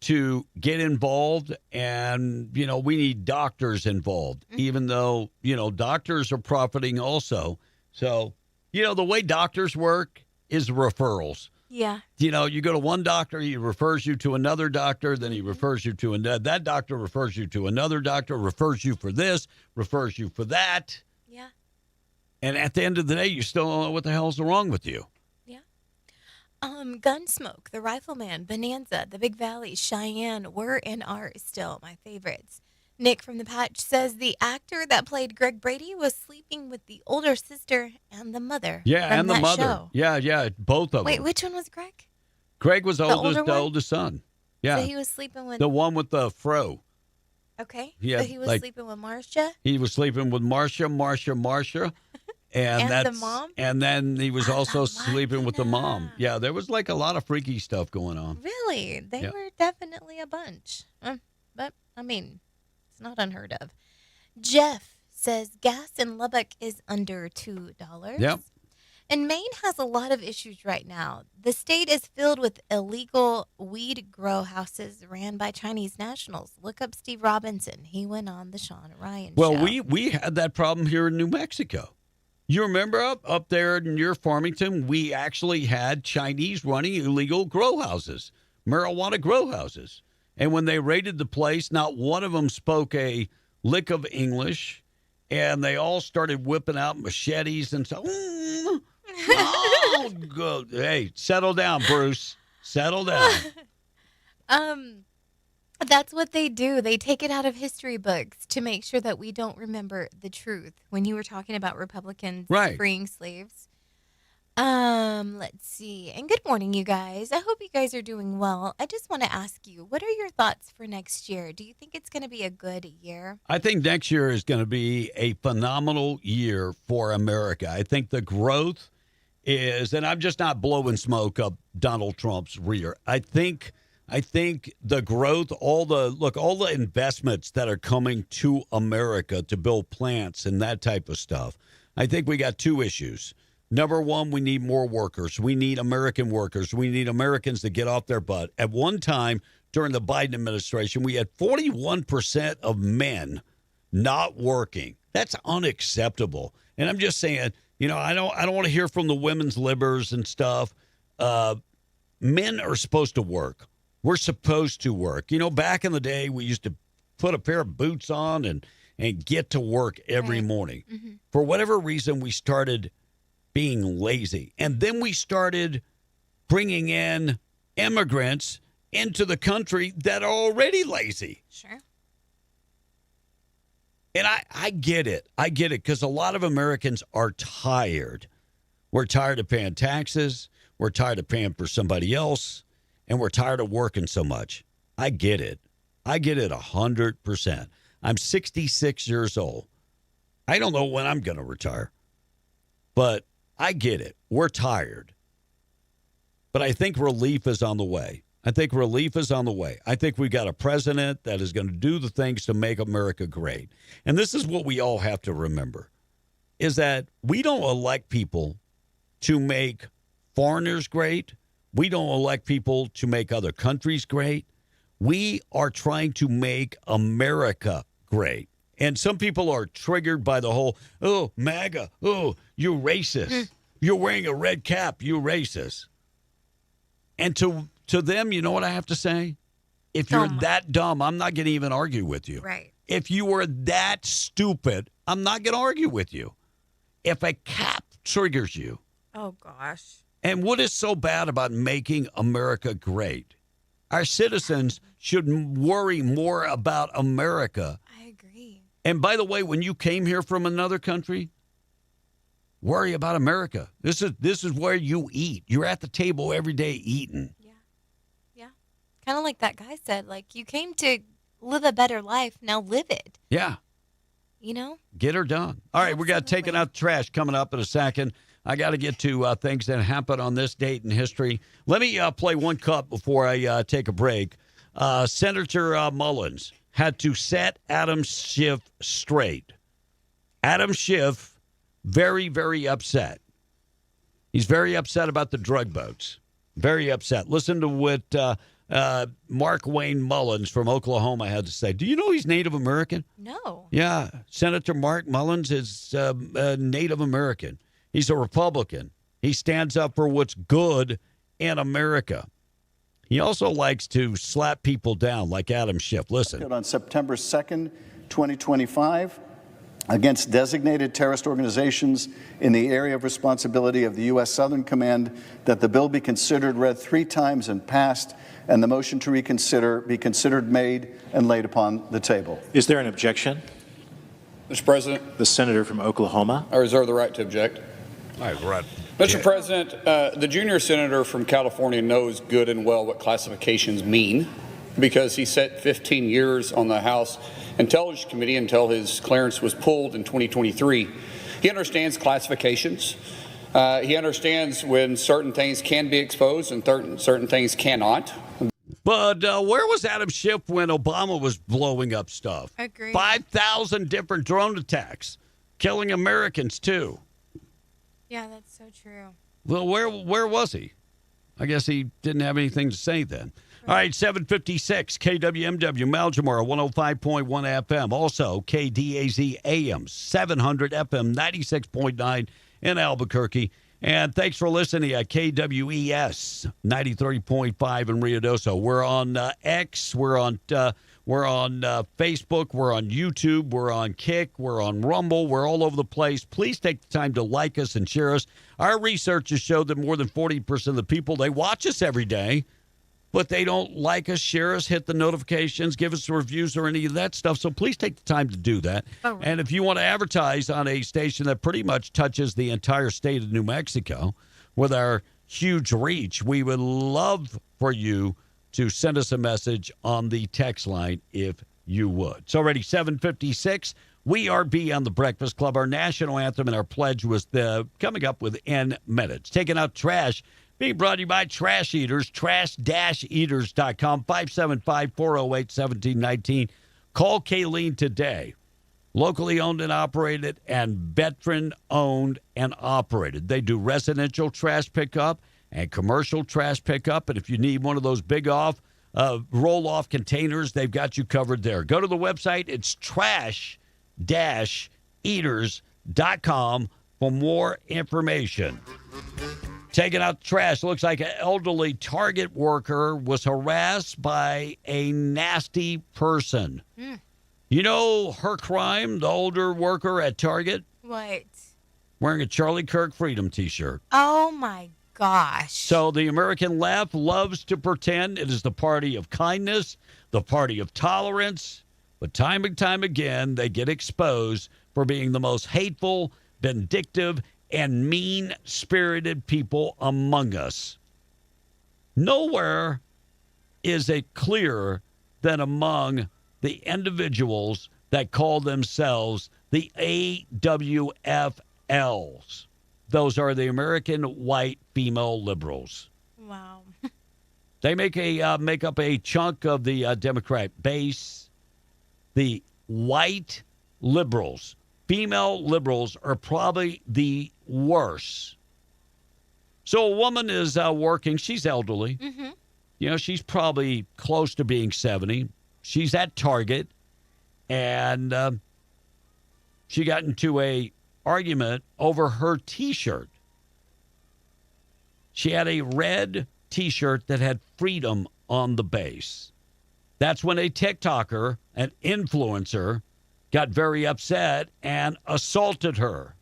to get involved, and, you know, we need doctors involved, even though, you know, doctors are profiting also. So, you know, the way doctors work is referrals. Yeah. You know, you go to one doctor, he refers you to another doctor, then he refers you to another. That doctor refers you to another doctor, refers you for this, refers you for that. Yeah. And at the end of the day, you still don't know what the hell's wrong with you. Gunsmoke, The Rifleman, Bonanza, The Big Valley, Cheyenne were and are still my favorites. Nick from the Patch says the actor that played Greg Brady was sleeping with the older sister and the mother. Yeah, from and the that mother. show. Yeah, both of Wait, them. which one was Greg? Greg was the older the one? oldest son. Yeah. So he was sleeping with. The one with the fro. Okay. Yeah, so he was like- sleeping with Marcia. He was sleeping with Marcia. And, And the that's, mom? And then he was also sleeping with the mom. Yeah, there was like a lot of freaky stuff going on. Really? They Yeah. were definitely a bunch. But, I mean, it's not unheard of. Jeff says gas in Lubbock is under $2. Yep. And Maine has a lot of issues right now. The state is filled with illegal weed grow houses ran by Chinese nationals. Look up Steve Robinson. He went on the Sean Ryan Well, show. we had that problem here in New Mexico. You remember up there near Farmington, we actually had Chinese running illegal grow houses, marijuana grow houses. And when they raided the place, not one of them spoke a lick of English, and they all started whipping out machetes and so. Oh, good. Hey, settle down, Bruce. Settle down. That's what they do. They take it out of history books to make sure that we don't remember the truth. When you were talking about Republicans Right. freeing slaves. Let's see. And good morning, you guys. I hope you guys are doing well. I just want to ask you, what are your thoughts for next year? Do you think it's going to be a good year? I think next year is going to be a phenomenal year for America. I think the growth is, and I'm just not blowing smoke up Donald Trump's rear. I think the growth, all the investments that are coming to America to build plants and that type of stuff. I think we got two issues. Number one, we need more workers. We need American workers. We need Americans to get off their butt. At one time during the Biden administration, we had 41% of men not working. That's unacceptable. And I'm just saying, I don't want to hear from the women's libbers and stuff. Men are supposed to work. We're supposed to work. Back in the day, we used to put a pair of boots on and get to work every morning. Mm-hmm. For whatever reason, we started being lazy. And then we started bringing in immigrants into the country that are already lazy. Sure. And I get it. I get it because a lot of Americans are tired. We're tired of paying taxes. We're tired of paying for somebody else. And we're tired of working so much. I get it. I get it 100%. I'm 66 years old. I don't know when I'm going to retire. But I get it. We're tired. But I think relief is on the way. I think we got a president that is going to do the things to make America great. And this is what we all have to remember, is that we don't elect people to make foreigners great. We don't elect people to make other countries great. We are trying to make America great. And some people are triggered by the whole, oh, MAGA, oh, you racist. You're wearing a red cap, you racist. And to them, you know what I have to say? If you're that dumb, I'm not going to even argue with you. Right. If you were that stupid, I'm not going to argue with you. If a cap triggers you. Oh, gosh. And what is so bad about making America great? Our citizens should worry more about America. I agree. And by the way, when you came here from another country, worry about America. This is where you eat. You're at the table every day eating. Yeah. Kind of like that guy said, like, you came to live a better life. Now live it. Yeah. Get her done. All right, we got Taking Out the Trash coming up in a second. I got to get to things that happened on this date in history. Let me play one cut before I take a break. Senator Mullins had to set Adam Schiff straight. Adam Schiff, very, very upset. He's very upset about the drug boats. Very upset. Listen to what Mark Wayne Mullins from Oklahoma had to say. Do you know he's Native American? No. Yeah. Senator Mark Mullins is Native American. He's a Republican. He stands up for what's good in America. He also likes to slap people down like Adam Schiff. Listen. On September 2nd, 2025, against designated terrorist organizations in the area of responsibility of the U.S. Southern Command, that the bill be considered read 3 times and passed, and the motion to reconsider be considered made and laid upon the table. Is there an objection? Mr. President. The senator from Oklahoma. I reserve the right to object. All right, right. Mr. President, the junior senator from California knows good and well what classifications mean because he sat 15 years on the House Intelligence Committee until his clearance was pulled in 2023. He understands classifications. He understands when certain things can be exposed and certain things cannot. But where was Adam Schiff when Obama was blowing up stuff? Agreed. 5,000 different drone attacks, killing Americans too. Yeah, that's so true. Well, where was he? I guess he didn't have anything to say then. All right, 756 KWMW, Maljamora, 105.1 FM. Also, KDAZ AM, 700 FM, 96.9 in Albuquerque. And thanks for listening at KWES 93.5 in Rio Doso. We're on X. We're on Facebook. We're on YouTube. We're on Kick. We're on Rumble. We're all over the place. Please take the time to like us and share us. Our research has showed that more than 40% of the people, they watch us every day, but they don't like us, share us, hit the notifications, give us reviews or any of that stuff. So please take the time to do that. Oh, right. And if you want to advertise on a station that pretty much touches the entire state of New Mexico with our huge reach, we would love for you to send us a message on the text line if you would. It's already 7:56. We are Beyond the Breakfast Club. Our national anthem and our pledge was coming up within minutes. Taking Out Trash, being brought to you by Trash Eaters, trash-eaters.com, 575-408-1719. Call Kayleen today. Locally owned and operated, and veteran owned and operated. They do residential trash pickup and commercial trash pickup. And if you need one of those big roll-off containers, they've got you covered there. Go to the website. It's trash-eaters.com for more information. Taking out the trash. Looks like an elderly Target worker was harassed by a nasty person. You know her crime, the older worker at Target? What? Wearing a Charlie Kirk Freedom T-shirt. Oh, my gosh. So the American left loves to pretend it is the party of kindness, the party of tolerance, but time and time again, they get exposed for being the most hateful, vindictive, and mean-spirited people among us. Nowhere is it clearer than among the individuals that call themselves the AWFLs. Those are the American white female liberals. Wow. They make up a chunk of the Democrat base. The white liberals, female liberals, are probably the worst. So a woman is working. She's elderly. Mm-hmm. You know, she's probably close to being 70. She's at Target, and she got into a argument over her T-shirt. She had a red T-shirt that had freedom on the base. That's when a TikToker, an influencer, got very upset and assaulted her.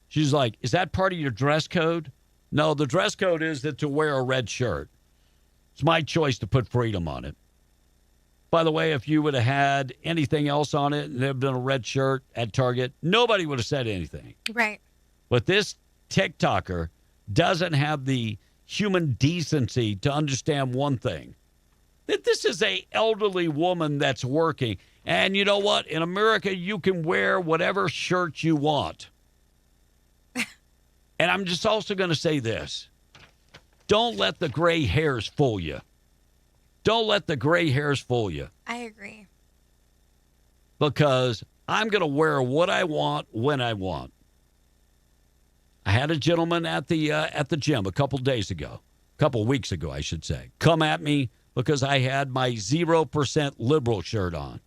She's like, is that part of your dress code? No, the dress code is that to wear a red shirt. It's my choice to put freedom on it. By the way, if you would have had anything else on it and there had been a red shirt at Target, nobody would have said anything. Right. But this TikToker doesn't have the human decency to understand one thing. That this is a elderly woman that's working. And you know what? In America, you can wear whatever shirt you want. And I'm just also going to say this. Don't let the gray hairs fool you. Don't let the gray hairs fool you. I agree. Because I'm going to wear what I want when I want. I had a gentleman at the gym a couple weeks ago, I should say, come at me because I had my 0% liberal shirt on.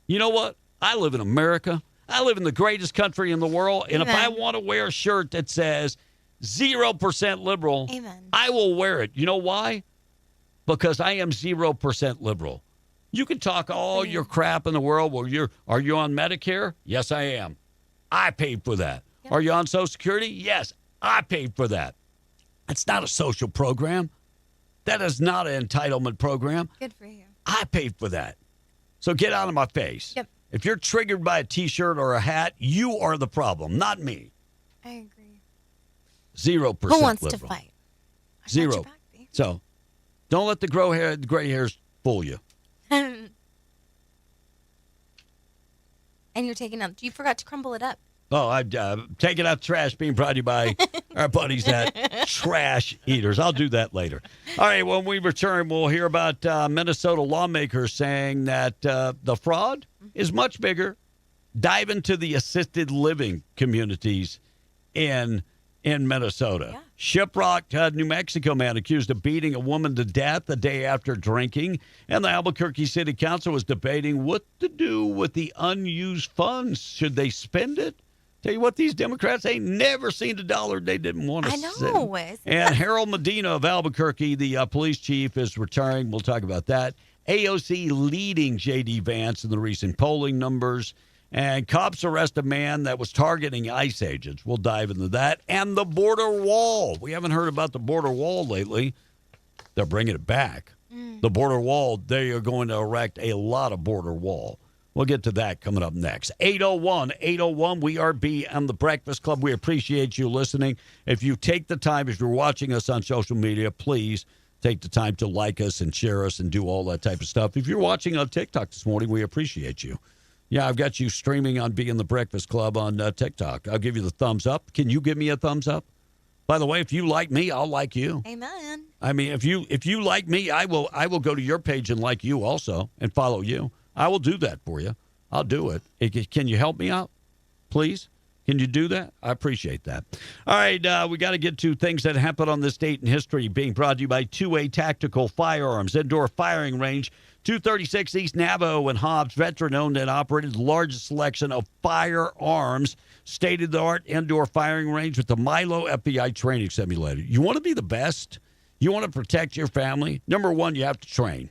You know what? I live in America. I live in the greatest country in the world. And Amen. if I want to wear a shirt that says 0% liberal, Amen. I will wear it. You know why? Because I am 0% liberal. You can talk all your crap in the world. Well, are you on Medicare? Yes, I am. I paid for that. Yep. Are you on Social Security? Yes, I paid for that. It's not a social program. That is not an entitlement program. Good for you. I paid for that. So get out of my face. Yep. If you're triggered by a T-shirt or a hat, you are the problem, not me. I agree. 0% Who wants liberal. to fight? I got 0. your back, babe. So don't let the gray hairs fool you. And you're taking out. You forgot to crumble it up. Oh, I'm taking out trash, being brought to you by our buddies at Trash Eaters. I'll do that later. All right, when we return, we'll hear about Minnesota lawmakers saying that the fraud is much bigger. Dive into the assisted living communities in Minnesota. Yeah. Shiprock, New Mexico man accused of beating a woman to death the day after drinking. And the Albuquerque City Council was debating what to do with the unused funds. Should they spend it? Tell you what, these Democrats ain't never seen a dollar they didn't want to I know. send. And Harold Medina of Albuquerque, the police chief, is retiring. We'll talk about that. AOC leading J.D. Vance in the recent polling numbers. And cops arrest a man that was targeting ICE agents. We'll dive into that. And the border wall. We haven't heard about the border wall lately. They're bringing it back. The border wall, they are going to erect a lot of border wall. We'll get to that coming up next. 801, we are B and the Breakfast Club. We appreciate you listening. If you take the time, if you're watching us on social media, please take the time to like us and share us and do all that type of stuff. If you're watching on TikTok this morning, we appreciate you. Yeah, I've got you streaming on Being the Breakfast Club on TikTok. I'll give you the thumbs up. Can you give me a thumbs up? By the way, if you like me, I'll like you. Amen. I mean, if you like me, I will go to your page and like you also and follow you. I will do that for you. I'll do it. Can you help me out, please? Can you do that? I appreciate that. All right, we got to get to things that happened on this date in history, being brought to you by 2A Tactical Firearms, indoor firing range, 236 East Navajo and Hobbs, veteran-owned and operated, the largest selection of firearms, state-of-the-art indoor firing range with the Milo FBI training simulator. You want to be the best? You want to protect your family? Number one, you have to train.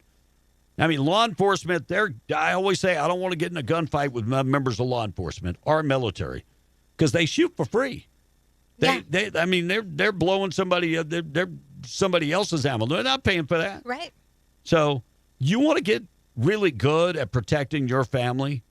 I mean, law enforcement, I always say I don't want to get in a gunfight with members of law enforcement or military because they shoot for free. They're blowing somebody, they're somebody else's ammo. They're not paying for that. Right. So you want to get really good at protecting your family?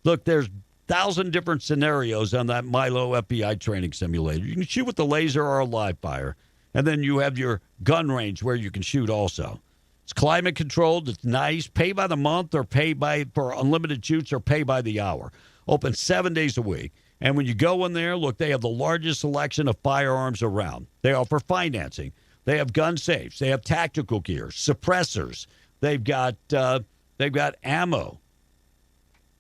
Look, there's 1,000 different scenarios on that Milo FBI training simulator. You can shoot with the laser or a live fire. And then you have your gun range where you can shoot also. It's climate controlled. It's nice. Pay by the month or for unlimited shoots or pay by the hour. Open 7 days a week. And when you go in there, look, they have the largest selection of firearms around. They offer financing. They have gun safes. They have tactical gear, suppressors. They've got ammo.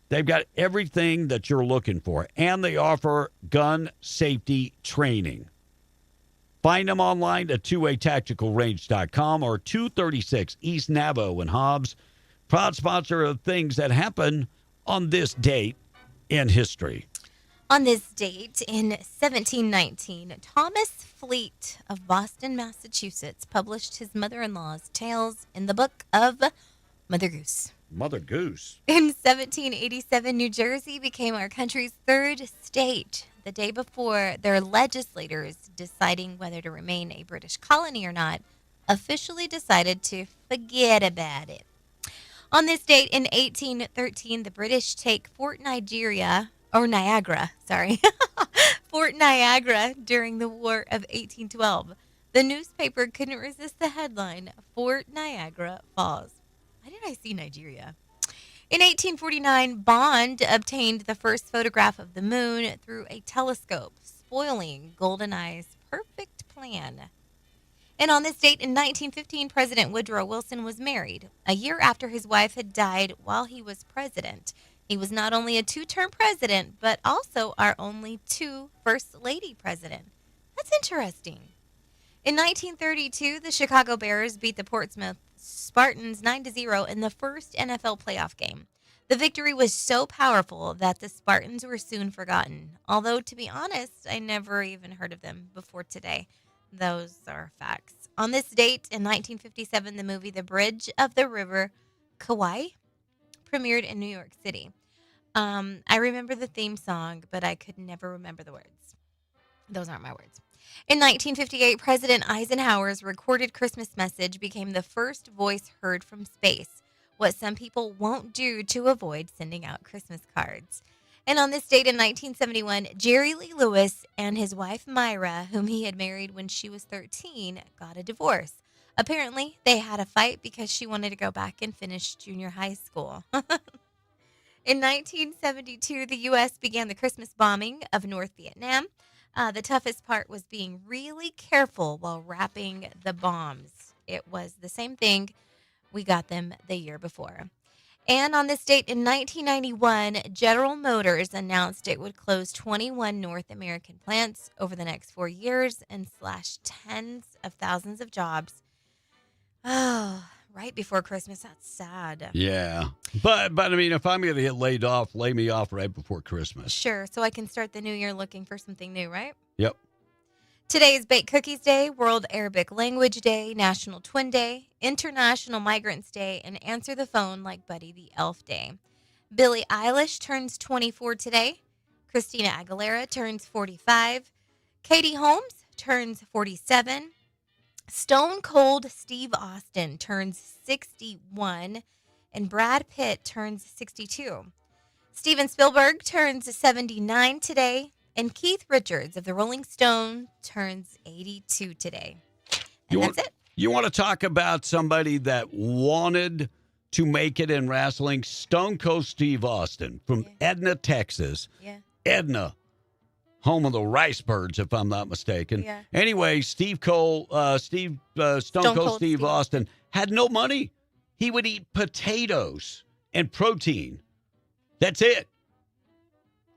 They've got everything that you're looking for. And they offer gun safety training. Find them online at 2atacticalrange.com or 236 East Navajo and Hobbs. Proud sponsor of things that happen on this date in history. On this date in 1719, Thomas Fleet of Boston, Massachusetts, published his mother-in-law's tales in the book of Mother Goose. Mother Goose. In 1787, New Jersey became our country's third state. The day before their legislators, deciding whether to remain a British colony or not, officially decided to forget about it. On this date in 1813, the British take Fort Niagara during the War of 1812. The newspaper couldn't resist the headline, Fort Niagara Falls. Why did I see Nigeria? In 1849, Bond obtained the first photograph of the moon through a telescope, spoiling GoldenEye's perfect plan. And on this date in 1915, President Woodrow Wilson was married, a year after his wife had died while he was president. He was not only a two-term president, but also our only two First Lady president. That's interesting. In 1932, the Chicago Bears beat the Portsmouth Spartans 9-0 in the first NFL playoff game. The victory was so powerful that the Spartans were soon forgotten. Although, to be honest, I never even heard of them before today. Those are facts. On this date in 1957, the movie The Bridge of the River Kwai premiered in New York City. I remember the theme song, but I could never remember the words. Those aren't my words. In 1958, President Eisenhower's recorded Christmas message became the first voice heard from space, what some people won't do to avoid sending out Christmas cards. And on this date in 1971, Jerry Lee Lewis and his wife Myra, whom he had married when she was 13, got a divorce. Apparently, they had a fight because she wanted to go back and finish junior high school. In 1972, the U.S. began the Christmas bombing of North Vietnam. The toughest part was being really careful while wrapping the bombs. It was the same thing. We got them the year before. And on this date in 1991, General Motors announced it would close 21 North American plants over the next 4 years and slash tens of thousands of jobs. Oh, right before Christmas. That's sad. Yeah. But I mean, if I'm going to get laid off, lay me off right before Christmas. Sure. So I can start the new year looking for something new, right? Yep. Today is Baked Cookies Day, World Arabic Language Day, National Twin Day, International Migrants Day, and Answer the Phone Like Buddy the Elf Day. Billie Eilish turns 24 today. Christina Aguilera turns 45. Katie Holmes turns 47. Stone Cold Steve Austin turns 61. And Brad Pitt turns 62. Steven Spielberg turns 79 today. And Keith Richards of the Rolling Stone turns 82 today. And that's it. You want to talk about somebody that wanted to make it in wrestling? Stone Cold Steve Austin from Edna, Texas. Yeah. Edna, home of the Rice Birds, if I'm not mistaken. Yeah. Anyway, Stone Cold Steve Austin had no money. He would eat potatoes and protein. That's it.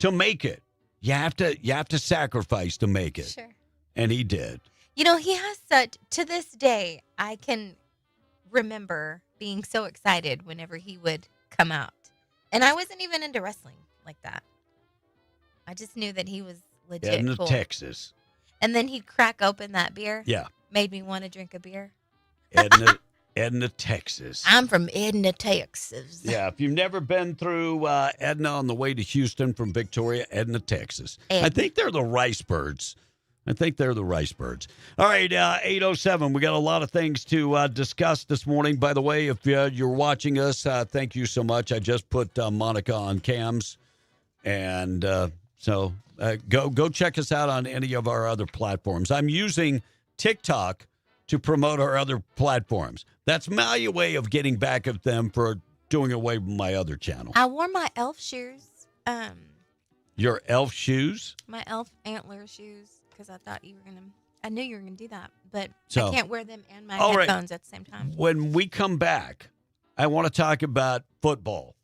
To make it, you have to sacrifice to make it. Sure. And he did. You know, he has such, to this day, I can remember being so excited whenever he would come out. And I wasn't even into wrestling like that. I just knew that he was legit Edna, cool. Texas. And then he'd crack open that beer. Yeah. Made me want to drink a beer. Edna, Texas. I'm from Edna, Texas. Yeah, if you've never been through Edna on the way to Houston from Victoria, Edna, Texas. I think they're the Rice Birds. All right, 8:07. We got a lot of things to discuss this morning. By the way, if you're watching us, thank you so much. I just put Monica on cams. And so go check us out on any of our other platforms. I'm using TikTok to promote our other platforms. That's my way of getting back at them for doing away with my other channel. I wore my elf shoes. Your elf shoes? My elf antler shoes, because I thought you were going to, I knew you were going to do that, but So- I can't wear them and my All right. headphones at the same time. When we come back, I want to talk about football.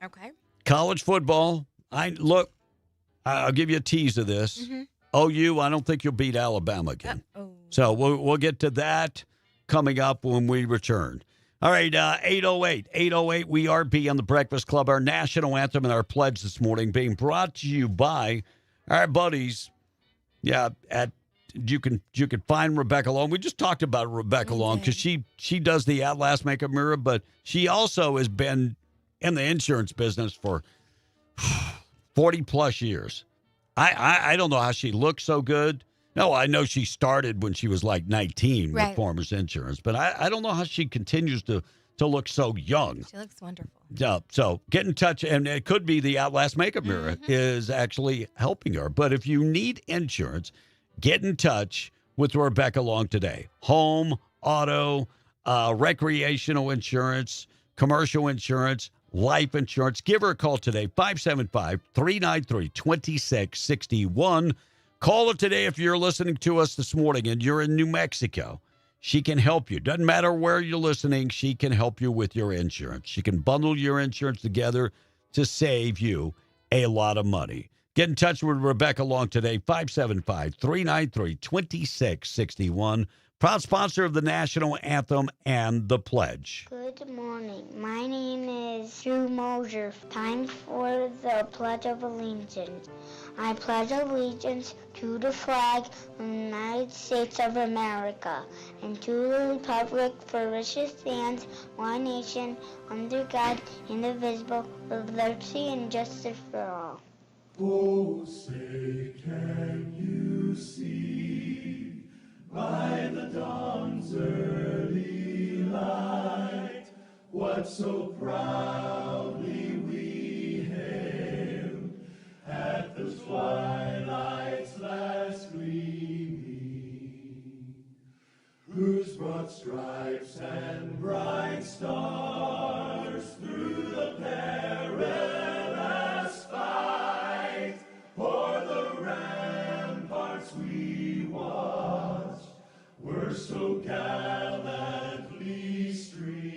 Okay. College football. I'll give you a tease of this. Mhm. OU, I don't think you'll beat Alabama again. So we'll get to that coming up when we return. All right, 808, we are B on the Breakfast Club. Our national anthem and our pledge this morning being brought to you by our buddies. Yeah, you can find Rebecca Long. We just talked about Rebecca Long because she does the At Last Makeup Mirror, but she also has been in the insurance business for 40 plus years. I don't know how she looks so good. No, I know she started when she was like 19 with Right. Farmers Insurance, but I don't know how she continues to look so young. She looks wonderful. Yeah, so get in touch, and it could be the Outlast Makeup Mirror is actually helping her. But if you need insurance, get in touch with Rebecca Long today. Home, auto, recreational insurance, commercial insurance, life insurance. Give her a call today, 575-393-2661. Call her today if you're listening to us this morning and you're in New Mexico. She can help you. Doesn't matter where you're listening, she can help you with your insurance. She can bundle your insurance together to save you a lot of money. Get in touch with Rebecca Long today, 575-393-2661. Proud sponsor of the National Anthem and the Pledge. Good morning. My name is Drew Mosier. Time for the Pledge of Allegiance. I pledge allegiance to the flag of the United States of America and to the republic for which it stands, one nation, under God, indivisible, with liberty and justice for all. Oh, say, can you see by the dawn's early light what so proudly we hailed at the twilight's last gleaming, whose broad stripes and bright stars through the perilous fight o'er the ramparts we watched were so gallantly streaming,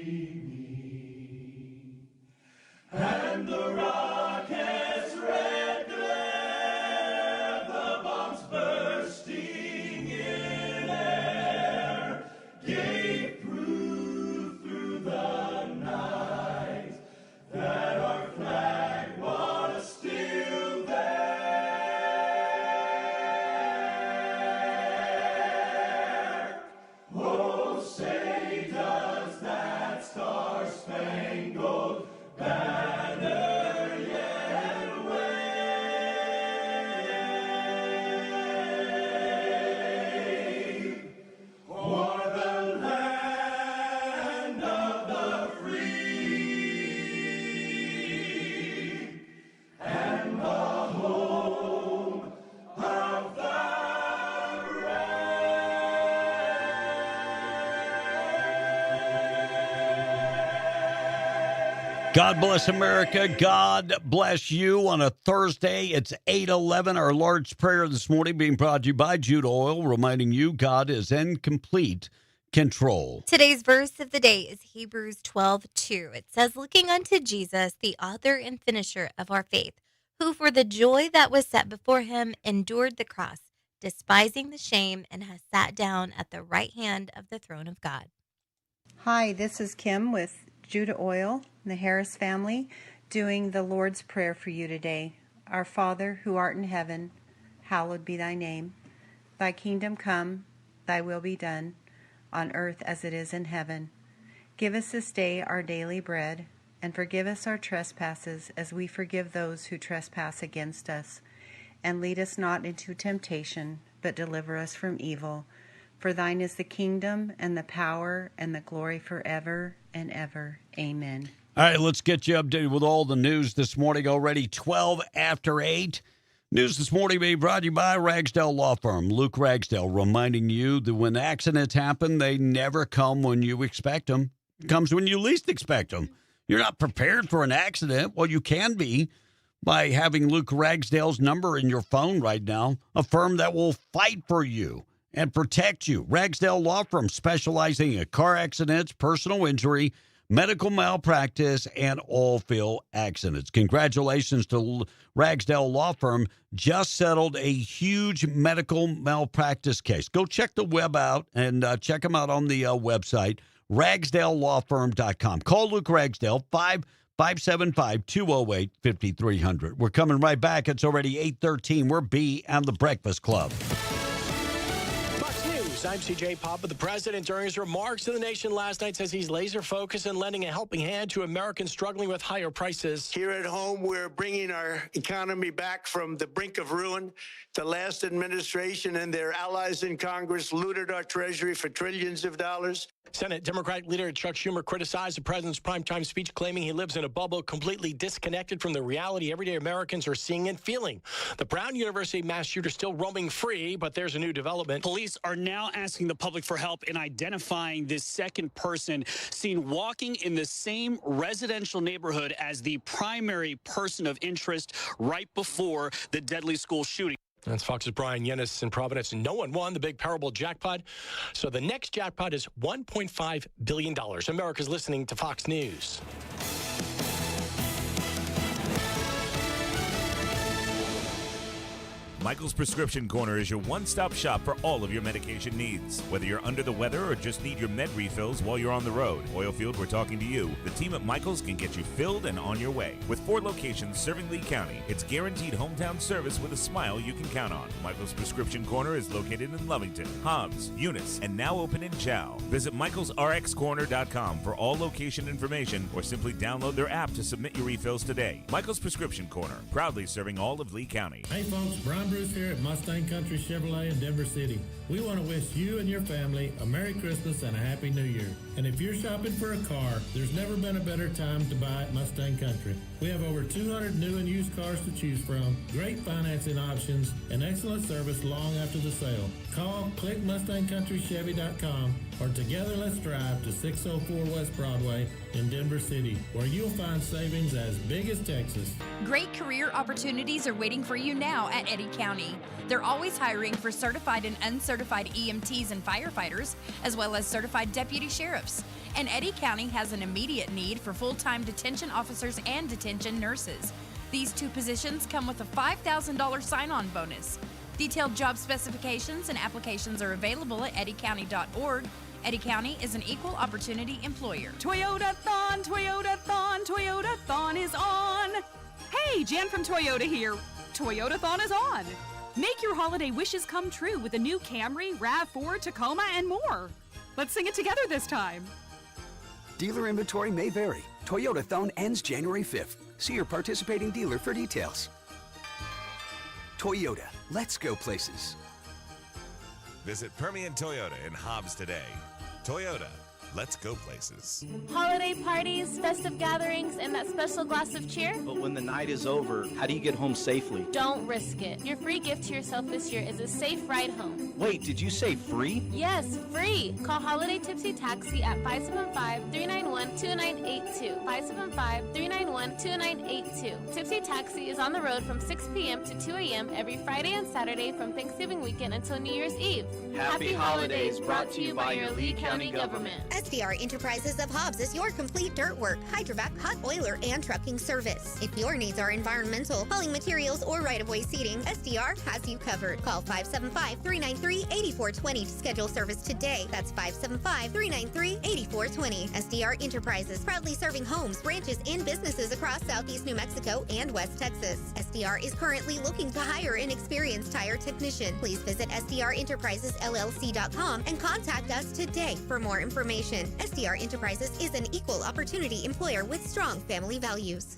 and the rocket's red glare, the bombs bursting in air, gave proof through the night that our flag was still there. Oh, say does that star-spangled banner yet wave o'er the land of the free and the home of the God bless America. God bless you on a Thursday. It's 8:11. Our Lord's Prayer this morning being brought to you by Jude Oil, reminding you God is in complete control. Today's verse of the day is Hebrews 12:2. It says, looking unto Jesus, the author and finisher of our faith, who for the joy that was set before him endured the cross, despising the shame, and has sat down at the right hand of the throne of God. Hi, this is Kim with Judah Oil, the Harris family, doing the Lord's Prayer for you today. Our Father, who art in heaven, hallowed be thy name. Thy kingdom come, thy will be done, on earth as it is in heaven. Give us this day our daily bread, and forgive us our trespasses as we forgive those who trespass against us. And lead us not into temptation, but deliver us from evil. For thine is the kingdom and the power and the glory forever and ever. Amen. All right, let's get you updated with all the news this morning. Already 12 after 8. News this morning being brought to you by Ragsdale Law Firm. Luke Ragsdale reminding you that when accidents happen, they never come when you expect them. It comes when you least expect them. You're not prepared for an accident. Well, you can be by having Luke Ragsdale's number in your phone right now, a firm that will fight for you and protect you. Ragsdale Law Firm, specializing in car accidents, personal injury, medical malpractice, and oil field accidents. Congratulations to Ragsdale Law Firm. Just settled a huge medical malpractice case. Go check the web out and check them out on the website, ragsdalelawfirm.com. Call Luke Ragsdale, 575-208-5300. We're coming right back. It's already 8:13. We're B and the Breakfast Club. I'm CJ Papa. The president, during his remarks to the nation last night, says he's laser focused and lending a helping hand to Americans struggling with higher prices. Here at home, we're bringing our economy back from the brink of ruin. The last administration and their allies in Congress looted our treasury for trillions of dollars. Senate Democratic leader Chuck Schumer criticized the president's primetime speech, claiming he lives in a bubble completely disconnected from the reality everyday Americans are seeing and feeling. The Brown University mass shooter still roaming free, but there's a new development. Police are now asking the public for help in identifying this second person seen walking in the same residential neighborhood as the primary person of interest right before the deadly school shooting. That's Fox's Brian Yennis in Providence. No one won the big Powerball jackpot. So the next jackpot is $1.5 billion. America's listening to Fox News. Michael's Prescription Corner is your one-stop shop for all of your medication needs. Whether you're under the weather or just need your med refills while you're on the road, Oilfield, we're talking to you. The team at Michael's can get you filled and on your way. With 4 locations serving Lee County, it's guaranteed hometown service with a smile you can count on. Michael's Prescription Corner is located in Lovington, Hobbs, Eunice, and now open in Chow. Visit michaelsrxcorner.com for all location information or simply download their app to submit your refills today. Michael's Prescription Corner, proudly serving all of Lee County. Hey folks, Brian Bruce here at Mustang Country Chevrolet in Denver City. We want to wish you and your family a Merry Christmas and a Happy New Year. And if you're shopping for a car, there's never been a better time to buy at Mustang Country. We have over 200 new and used cars to choose from, great financing options, and excellent service long after the sale. Call clickmustangcountrychevy.com or together let's drive to 604 West Broadway in Denver City, where you'll find savings as big as Texas. Great career opportunities are waiting for you now at Eddy County. They're always hiring for certified and uncertified EMTs and firefighters, as well as certified deputy sheriffs. And Eddy County has an immediate need for full-time detention officers and detention nurses. These 2 positions come with a $5,000 sign-on bonus. Detailed job specifications and applications are available at eddycounty.org. Eddy County is an equal opportunity employer. Toyota-thon, Toyota-thon, Toyota-thon is on. Hey, Jan from Toyota here. Toyota-thon is on. Make your holiday wishes come true with a new Camry, RAV4, Tacoma, and more. Let's sing it together this time. Dealer inventory may vary. Toyota-thon ends January 5th. See your participating dealer for details. Toyota, let's go places. Visit Permian Toyota in Hobbs today. Toyota, Let's go places. Holiday parties, festive gatherings, and that special glass of cheer? But when the night is over, how do you get home safely? Don't risk it. Your free gift to yourself this year is a safe ride home. Wait, did you say free? Yes, free. Call Holiday Tipsy Taxi at 575-391-2982. 575-391-2982. Tipsy Taxi is on the road from 6 p.m. to 2 a.m. every Friday and Saturday from Thanksgiving weekend until New Year's Eve. Happy holidays brought to you by your Lee County government. SDR Enterprises of Hobbs is your complete dirt work, hydrovac, hot oiler, and trucking service. If your needs are environmental, hauling materials, or right-of-way seating, SDR has you covered. Call 575-393-8420 to schedule service today. That's 575-393-8420. SDR Enterprises, proudly serving homes, ranches, and businesses across Southeast New Mexico and West Texas. SDR is currently looking to hire an experienced tire technician. Please visit SDREnterprisesLLC.com and contact us today for more information. SDR Enterprises is an equal opportunity employer with strong family values.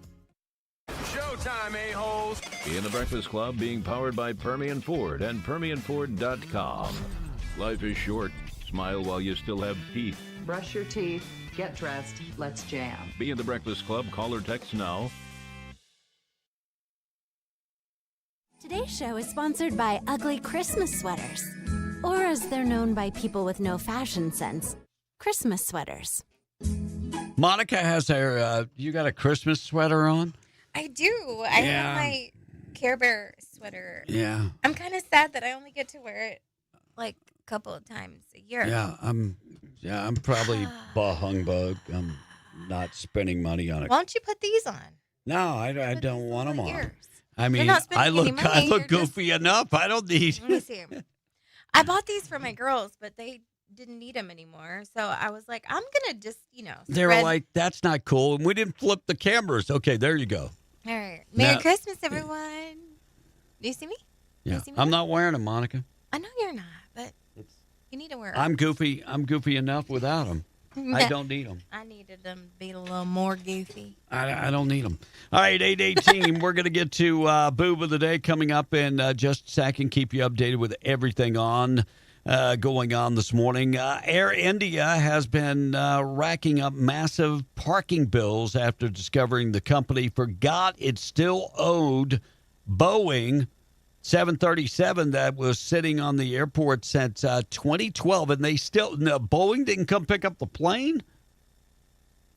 Showtime, a-holes. In the Breakfast Club being powered by Permian Ford and PermianFord.com. Life is short. Smile while you still have teeth. Brush your teeth, get dressed, let's jam. Be in the Breakfast Club. Call or text now. Today's show is sponsored by Ugly Christmas Sweaters, or as they're known by people with no fashion sense, Christmas sweaters. Monica has her, you got a Christmas sweater on? I do. I have my Care Bear sweater. Yeah. I'm kind of sad that I only get to wear it like a couple of times a year. Yeah, I'm probably bah humbug. I'm not spending money on it. Why don't you put these on? No, I don't want them on. Yours. I mean, not spending any money, I look you're goofy enough. I don't need. Let me see. I bought these for my girls, but they didn't need them anymore. So I was like, I'm going to just, They were like, that's not cool. And we didn't flip the cameras. Okay, there you go. All right. Merry Christmas, everyone. Do you see me? Yeah. I'm not wearing them, Monica. I know you're not, but you need to wear them. I'm goofy. I'm goofy enough without them. I don't need them. I needed them to be a little more goofy. I don't need them. All right, 8:18. We're going to get to Boob of the Day coming up in just a second. Keep you updated with everything going on this morning. Air India has been racking up massive parking bills after discovering the company forgot it still owed Boeing 737 that was sitting on the airport since 2012, and Boeing didn't come pick up the plane?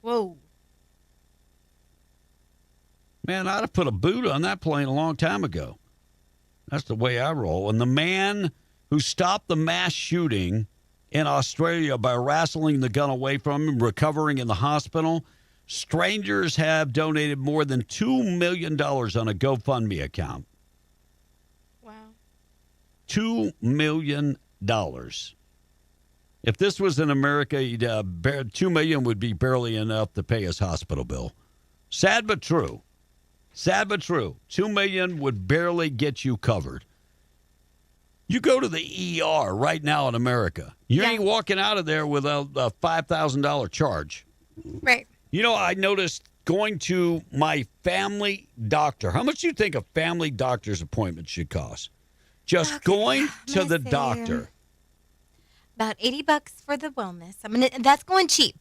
Whoa. Man, I'd have put a boot on that plane a long time ago. That's the way I roll. And the man who stopped the mass shooting in Australia by wrestling the gun away from him, recovering in the hospital, strangers have donated more than $2 million on a GoFundMe account. $2 million. If this was in America, $2 million would be barely enough to pay his hospital bill. Sad but true. Sad but true. $2 million would barely get you covered. You go to the ER right now in America. You ain't walking out of there with a $5,000 charge. Right. I noticed going to my family doctor. How much do you think a family doctor's appointment should cost? Just going to the doctor. About $80 for the wellness. That's going cheap.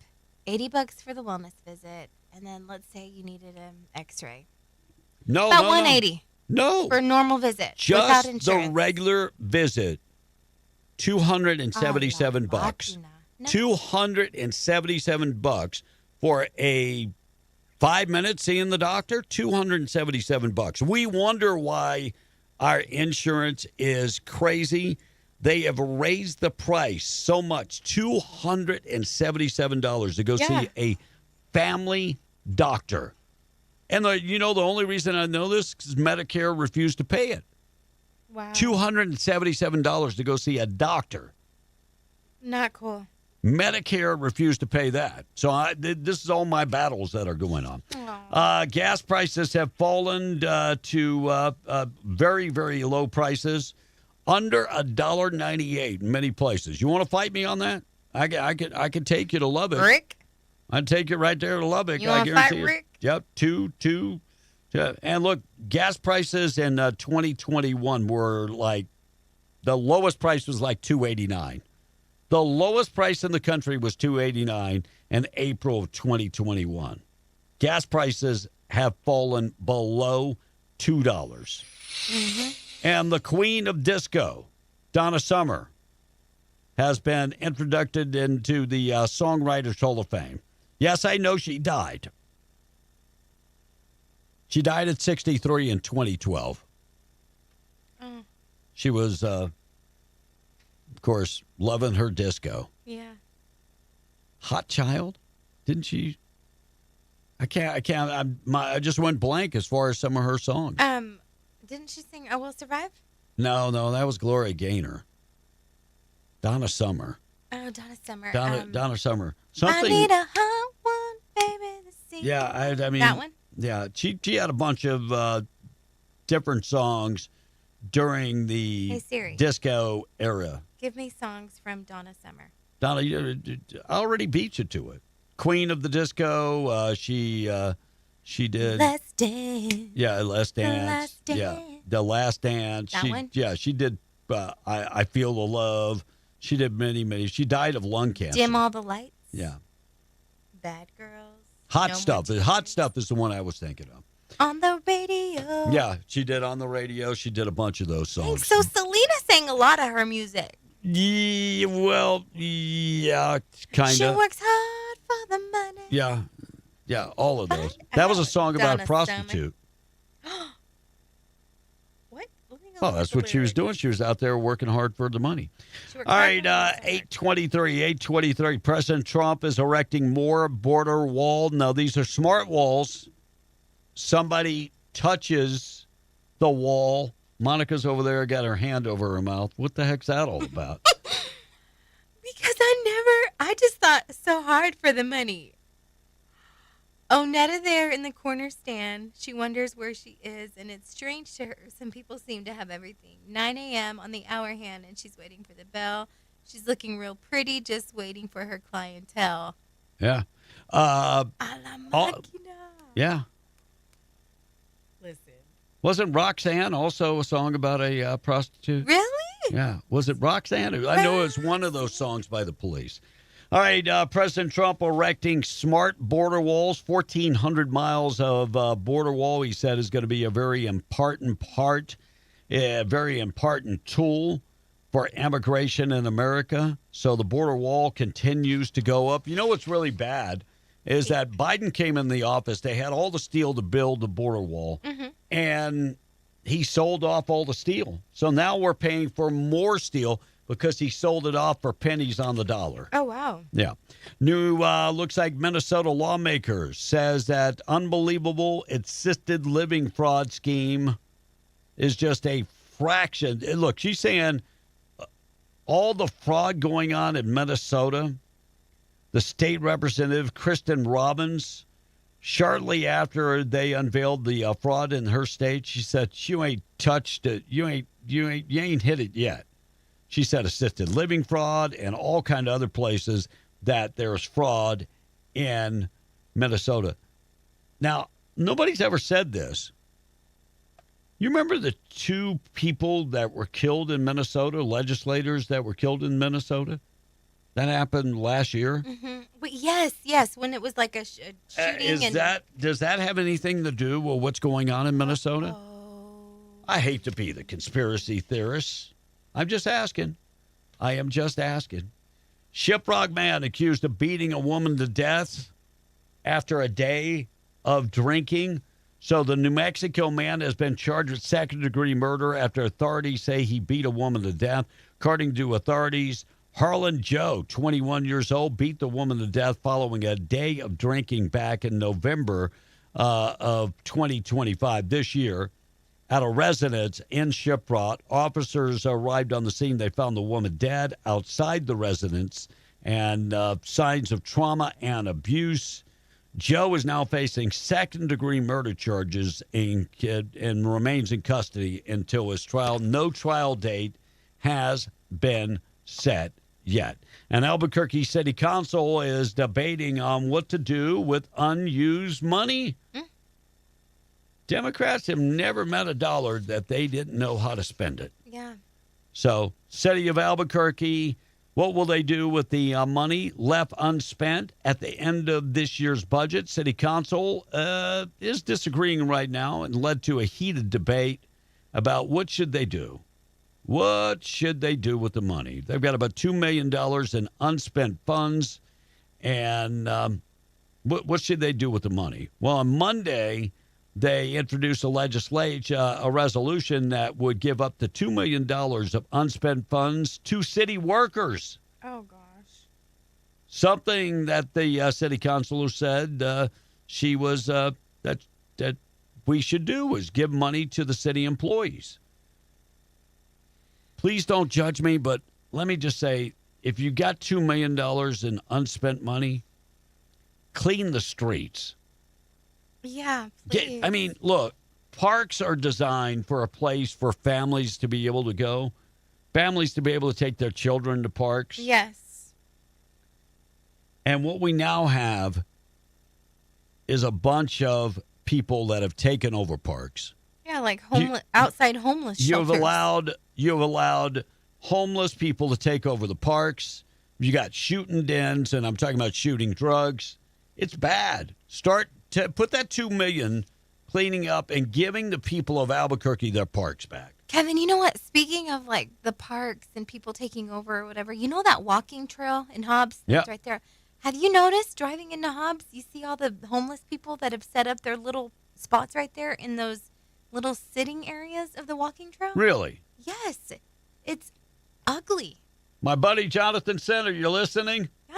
$80 for the wellness visit, and then let's say you needed an X-ray. No, about $180. No, for a normal visit just without insurance. The regular visit, $277. No. $277 for a 5 minutes seeing the doctor. $277. We wonder why our insurance is crazy. They have raised the price so much, $277 to go see a family doctor. And the only reason I know this is Medicare refused to pay it. Wow. $277 to go see a doctor. Not cool. Medicare refused to pay that. So this is all my battles that are going on. Gas prices have fallen to very, very low prices, under $1.98 in many places. You want to fight me on that? I could take you to Lubbock. Rick? I'd take you right there to Lubbock. You want to fight Rick? Yep, two. And look, gas prices in 2021 were like, the lowest price was like $2.89. The lowest price in the country was $2.89 in April of 2021. Gas prices have fallen below $2. Mm-hmm. And the queen of disco, Donna Summer, has been introduced into the Songwriters Hall of Fame. Yes, I know she died. She died at 63 in 2012. Oh. She was, of course, loving her disco. Yeah. Hot Child? Didn't she? I just went blank as far as some of her songs. Didn't she sing I Will Survive? No, that was Gloria Gaynor. Donna Summer. Oh, Donna Summer. Donna Summer. I need a hot one, baby, to see. Yeah, I mean. That one? Yeah, she had a bunch of different songs during the Hey, Siri. disco era. Give me songs from Donna Summer. Donna, I already beat you to it. Queen of the Disco. She did. Let's Dance. Yeah, Let's Dance. Last Dance. Yeah, The Last Dance. That one? Yeah, she did. I Feel the Love. She did many. She died of lung cancer. Dim All the Lights. Yeah. Bad Girls. Hot No Stuff. More Hot Stuff is the one I was thinking of. On the radio. Yeah, she did on the radio. She did a bunch of those songs. So Selena sang a lot of her music. Yeah, well, yeah, kind She of. works hard for the money. Yeah, all of those. That was a song about a Donna prostitute. What? Let me go Oh, look that's at the what she was lyrics. doing. She was out there working hard for the money. She worked All hard right, for the money. 823. President Trump is erecting more border wall. Now, these are smart walls. Somebody touches the wall. Monica's over there, got her hand over her mouth. What the heck's that all about? Because I just thought so hard for the money. Onetta there in the corner stand. She wonders where she is, and it's strange to her. Some people seem to have everything. 9 a.m. on the hour hand, and she's waiting for the bell. She's looking real pretty, just waiting for her clientele. Yeah. A la máquina. Yeah. Listen. Wasn't Roxanne also a song about a prostitute? Really? Yeah. Was it Roxanne? I know it's one of those songs by the Police. All right. President Trump erecting smart border walls, 1,400 miles of border wall, he said, is going to be a very important tool for immigration in America. So the border wall continues to go up. You know what's really bad is that Biden came in the office. They had all the steel to build the border wall, and he sold off all the steel. So now we're paying for more steel because he sold it off for pennies on the dollar. Oh, wow. Yeah. New, looks like Minnesota lawmakers says that unbelievable assisted living fraud scheme is just a fraction. Look, she's saying all the fraud going on in Minnesota, the state representative, Kristen Robbins, shortly after they unveiled the fraud in her state, she said, you ain't touched it. You ain't hit it yet. She said assisted living fraud and all kind of other places that there's fraud in Minnesota. Now, nobody's ever said this. You remember the two people that were killed in Minnesota, legislators that were killed in Minnesota? That happened last year. Mm-hmm. But yes, when it was like a shooting. Does that have anything to do with what's going on in Minnesota? Oh. I hate to be the conspiracy theorist. I'm just asking. I am just asking. Shiprock man accused of beating a woman to death after a day of drinking. So the New Mexico man has been charged with second-degree murder after authorities say he beat a woman to death. According to authorities, Harlan Joe, 21 years old, beat the woman to death following a day of drinking back in November of 2025, this year, at a residence in Shiprock. Officers arrived on the scene. They found the woman dead outside the residence and signs of trauma and abuse. Joe is now facing second-degree murder charges and remains in custody until his trial. No trial date has been set yet. And Albuquerque City Council is debating on what to do with unused money. Democrats have never met a dollar that they didn't know how to spend it. Yeah. So, City of Albuquerque What will they do with the money left unspent at the end of this year's budget? City Council is disagreeing right now and led to a heated debate about what should they do. What should they do with the money? They've got about $2 million in unspent funds. And what should they do with the money? Well, on Monday, they introduced a resolution that would give up to $2 million of unspent funds to city workers. Oh, gosh. Something that the city councilor said she was that we should do is give money to the city employees. Please don't judge me, but let me just say, if you got $2 million in unspent money, clean the streets. Yeah, look, parks are designed for a place for families to be able to go, families to be able to take their children to parks. Yes. And what we now have is a bunch of people that have taken over parks. Yeah, like outside homeless shelters. You've allowed homeless people to take over the parks. You got shooting dens, and I'm talking about shooting drugs. It's bad. Start to put that $2 million cleaning up and giving the people of Albuquerque their parks back. Kevin, you know what? Speaking of like the parks and people taking over or whatever, you know that walking trail in Hobbs? Yeah. That's right there. Have you noticed driving into Hobbs, you see all the homeless people that have set up their little spots right there in those little sitting areas of the walking trail? Really? Yes. It's ugly. My buddy Jonathan Center, you listening? Yeah.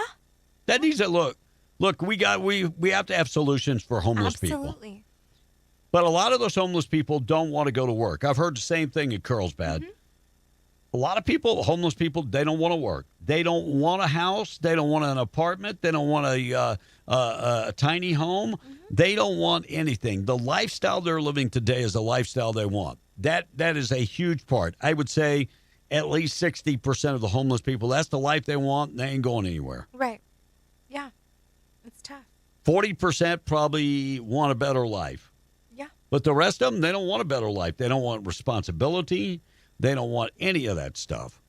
That needs to look. Look, we have to have solutions for homeless people. Absolutely. But a lot of those homeless people don't want to go to work. I've heard the same thing in Carlsbad. Mm-hmm. A lot of people, homeless people, they don't want to work. They don't want a house. They don't want an apartment. They don't want a tiny home. Mm-hmm. They don't want anything. The lifestyle they're living today is the lifestyle they want. That is a huge part. I would say at least 60% of the homeless people, that's the life they want, and they ain't going anywhere. Right. Yeah. It's tough. 40% probably want a better life. Yeah. But the rest of them, they don't want a better life. They don't want responsibility. They don't want any of that stuff.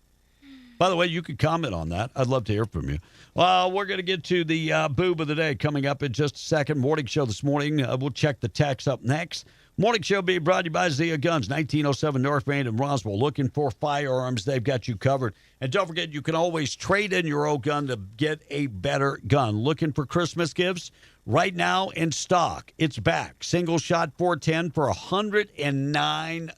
By the way, you could comment on that. I'd love to hear from you. We're going to get to the boob of the day coming up in just a second. Morning show this morning. We'll check the text up next. Morning show being brought to you by Zia Guns, 1907 North Main in Roswell. Looking for firearms, they've got you covered. And don't forget, you can always trade in your old gun to get a better gun. Looking for Christmas gifts? Right now in stock, it's back. Single shot 410 for $109.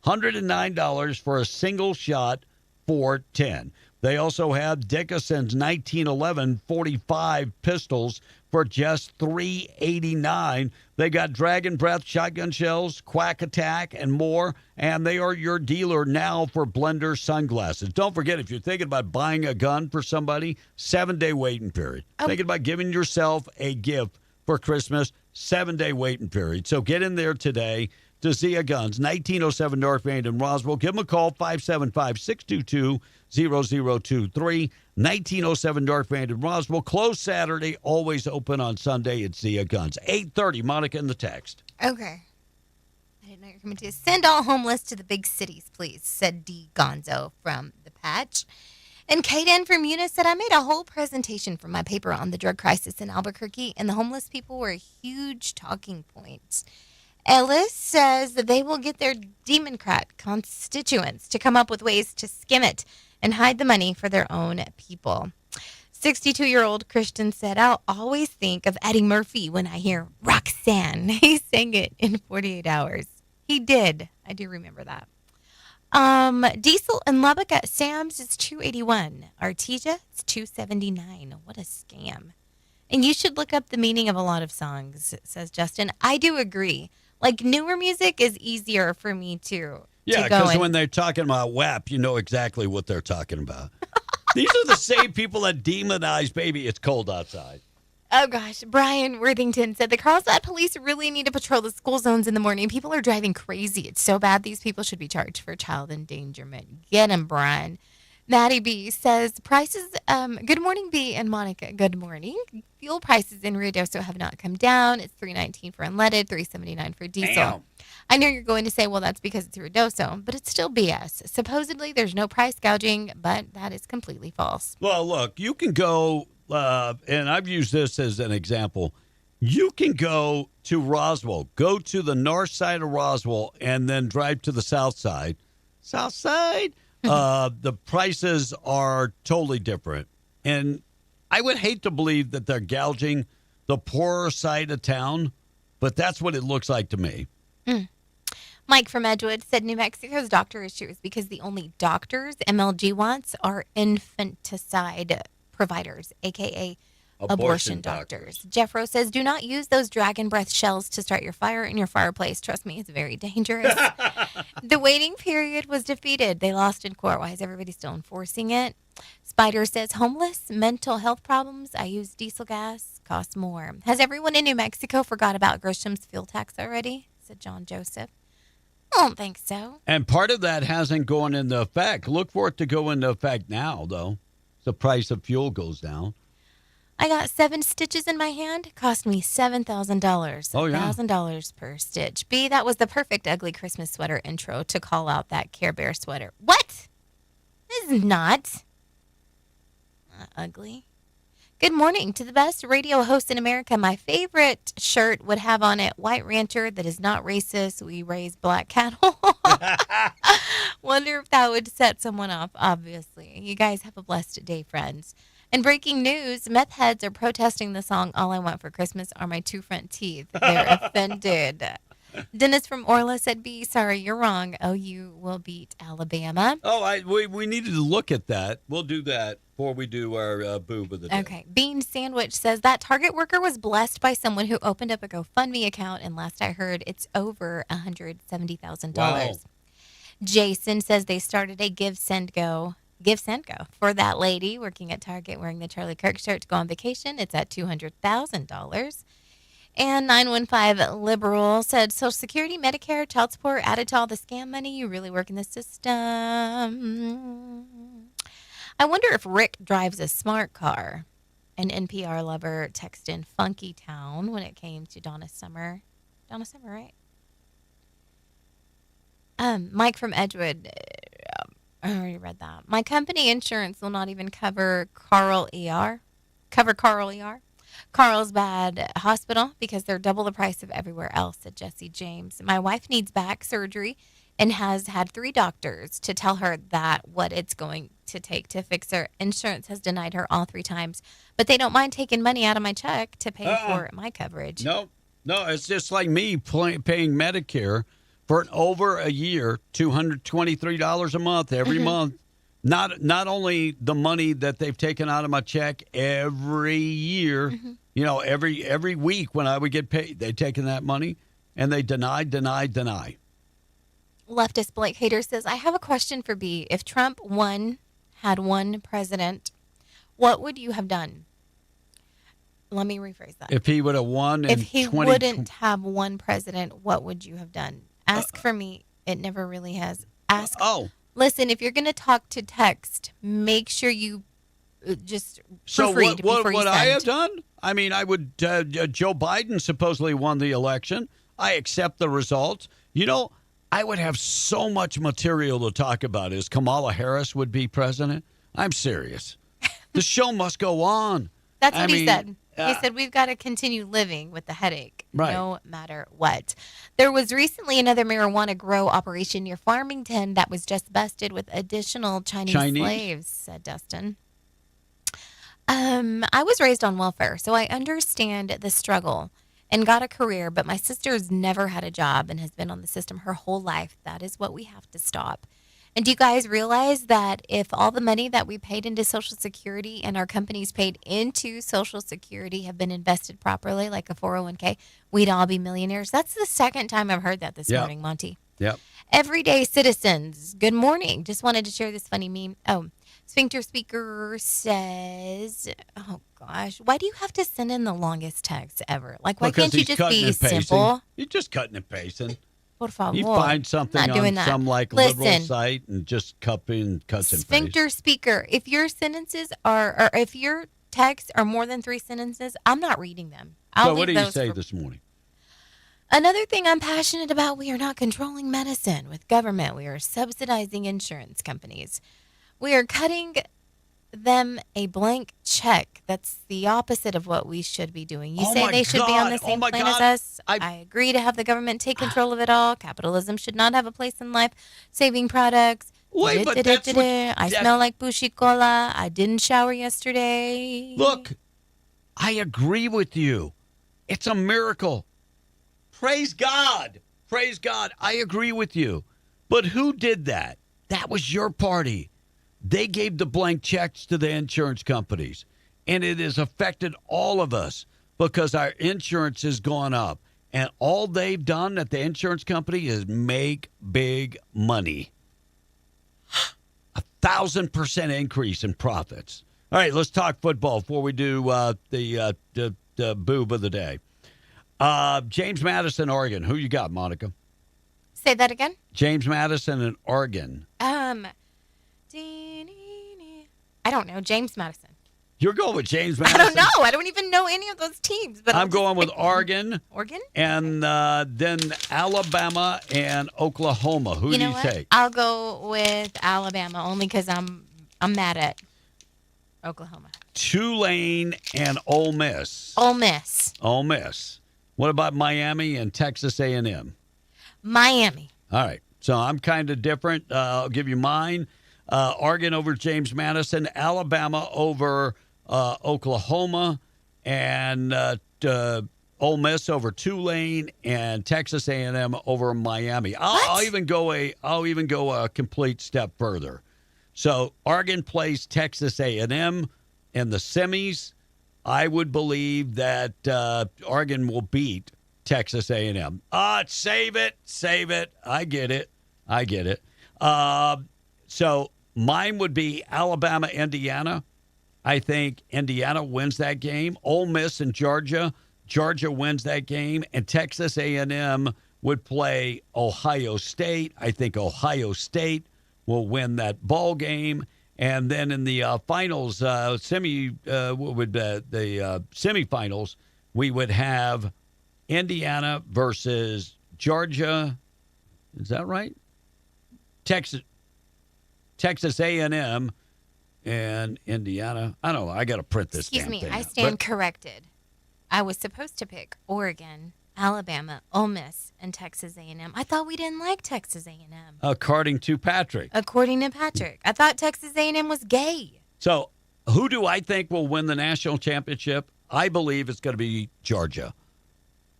$109 for a single shot 410. They also have Dickinson's 1911 45 pistols for just $389. They got Dragon Breath shotgun shells, Quack Attack, and more. And they are your dealer now for Blender sunglasses. Don't forget, if you're thinking about buying a gun for somebody, 7-day waiting period. Thinking about giving yourself a gift for Christmas, 7-day waiting period. So get in there today to Zia Guns, 1907 North Main in Roswell. Give them a call, 575-622-0023, 1907 North Main in Roswell. Closed Saturday, always open on Sunday at Zia Guns. 8:30, Monica in the text. Okay. I didn't know you were coming to send all homeless to the big cities, please, said D. Gonzo from The Patch. And Kaden from Eunice said, I made a whole presentation for my paper on the drug crisis in Albuquerque, and the homeless people were a huge talking point. Ellis says that they will get their Democrat constituents to come up with ways to skim it and hide the money for their own people. 62-year-old Christian said, I'll always think of Eddie Murphy when I hear Roxanne. He sang it in 48 hours. He did. I do remember that. Diesel in Lubbock at Sam's is $2.81. Artesia is $2.79. What a scam. And you should look up the meaning of a lot of songs, says Justin. I do agree. Like, newer music is easier for me to Yeah, go because when they're talking about WAP, you know exactly what they're talking about. These are the same people that demonize, baby, it's cold outside. Oh, gosh. Brian Worthington said the Carlsbad police really need to patrol the school zones in the morning. People are driving crazy. It's so bad. These people should be charged for child endangerment. Get him, Brian. Maddie B says prices. Good morning, B and Monica. Good morning. Fuel prices in Ruidoso have not come down. It's $3.19 for unleaded, $3.79 for diesel. Damn. I know you're going to say, well, that's because it's Ruidoso, but it's still BS. Supposedly, there's no price gouging, but that is completely false. Well, look, you can go, and I've used this as an example. You can go to Roswell, go to the north side of Roswell, and then drive to the south side. South side. The prices are totally different. And I would hate to believe that they're gouging the poorer side of town, but that's what it looks like to me. Mike from Edgewood said New Mexico's doctor issue is because the only doctors MLG wants are infanticide providers, a.k.a. abortion doctors. Jeffro says, do not use those dragon breath shells to start your fire in your fireplace. Trust me, it's very dangerous. The waiting period was defeated. They lost in court. Why is everybody still enforcing it? Spider says, homeless, mental health problems. I use diesel gas, costs more. Has everyone in New Mexico forgot about Grisham's fuel tax already? Said John Joseph. I don't think so. And part of that hasn't gone into effect. Look for it to go into effect now, though. The price of fuel goes down. I got 7 stitches in my hand. Cost me $7,000. Oh, yeah. $1,000 per stitch. B, that was the perfect ugly Christmas sweater intro to call out that Care Bear sweater. What? This is not ugly. Good morning to the best radio host in America. My favorite shirt would have on it, White Rancher that is not racist. We raise black cattle. Wonder if that would set someone off, obviously. You guys have a blessed day, friends. And breaking news, meth heads are protesting the song All I Want for Christmas Are My Two Front Teeth. They're offended. Dennis from Orla said, B, sorry, you're wrong. OU will beat Alabama. Oh, we needed to look at that. We'll do that before we do our boob of the day. Okay. Bean Sandwich says that Target worker was blessed by someone who opened up a GoFundMe account, and last I heard, it's over $170,000. Wow. Jason says they started a Give, Send, Go for that lady working at Target wearing the Charlie Kirk shirt to go on vacation. It's at $200,000. And 915 Liberal said Social Security, Medicare, child support added to all the scam money. You really work in the system. I wonder if Rick drives a smart car. An NPR lover texted in Funky Town when it came to Donna Summer. Donna Summer, right? Mike from Edgewood. I already read that. My company insurance will not even cover Carl ER. Carlsbad Hospital because they're double the price of everywhere else, said Jesse James. My wife needs back surgery and has had 3 doctors to tell her that what it's going to take to fix her. Insurance has denied her all 3 times, but they don't mind taking money out of my check to pay for my coverage. No, it's just like me paying Medicare for over a year, $223 a month every month. Not only the money that they've taken out of my check every year, you know, every week when I would get paid, they'd taken that money and they deny. Leftist Blake Hader says, I have a question for B. If Trump had one president, what would you have done? Let me rephrase that. If he would have won in If he wouldn't have one president, what would you have done? Ask for me. It never really has. Ask. Listen, if you're going to talk to text, make sure you just proofread before you send. What would I have done? I mean, I would. Joe Biden supposedly won the election. I accept the results. You know, I would have so much material to talk about. Is Kamala Harris would be president? I'm serious. The show must go on. That's what he said. He said, we've got to continue living with the headache, no matter what. There was recently another marijuana grow operation near Farmington that was just busted with additional Chinese slaves, said Dustin. I was raised on welfare, so I understand the struggle and got a career, but my sister's never had a job and has been on the system her whole life. That is what we have to stop. And do you guys realize that if all the money that we paid into Social Security and our companies paid into Social Security have been invested properly, like a 401k, we'd all be millionaires? That's the second time I've heard that this morning, Monty. Yep. Everyday citizens, good morning. Just wanted to share this funny meme. Oh, Sphincter Speaker says, oh gosh, why do you have to send in the longest text ever? Like, why can't you just be simple? You're just cutting and pasting. Por favor. You find something Not doing on that. some liberal site and just cuts and paste. Sphincter speaker. If your sentences or if your texts are more than 3 sentences, I'm not reading them. So what do you say this morning? Another thing I'm passionate about, we are not controlling medicine with government. We are subsidizing insurance companies. We are cutting them a blank check. That's the opposite of what we should be doing. You say they should be on the same plane as us. I agree to have the government take control of it all. Capitalism should not have a place in life. Saving products. Wait, but that's what- I smell like Bushi Cola. I didn't shower yesterday. Look, I agree with you. It's a miracle. Praise God. Praise God. I agree with you. But who did that? That was your party. They gave the blank checks to the insurance companies, and it has affected all of us because our insurance has gone up. And all they've done at the insurance company is make big money. 1,000% increase in profits. All right, let's talk football before we do the boob of the day. James Madison, Oregon. Who you got, Monica? Say that again. James Madison and Oregon. I don't know. James Madison. You're going with James Madison? I don't know. I don't even know any of those teams. But I'm going with Oregon. Oregon? And then Alabama and Oklahoma. Who do you take? I'll go with Alabama only because I'm mad at Oklahoma. Tulane and Ole Miss. Ole Miss. Ole Miss. What about Miami and Texas A&M? Miami. All right. So I'm kind of different. I'll give you mine. Oregon over James Madison. Alabama over Oklahoma. And Ole Miss over Tulane. And Texas A&M over Miami. I'll even go a complete step further. So Oregon plays Texas A&M in the semis. I would believe that Oregon will beat Texas A&M. Save it. I get it. So mine would be Alabama, Indiana. I think Indiana wins that game. Ole Miss and Georgia. Georgia wins that game. And Texas A&M would play Ohio State. I think Ohio State will win that ball game. And then in the finals, semifinals, we would have Indiana versus Georgia. Is that right? Texas A&M and Indiana. I don't know. I got to print this. Excuse me. thing I out. stand corrected. I was supposed to pick Oregon, Alabama, Ole Miss, and Texas A&M. I thought we didn't like Texas A&M. According to Patrick. According to Patrick. I thought Texas A&M was gay. So who do I think will win the national championship? I believe it's going to be Georgia.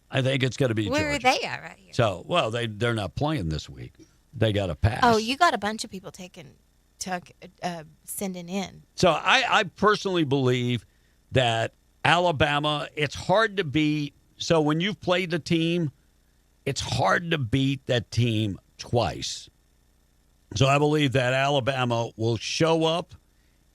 I think it's going to be Georgia. Where are they at right here? So, well, they're not playing this week. They got to pass. Oh, you got a bunch of people sending in. So I personally believe that Alabama, it's hard to beat. So when you've played the team, it's hard to beat that team twice. So I believe that Alabama will show up,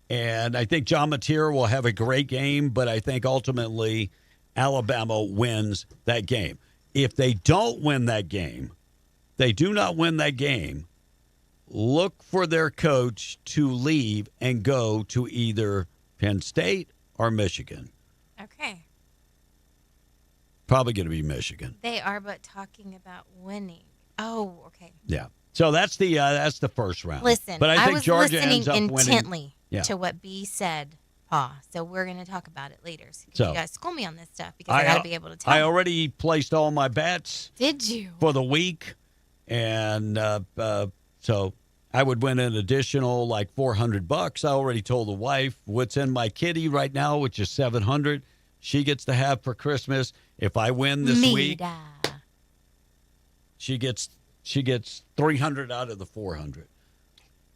and I think John Mateer will have a great game, but I think ultimately Alabama wins that game. If they don't win that game, they do not win that game, look for their coach to leave and go to either Penn State or Michigan. Okay. Probably going to be Michigan. They are but talking about winning. Oh, okay. Yeah. So that's the first round. Listen, but I think was Georgia listening ends up intently winning. to what B said, Pa. So we're going to talk about it later. So you guys school me on this stuff because I got to be able to tell. I already placed all my bets. Did you? For the week. And so I would win an additional like $400. I already told the wife what's in my kitty right now, which is $700. She gets to have for Christmas. If I win this week, she gets $300 out of the $400.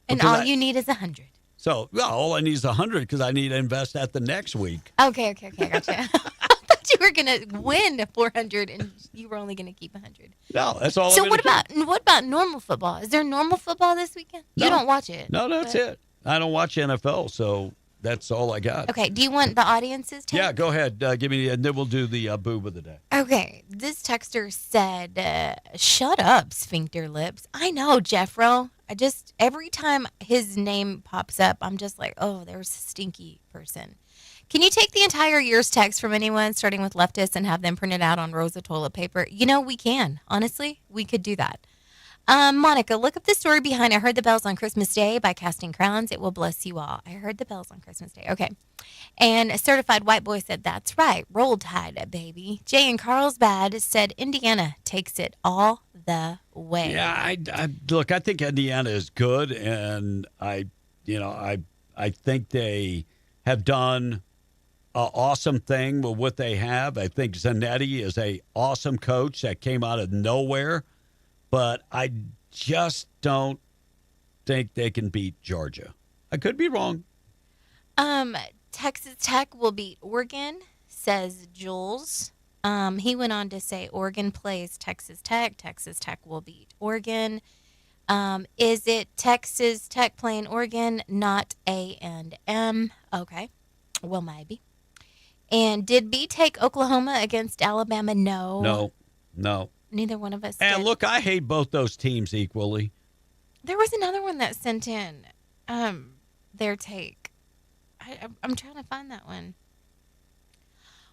And all you need is $100. So, well, all I need is $100 because I need to invest that the next week. Okay, gotcha. I thought you were gonna win $400 and you were only gonna keep $100. No, that's all. So what about normal football? Is there normal football this weekend? No. You don't watch it. No, that's it. I don't watch NFL, so That's all I got. Okay. Do you want the audience's take? Yeah, go ahead. Give me, and then we'll do the boob of the day. Okay. This texter said, "Shut up, sphincter lips." I know, Jeffro. Every time his name pops up, I'm just like, oh, there's a stinky person. Can you take the entire year's text from anyone, starting with leftists, and have them printed out on rolls of toilet paper? We can. Honestly, we could do that. Monica, look up the story behind I Heard the Bells on Christmas Day by Casting Crowns. It will bless you all. I heard the bells on Christmas Day. Okay. And a certified white boy said, that's right. Roll Tide, baby. Jay in Carlsbad said, Indiana takes it all the way. Yeah, I think Indiana is good, and I think they have done an awesome thing with what they have. I think Zanetti is a awesome coach that came out of nowhere, but I just don't think they can beat Georgia. I could be wrong. Texas Tech will beat Oregon, says Jules. He went on to say Oregon plays Texas Tech. Texas Tech will beat Oregon. Is it Texas Tech playing Oregon, not A&M? Okay. Well, maybe. And did B take Oklahoma against Alabama? No. No. Neither one of us And did. look, I hate both those teams equally. There was another one that sent in their take. I'm trying to find that one.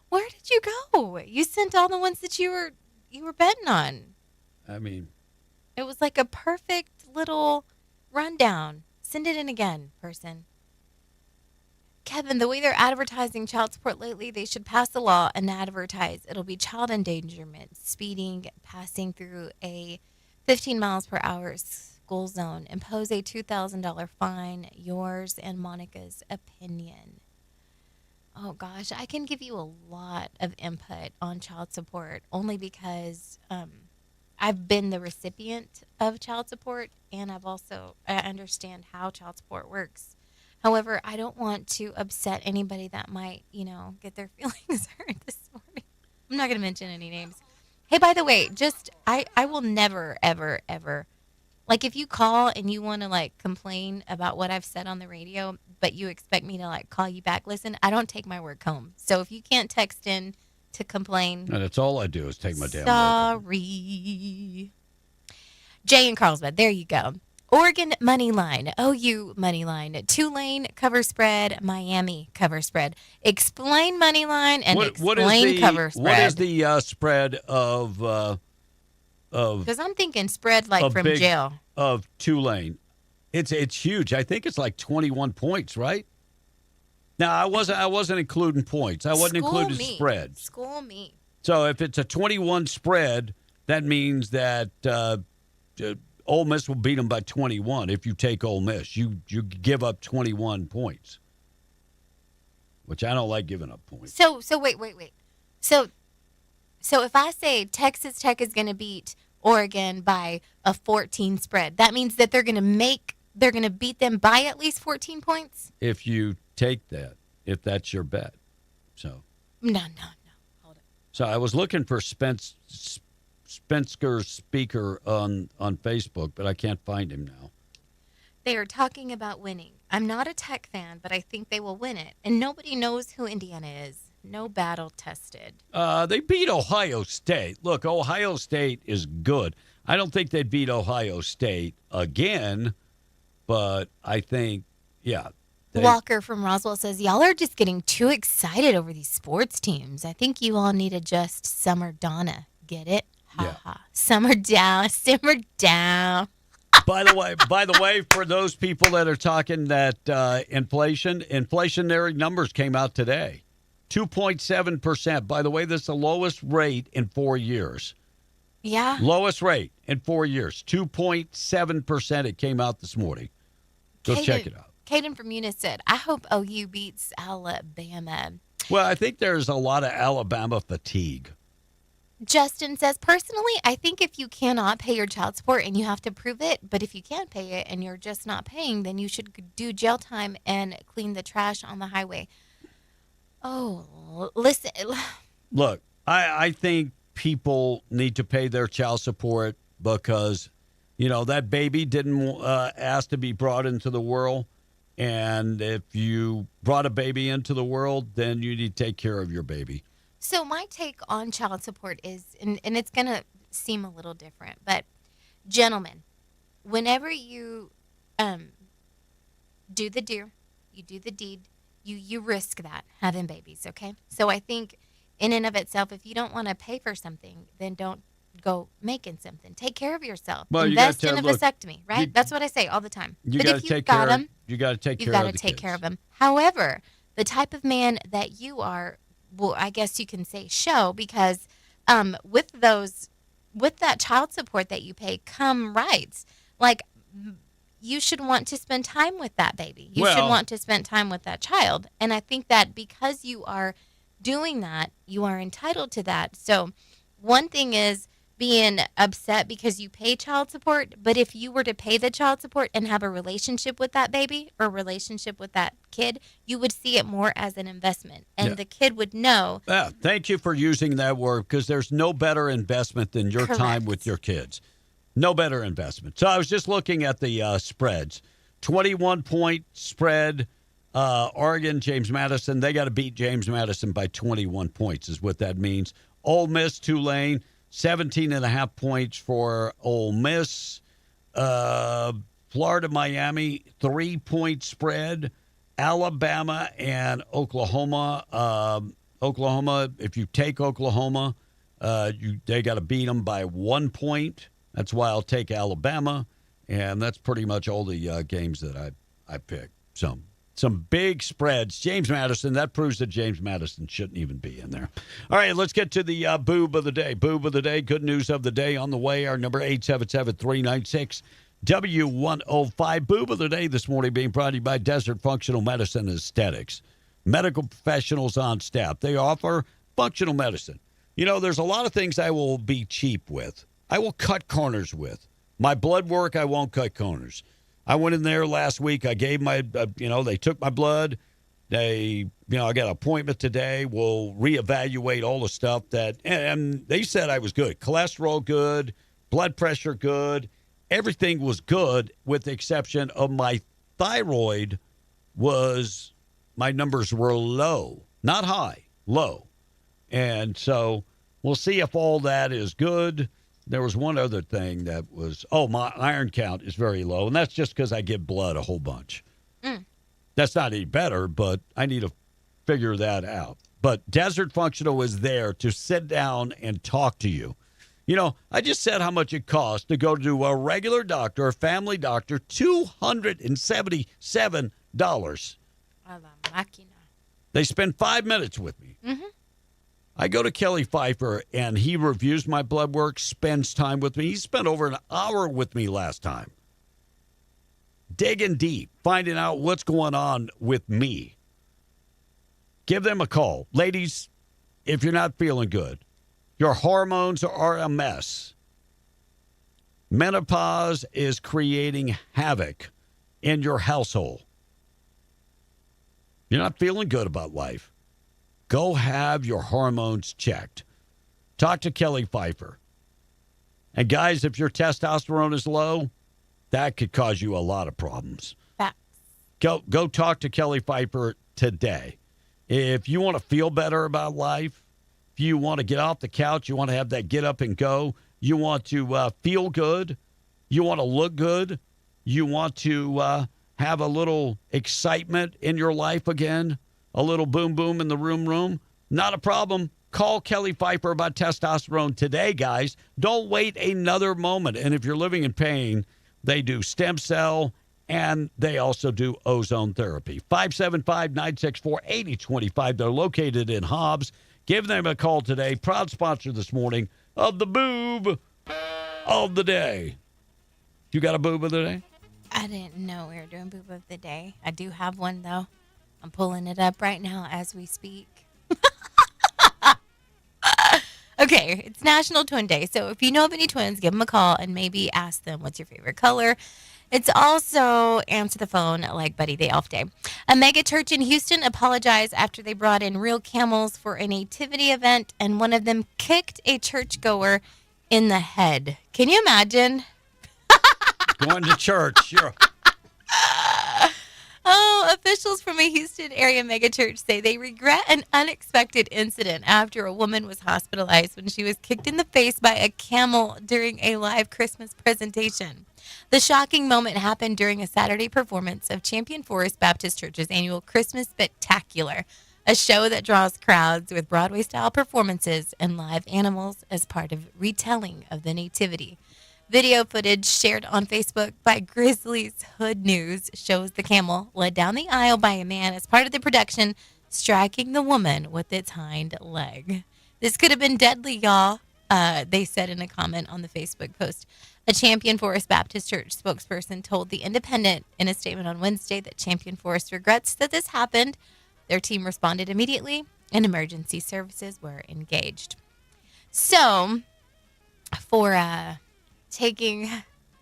Where did you go? You sent all the ones that you were betting on. I mean, it was like a perfect little rundown. Send it in again, person. Kevin, the way they're advertising child support lately, they should pass a law and advertise. It'll be child endangerment, speeding, passing through a 15 miles per hour school zone. Impose a $2,000 fine. Yours and Monica's opinion. Oh, gosh, I can give you a lot of input on child support only because I've been the recipient of child support, and I understand how child support works. However, I don't want to upset anybody that might, get their feelings hurt this morning. I'm not going to mention any names. Hey, by the way, I will never, ever, ever, like if you call and you want to complain about what I've said on the radio, but you expect me to call you back, listen, I don't take my work home. So if you can't text in to complain. And that's all I do is take my damn work home. Sorry. Jay in Carlsbad, there you go. Oregon money line, OU money line, Tulane cover spread, Miami cover spread. Explain money line and explain cover spread. What is the spread of? Because I'm thinking spread from jail of Tulane. It's huge. I think it's 21 points, right? Now I wasn't including points. I wasn't including spreads. School me. So if it's a 21 spread, that means that. Ole Miss will beat them by 21 if you take Ole Miss. You give up 21 points, which I don't like giving up points. So wait. So if I say Texas Tech is going to beat Oregon by a 14 spread, that means that they're going to beat them by at least 14 points? If you take that, if that's your bet. So No. Hold it. So I was looking for Spencer Speaker on Facebook, but I can't find him now. They are talking about winning. I'm not a Tech fan, but I think they will win it. And nobody knows who Indiana is. No battle tested. They beat Ohio State. Look, Ohio State is good. I don't think they'd beat Ohio State again, but I think, yeah. Walker from Roswell says, y'all are just getting too excited over these sports teams. I think you all need to just summer Donna. Get it? Ha ha. Simmer down. By the way, for those people that are talking that inflationary numbers came out today. 2.7%. By the way, that's the lowest rate in 4 years. Yeah. Lowest rate in 4 years. 2.7%. It came out this morning. Go check it out. Caden from Eunice said, I hope OU beats Alabama. Well, I think there's a lot of Alabama fatigue. Justin says, personally, I think if you cannot pay your child support and you have to prove it, but if you can't pay it and you're just not paying, then you should do jail time and clean the trash on the highway. Oh, listen. Look, I think people need to pay their child support because, that baby didn't ask to be brought into the world. And if you brought a baby into the world, then you need to take care of your baby. So my take on child support is, and it's going to seem a little different, but gentlemen, whenever you do the deed, you risk that, having babies, okay? So I think in and of itself, if you don't want to pay for something, then don't go making something. Take care of yourself. Well, Invest in a vasectomy, right? That's what I say all the time. You but got if to you've take got care. them, You got to take you've care got of to the take kids. care of them. However, the type of man that you are, well, I guess you can say show, because with that child support that you pay come rights. Like, you should want to spend time with that baby. You should want to spend time with that child. And I think that because you are doing that, you are entitled to that. So one thing is being upset because you pay child support, but if you were to pay the child support and have a relationship with that baby or relationship with that kid, you would see it more as an investment. And the kid would know. Thank you for using that word, because there's no better investment than your time with your kids. No better investment. So I was just looking at the spreads. 21-point spread. Oregon, James Madison. They got to beat James Madison by 21 points is what that means. Ole Miss, Tulane. 17.5 points for Ole Miss. Florida, Miami, 3-point spread. Alabama and Oklahoma. Oklahoma, if you take Oklahoma, they got to beat them by 1 point. That's why I'll take Alabama. And that's pretty much all the games that I picked. Some big spreads. James Madison, that proves that James Madison shouldn't even be in there. All right, let's get to the boob of the day. Boob of the day, good news of the day on the way. Our number 877-396-W105. Boob of the day this morning being brought to you by Desert Functional Medicine Aesthetics. Medical professionals on staff. They offer functional medicine. You know, there's a lot of things I will be cheap with. I will cut corners with. My blood work, I won't cut corners. I went in there last week. I gave my, they took my blood. I got an appointment today. We'll reevaluate all the stuff and they said I was good. Cholesterol good, blood pressure good. Everything was good with the exception of my thyroid my numbers were low, not high, low. And so we'll see if all that is good. There was one other thing that was, my iron count is very low, and that's just because I give blood a whole bunch. That's not any better, but I need to figure that out. But Desert Functional is there to sit down and talk to you. You know, I just said how much it costs to go to a regular doctor, a family doctor, $277. A la máquina. They spend 5 minutes with me. Mm-hmm. I go to Kelly Pfeiffer, and he reviews my blood work, spends time with me. He spent over an hour with me last time. Digging deep, finding out what's going on with me. Give them a call. Ladies, if you're not feeling good, your hormones are a mess. Menopause is creating havoc in your household. You're not feeling good about life. Go have your hormones checked. Talk to Kelly Pfeiffer. And guys, if your testosterone is low, that could cause you a lot of problems. Facts. Go talk to Kelly Pfeiffer today. If you want to feel better about life, if you want to get off the couch, you want to have that get up and go, you want to feel good, you want to look good, you want to have a little excitement in your life again, a little boom boom in the room, not a problem. Call Kelly Pfeiffer about testosterone today, guys. Don't wait another moment. And if you're living in pain, they do stem cell and they also do ozone therapy. 575-964-8025. They're located in Hobbs. Give them a call today. Proud sponsor this morning of the boob of the day. You got a boob of the day? I didn't know we were doing boob of the day. I do have one, though. I'm pulling it up right now as we speak. Okay, it's National Twin Day. So if you know of any twins, give them a call and maybe ask them what's your favorite color. It's also answer the phone like Buddy Day Off Day. A mega church in Houston apologized after they brought in real camels for a nativity event, and one of them kicked a churchgoer in the head. Can you imagine? Going to church. Sure. Oh, officials from a Houston area megachurch say they regret an unexpected incident after a woman was hospitalized when she was kicked in the face by a camel during a live Christmas presentation. The shocking moment happened during a Saturday performance of Champion Forest Baptist Church's annual Christmas Spectacular, a show that draws crowds with Broadway-style performances and live animals as part of retelling of the Nativity. Video footage shared on Facebook by Grizzly's Hood News shows the camel led down the aisle by a man as part of the production, striking the woman with its hind leg. This could have been deadly, y'all, they said in a comment on the Facebook post. A Champion Forest Baptist Church spokesperson told The Independent in a statement on Wednesday that Champion Forest regrets that this happened. Their team responded immediately, and emergency services were engaged. So, for taking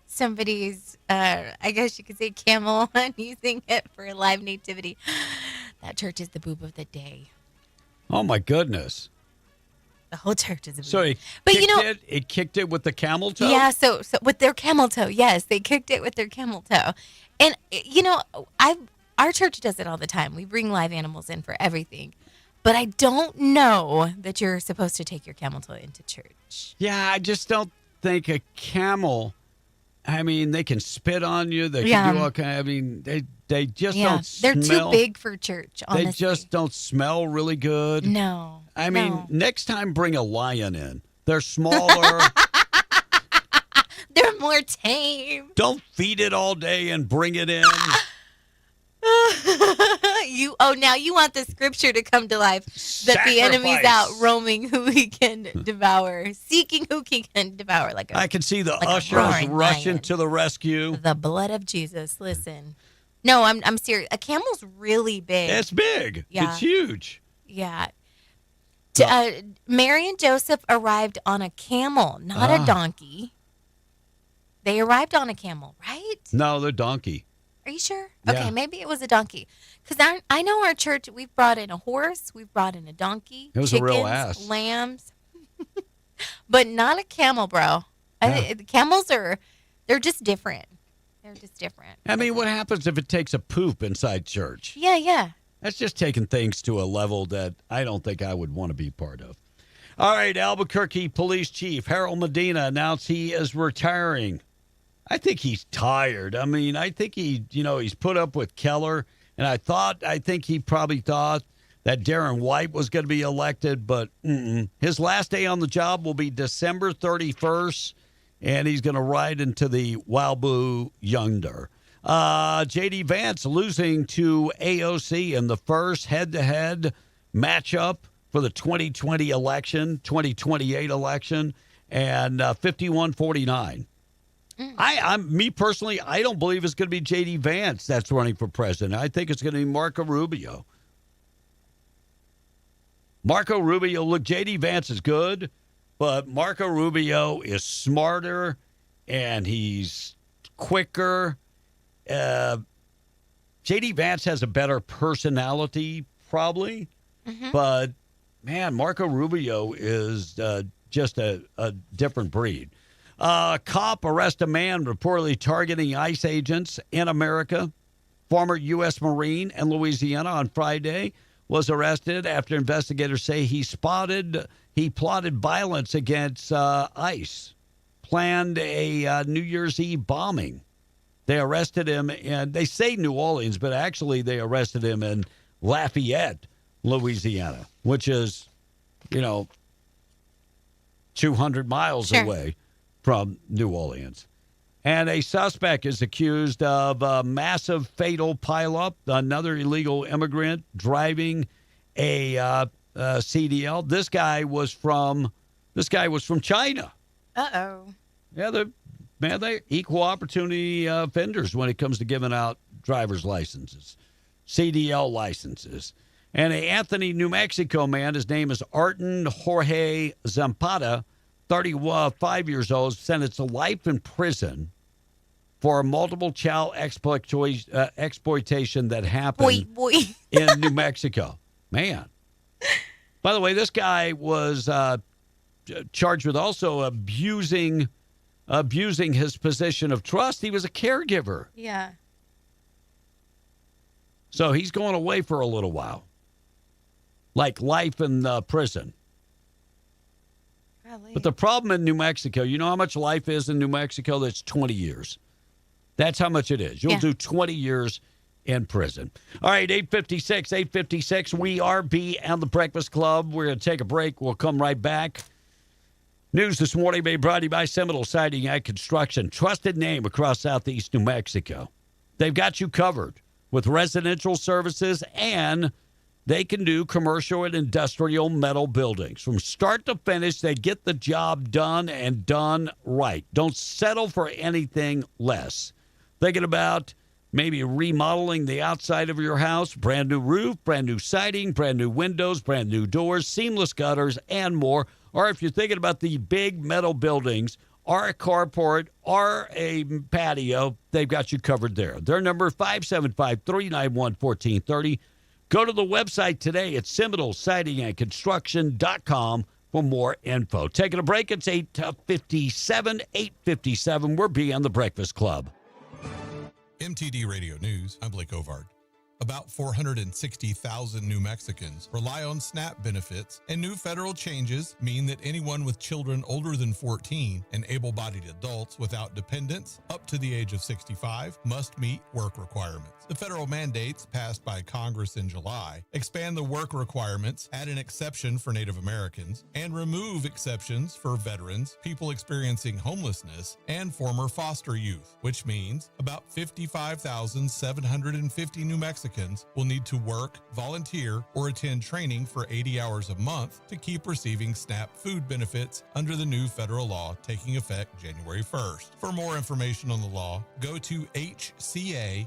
somebody's, I guess you could say, camel and using it for a live nativity, that church is the boob of the day. Oh, my goodness. The whole church is a boob. So it kicked it with the camel toe? Yeah, so with their camel toe, yes. They kicked it with their camel toe. And, our church does it all the time. We bring live animals in for everything. But I don't know that you're supposed to take your camel toe into church. Yeah, I just don't think a camel, I mean, they can spit on you. They can do all kind. I mean, they just don't smell. They're too big for church, honestly. They just don't smell really good. No. I mean, next time bring a lion in. They're smaller. They're more tame. Don't feed it all day and bring it in. Now you want the scripture to come to life that the enemy's out roaming who he can devour, seeking who he can devour. I can see the ushers rushing to the rescue. The blood of Jesus. Listen, no, I'm serious. A camel's really big. It's big. Yeah. It's huge. Yeah. Mary and Joseph arrived on a camel, not a donkey. They arrived on a camel, right? No, they're donkey. Are you sure? Yeah. Okay, maybe it was a donkey. Because I know our church, we've brought in a horse, we've brought in a donkey, it was chickens, a real ass. lambs, but not a camel, bro. Yeah. Camels they're just different. They're just different. I mean, what happens if it takes a poop inside church? Yeah. That's just taking things to a level that I don't think I would want to be part of. All right, Albuquerque Police Chief Harold Medina announced he is retiring. I think he's tired. I mean, I think he's put up with Keller, and I think he probably thought that Darren White was going to be elected, but his last day on the job will be December 31st, and he's going to ride into the Wildblue Yonder. J.D. Vance losing to AOC in the first head-to-head matchup for the 2028 election, and 51-49. Me personally, I don't believe it's going to be J.D. Vance that's running for president. I think it's going to be Marco Rubio. Look, J.D. Vance is good, but Marco Rubio is smarter and he's quicker. J.D. Vance has a better personality, probably, but man, Marco Rubio is just a different breed. Cop arrests a man reportedly targeting ICE agents in America. Former U.S. Marine in Louisiana on Friday was arrested after investigators say he plotted violence against ICE, planned a New Year's Eve bombing. They arrested him, and they say New Orleans, but actually they arrested him in Lafayette, Louisiana, which is, 200 miles away from New Orleans. And a suspect is accused of a massive fatal pileup, another illegal immigrant driving a CDL. This guy was from China. Uh-oh. Yeah, they're equal opportunity offenders when it comes to giving out driver's licenses, CDL licenses. And a Anthony, New Mexico man, his name is Arton Jorge Zampata, 35 years old, sentenced to life in prison for multiple child exploitation that happened in New Mexico. Man. By the way, this guy was charged with also abusing his position of trust. He was a caregiver. Yeah. So he's going away for a little while. Like life in prison. Golly. But the problem in New Mexico, you know how much life is in New Mexico? That's 20 years. That's how much it is. You'll do 20 years in prison. All right, 8:56. We are B and the Breakfast Club. We're going to take a break. We'll come right back. News this morning made brought to you by Seminole Siding and Construction. Trusted name across southeast New Mexico. They've got you covered with residential services, and they can do commercial and industrial metal buildings. From start to finish, they get the job done and done right. Don't settle for anything less. Thinking about maybe remodeling the outside of your house, brand new roof, brand new siding, brand new windows, brand new doors, seamless gutters, and more. Or if you're thinking about the big metal buildings, or a carport, or a patio, they've got you covered there. Their number, 575-391-1430. Go to the website today at SeminoleSidingAndConstruction.com for more info. Taking a break, it's 8:57. We're beyond the Breakfast Club. MTD Radio News, I'm Blake Ovard. About 460,000 New Mexicans rely on SNAP benefits, and new federal changes mean that anyone with children older than 14 and able-bodied adults without dependents up to the age of 65 must meet work requirements. The federal mandates passed by Congress in July expand the work requirements, add an exception for Native Americans, and remove exceptions for veterans, people experiencing homelessness, and former foster youth, which means about 55,750 New Mexicans will need to work, volunteer, or attend training for 80 hours a month to keep receiving SNAP food benefits under the new federal law taking effect January 1st. For more information on the law, go to hca.nm.gov.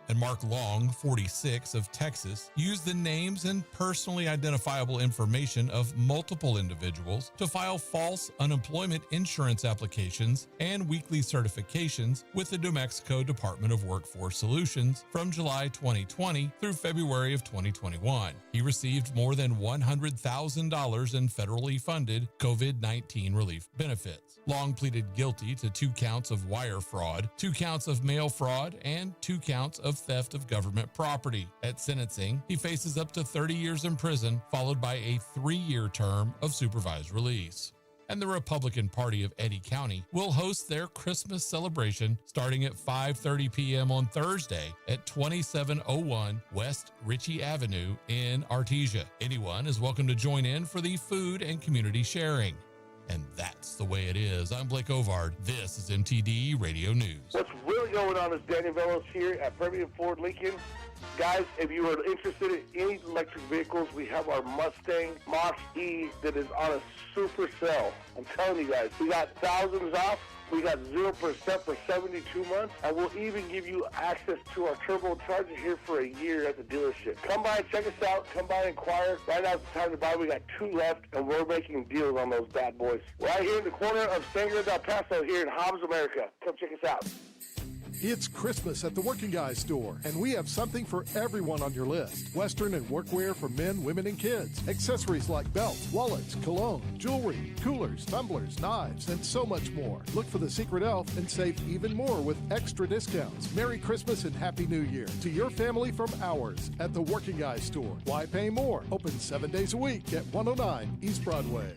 And Mark Long, 46, of Texas, used the names and personally identifiable information of multiple individuals to file false unemployment insurance applications and weekly certifications with the New Mexico Department of Workforce Solutions from July 2020 through February of 2021. He received more than $100,000 in federally funded COVID-19 relief benefits. Long pleaded guilty to 2 counts of wire fraud, 2 counts of mail fraud, and 2 counts of theft of government property. At sentencing, he faces up to 30 years in prison, followed by a 3-year term of supervised release. And the Republican Party of Eddy County will host their Christmas celebration starting at 5:30 p.m. on Thursday at 2701 West Ritchie Avenue in Artesia. Anyone is welcome to join in for the food and community sharing. And that's the way it is. I'm Blake Ovard. This is MTD Radio News. What's really going on is Danny Velos here at Permian Ford Lincoln. Guys, if you are interested in any electric vehicles, we have our Mustang Mach-E that is on a super sale. I'm telling you guys, we got thousands off. We got 0% for 72 months, and we'll even give you access to our turbocharger here for a year at the dealership. Come by and check us out. Come by and inquire. Right now it's the time to buy. We got 2 left, and we're making deals on those bad boys. Right here in the corner of Sangre del Paso here in Hobbs, America. Come check us out. It's Christmas at the Working Guys store, and we have something for everyone on your list. Western and workwear for men, women, and kids. Accessories like belts, wallets, cologne, jewelry, coolers, tumblers, knives, and so much more. Look for the Secret Elf and save even more with extra discounts. Merry Christmas and Happy New Year to your family from ours at the Working Guys store. Why pay more? Open 7 days a week at 109 East Broadway.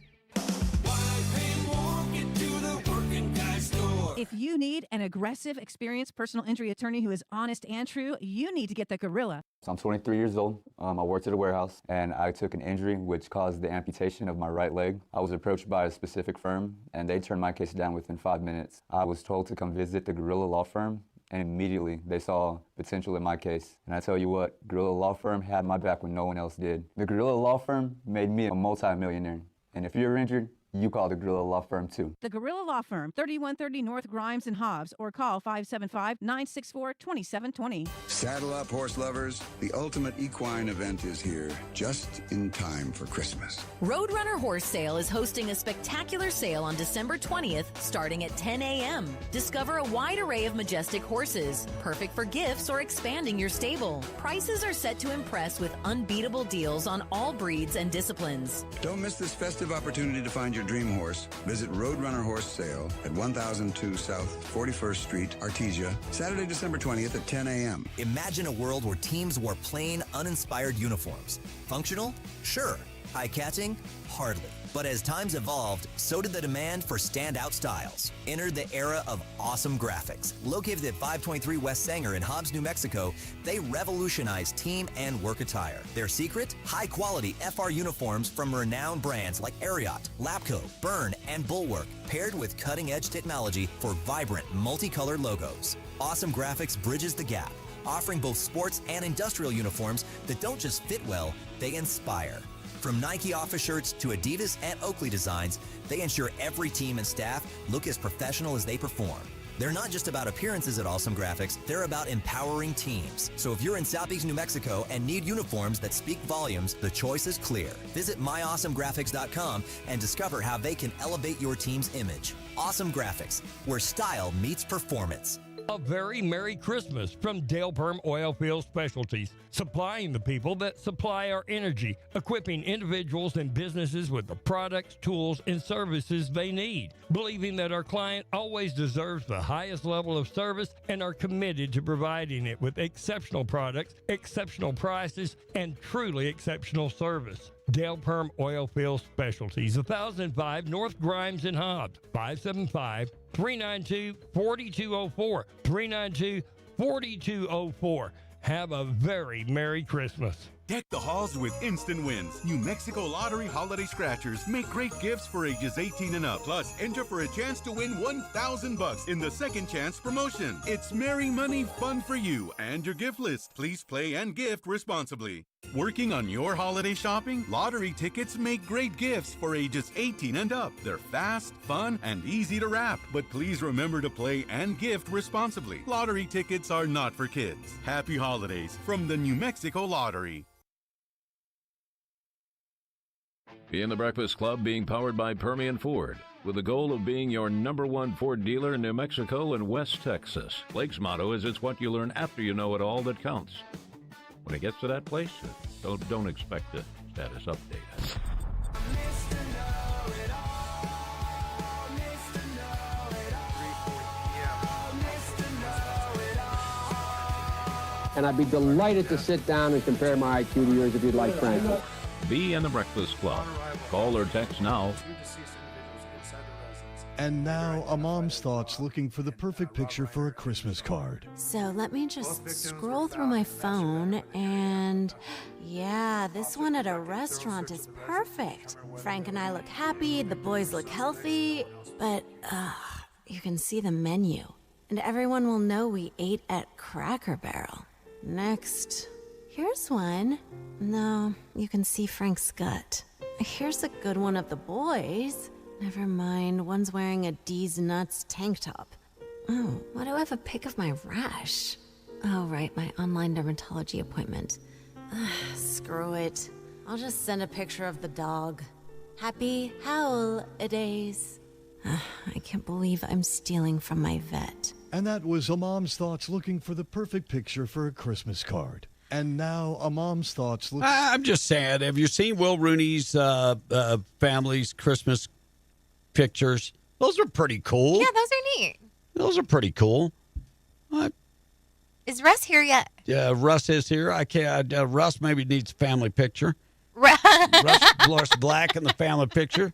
If you need an aggressive, experienced personal injury attorney who is honest and true, you need to get the Gorilla. So I'm 23 years old. I worked at a warehouse, and I took an injury which caused the amputation of my right leg. I was approached by a specific firm, and they turned my case down within 5 minutes. I was told to come visit the Gorilla Law Firm, and immediately they saw potential in my case. And I tell you what, Gorilla Law Firm had my back when no one else did. The Gorilla Law Firm made me a multi-millionaire. And if you're injured, you call the Gorilla Law Firm too. The Gorilla Law Firm, 3130 North Grimes and Hobbs, or call 575-964-2720. Saddle up, horse lovers. The ultimate equine event is here, just in time for Christmas. Roadrunner Horse Sale is hosting a spectacular sale on December 20th, starting at 10 a.m. Discover a wide array of majestic horses, perfect for gifts or expanding your stable. Prices are set to impress with unbeatable deals on all breeds and disciplines. Don't miss this festive opportunity to find your your dream horse, visit Roadrunner Horse Sale at 1002 South 41st Street, Artesia, Saturday, December 20th at 10 a.m. Imagine a world where teams wore plain, uninspired uniforms. Functional? Sure. Eye-catching? Hardly. But as times evolved, so did the demand for standout styles. Enter the era of awesome graphics. Located at 523 West Sanger in Hobbs, New Mexico, they revolutionized team and work attire. Their secret? High-quality FR uniforms from renowned brands like Ariat, Lapco, Byrne, and Bulwark, paired with cutting-edge technology for vibrant, multicolored logos. Awesome Graphics bridges the gap, offering both sports and industrial uniforms that don't just fit well, they inspire. From Nike office shirts to Adidas and Oakley designs, they ensure every team and staff look as professional as they perform. They're not just about appearances at Awesome Graphics, they're about empowering teams. So if you're in Southeast New Mexico and need uniforms that speak volumes, the choice is clear. Visit myawesomegraphics.com and discover how they can elevate your team's image. Awesome Graphics, where style meets performance. A very Merry Christmas from Dale Perm Oilfield Specialties, supplying the people that supply our energy, equipping individuals and businesses with the products, tools, and services they need, believing that our client always deserves the highest level of service and are committed to providing it with exceptional products, exceptional prices, and truly exceptional service. Dale Perm Oilfield Specialties, 1005 North Grimes in Hobbs, 575-392-4204, 392-4204. Have a very Merry Christmas. Deck the halls with instant wins. New Mexico Lottery Holiday Scratchers make great gifts for ages 18 and up. Plus, enter for a chance to win $1,000 in the Second Chance promotion. It's merry money fun for you and your gift list. Please play and gift responsibly. Working on your holiday shopping? Lottery tickets make great gifts for ages 18 and up. They're fast, fun, and easy to wrap. But please remember to play and gift responsibly. Lottery tickets are not for kids. Happy holidays from the New Mexico Lottery. In the Breakfast Club, being powered by Permian Ford, with the goal of being your #1 Ford dealer in New Mexico and West Texas. Blake's motto is, it's what you learn after you know it all that counts. When it gets to that place, don't expect a status update. And I'd be delighted to sit down and compare my IQ to yours if you'd like, Frank. Be in the Breakfast Club. Call or text now. And now, a mom's thoughts looking for the perfect picture for a Christmas card. So let me just scroll through my phone and yeah, this one at a restaurant is perfect. Frank and I look happy, the boys look healthy, but you can see the menu and everyone will know we ate at Cracker Barrel. Next, here's one. No, you can see Frank's gut. Here's a good one of the boys. Never mind, one's wearing a D's Nuts tank top. Oh, why do I have a pic of my rash? Oh, right, my online dermatology appointment. Screw it. I'll just send a picture of the dog. Happy holidays. I can't believe I'm stealing from my vet. And that was a mom's thoughts looking for the perfect picture for a Christmas card. And now, a mom's thoughts looking... I'm just saying, have you seen Will Rooney's family's Christmas pictures? Those are pretty cool. Yeah, those are neat. Those are pretty cool. Is Russ here yet? Yeah, Russ is here. I can't. Russ maybe needs a family picture. Russ Black in the family picture.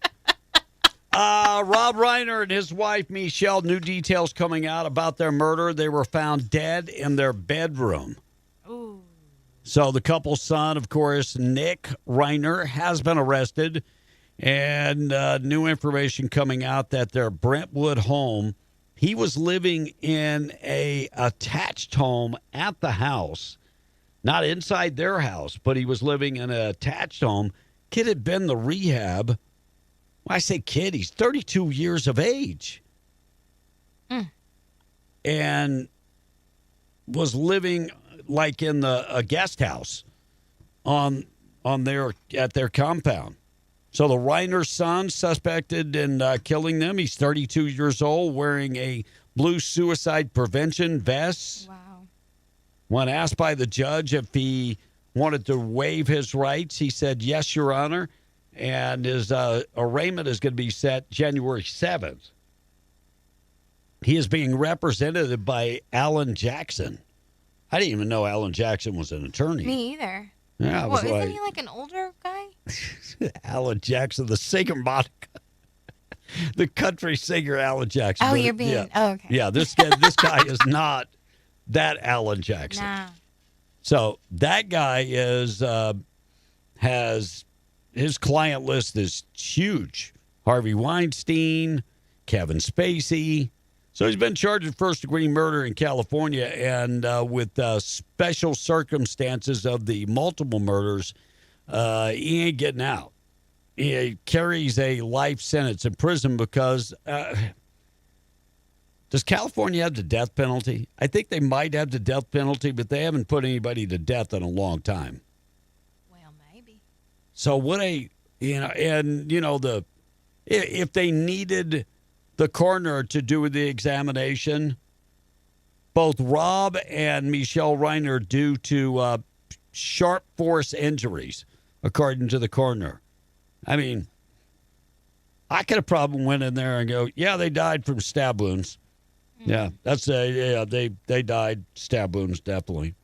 Rob Reiner and his wife, Michelle, new details coming out about their murder. They were found dead in their bedroom. Ooh. So the couple's son, of course, Nick Reiner, has been arrested. And new information coming out that their Brentwood home, he was living in a attached home at the house, not inside their house, but he was living in an attached home. Kid had been to rehab. When I say kid, he's 32 years of age. And was living like in a guest house at their compound. So the Reiner son suspected in killing them. He's 32 years old, wearing a blue suicide prevention vest. Wow. When asked by the judge if he wanted to waive his rights, he said, "Yes, Your Honor." and his arraignment is going to be set January 7th. He is being represented by Alan Jackson. I didn't even know Alan Jackson was an attorney. Me either. Yeah, Well, isn't he like an older guy? Alan Jackson, the singer Monica. The country singer Alan Jackson. Oh, But, you're being... yeah. Oh, okay. Yeah, this guy is not that Alan Jackson. Nah. So that guy has his client list is huge. Harvey Weinstein, Kevin Spacey. So he's been charged with first-degree murder in California, and with special circumstances of the multiple murders, he ain't getting out. He carries a life sentence in prison because does California have the death penalty? I think they might have the death penalty, but they haven't put anybody to death in a long time. Well, maybe. So what if they needed the coroner to do the examination, both Rob and Michelle Reiner due to sharp force injuries, according to the coroner. I mean, I could have probably went in there and go, yeah, they died from stab wounds. Yeah, they died stab wounds, definitely.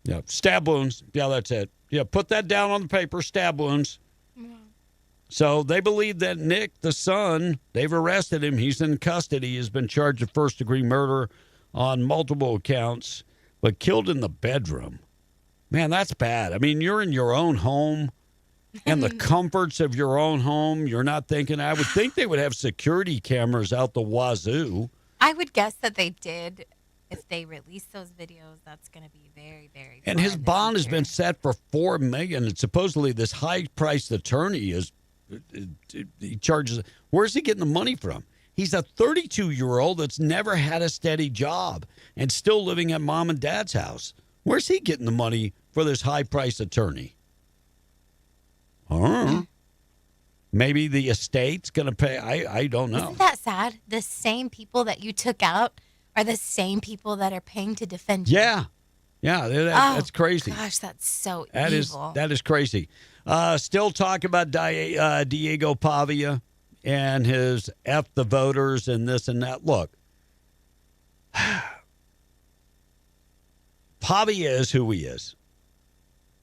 Yeah, stab wounds. Yeah, that's it. Yeah, put that down on the paper, stab wounds. So they believe that Nick, the son, they've arrested him. He's in custody. He's been charged with first-degree murder on multiple accounts, but killed in the bedroom. Man, that's bad. I mean, you're in your own home and the comforts of your own home. You're not thinking, I would think they would have security cameras out the wazoo. I would guess that they did. If they release those videos, that's going to be very, very. And his bond has been set for $4 million. And supposedly this high-priced attorney he charges. Where's he getting the money from? He's a 32-year-old that's never had a steady job and still living at mom and dad's house. Where's he getting the money for this high-priced attorney? Maybe the estate's going to pay. I don't know. Isn't that sad? The same people that you took out are the same people that are paying to defend you. Yeah. That's crazy. Gosh, that's so evil. That is crazy. Still talk about Diego Pavia and his F the voters and this and that. Look, Pavia is who he is.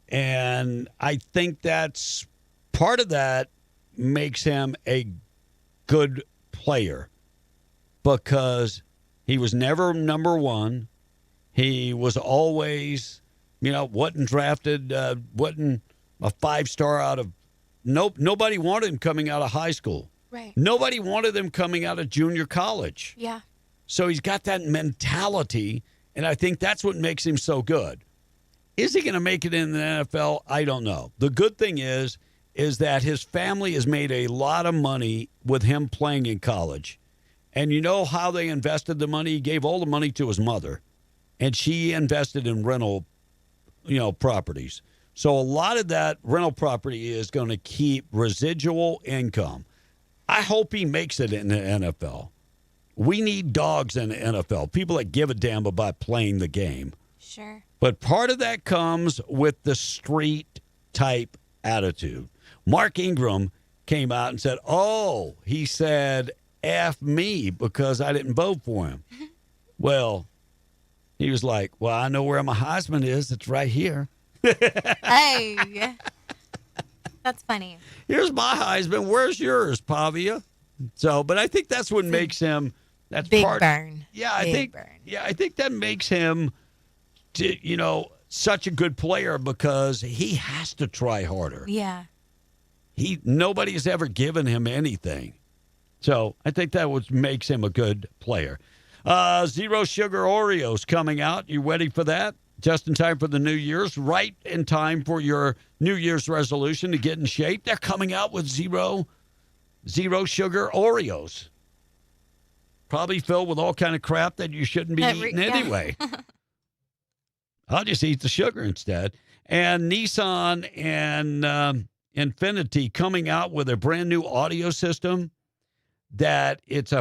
And I think that's part of that makes him a good player because he was never number one. He was always, wasn't drafted, wasn't a 5-star out of, nobody wanted him coming out of high school. Right. Nobody wanted him coming out of junior college. Yeah. So he's got that mentality, and I think that's what makes him so good. Is he going to make it in the NFL? I don't know. The good thing is that his family has made a lot of money with him playing in college. And you know how they invested the money? He gave all the money to his mother, and she invested in rental, properties. So a lot of that rental property is going to keep residual income. I hope he makes it in the NFL. We need dogs in the NFL, people that give a damn about playing the game. Sure. But part of that comes with the street type attitude. Mark Ingram came out and said, he said, F me because I didn't vote for him. Well, he was like, well, I know where my Heisman is. It's right here. Hey, that's funny. Here's my Heisman. Where's yours, Pavia? So, but I think that's what makes him. That's big part. Burn. Yeah, I think that makes him, such a good player because he has to try harder. Yeah. Nobody's ever given him anything. So I think that what makes him a good player. Zero Sugar Oreos coming out. You ready for that? Just in time for the New Year's. Right in time for your New Year's resolution to get in shape. They're coming out with zero sugar Oreos. Probably filled with all kind of crap that you shouldn't be eating anyway. I'll just eat the sugar instead. And Nissan and Infiniti coming out with a brand new audio system that it's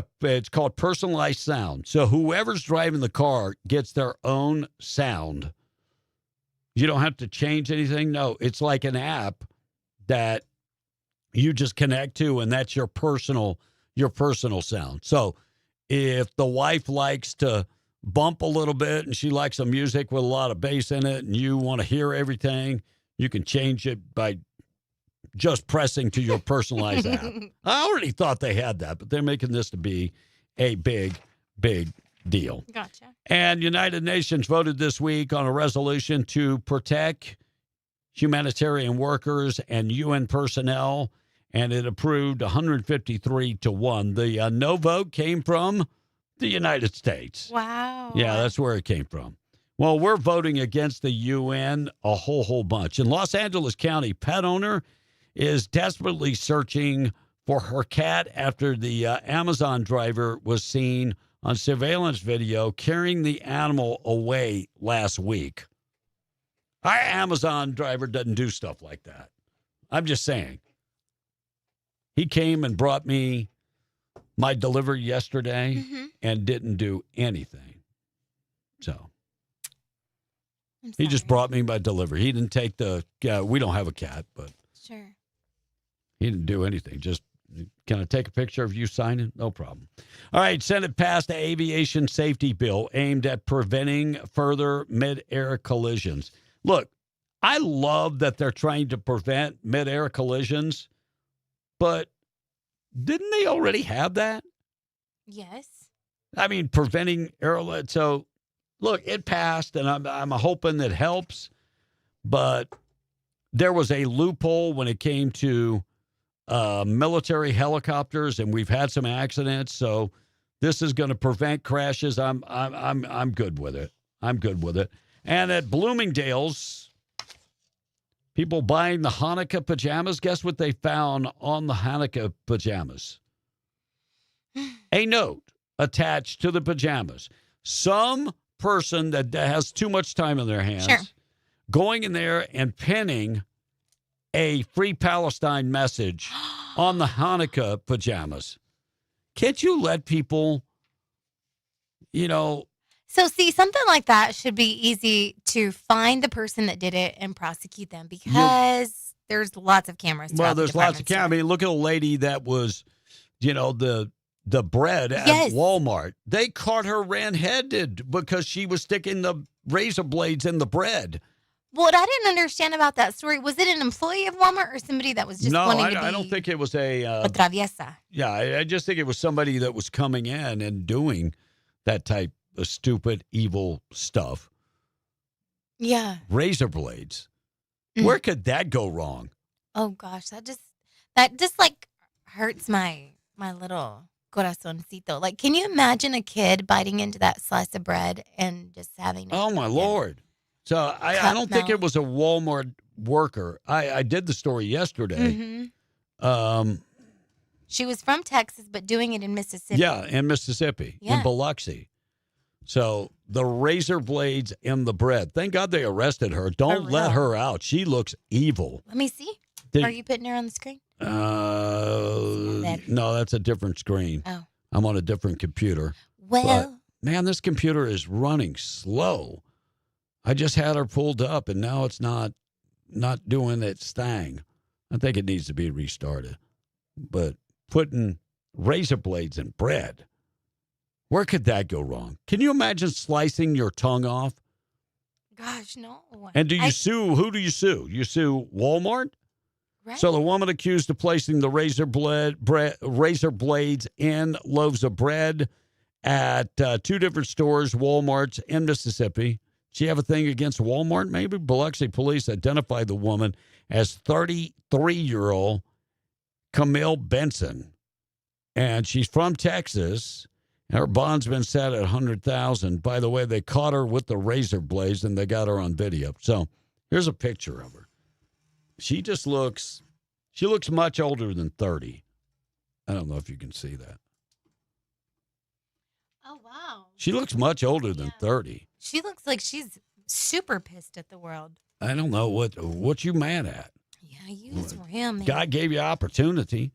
called personalized sound. So whoever's driving the car gets their own sound. You don't have to change anything. No, it's like an app that you just connect to, and that's your personal sound. So if the wife likes to bump a little bit and she likes some music with a lot of bass in it and you want to hear everything, you can change it by just pressing to your personalized app. I already thought they had that, but they're making this to be a big, big deal. Gotcha. And United Nations voted this week on a resolution to protect humanitarian workers and UN personnel, and it approved 153-1. The no vote came from the United States. Wow. Yeah, that's where it came from. Well, we're voting against the UN a whole bunch. In Los Angeles County, pet owner is desperately searching for her cat after the Amazon driver was seen on surveillance video carrying the animal away last week. Our Amazon driver doesn't do stuff like that. I'm just saying. He came and brought me my delivery yesterday and didn't do anything. So he just brought me my delivery. He didn't take we don't have a cat, but sure. He didn't do anything. Just, can I take a picture of you signing? No problem. All right, Senate passed the aviation safety bill aimed at preventing further mid-air collisions. Look, I love that they're trying to prevent mid-air collisions, but didn't they already have that? Yes. I mean, preventing airline. So, look, it passed, and I'm hoping that helps, but there was a loophole when it came to military helicopters, and we've had some accidents. So this is going to prevent crashes. I'm good with it. I'm good with it. And at Bloomingdale's, people buying the Hanukkah pajamas. Guess what they found on the Hanukkah pajamas? A note attached to the pajamas. Some person that has too much time on their hands going in there and pinning a Free Palestine message on the Hanukkah pajamas. Can't you let people, So, see, something like that should be easy to find the person that did it and prosecute them because there's lots of cameras. Well, there's lots of cameras. I mean, look at a lady that was, the bread at Walmart. They caught her red-handed because she was sticking the razor blades in the bread. What I didn't understand about that story, was it an employee of Walmart or somebody that was just wanting to be... No, I don't think it was a traviesa. Yeah, I just think it was somebody that was coming in and doing that type of stupid, evil stuff. Yeah. Razor blades. Where could that go wrong? Oh, gosh. That just like hurts my little corazoncito. Like, can you imagine a kid biting into that slice of bread and just having... Oh, my Lord. So I don't think it was a Walmart worker. I did the story yesterday. Mm-hmm. She was from Texas, but doing it in Mississippi. Yeah, in Mississippi, in Biloxi. So the razor blades in the bread. Thank God they arrested her. Don't let her out. She looks evil. Let me see. Are you putting her on the screen? No, that's a different screen. Oh. I'm on a different computer. Well. But, man, this computer is running slow. I just had her pulled up, and now it's not doing its thing. I think it needs to be restarted. But putting razor blades in bread, where could that go wrong? Can you imagine slicing your tongue off? Gosh, no. And do you sue? Who do you sue? You sue Walmart? Right. So the woman accused of placing the razor blades in loaves of bread at two different stores, Walmart's in Mississippi. She have a thing against Walmart, maybe? Biloxi police identified the woman as 33-year-old Camille Benson. And she's from Texas. Her bond's been set at $100,000. By the way, they caught her with the razor blades, and they got her on video. So here's a picture of her. She looks much older than 30. I don't know if you can see that. Oh, wow. She looks much older than 30. She looks like she's super pissed at the world. I don't know what you mad at. Yeah, you real mad. God gave you opportunity.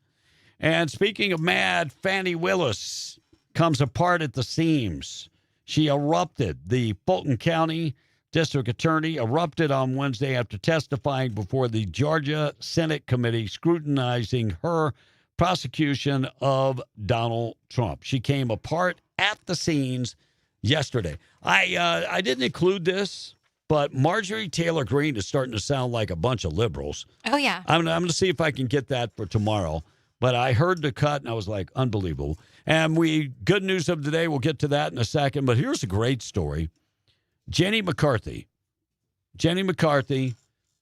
And speaking of mad, Fannie Willis comes apart at the seams. She erupted the Fulton County district attorney, erupted on Wednesday after testifying before the Georgia Senate committee scrutinizing her prosecution of Donald Trump. She came apart at the seams yesterday. I didn't include this, but Marjorie Taylor Greene is starting to sound like a bunch of liberals. Oh, yeah. I'm going to see if I can get that for tomorrow. But I heard the cut, and I was like, unbelievable. And good news of the day, we'll get to that in a second. But here's a great story. Jenny McCarthy. Jenny McCarthy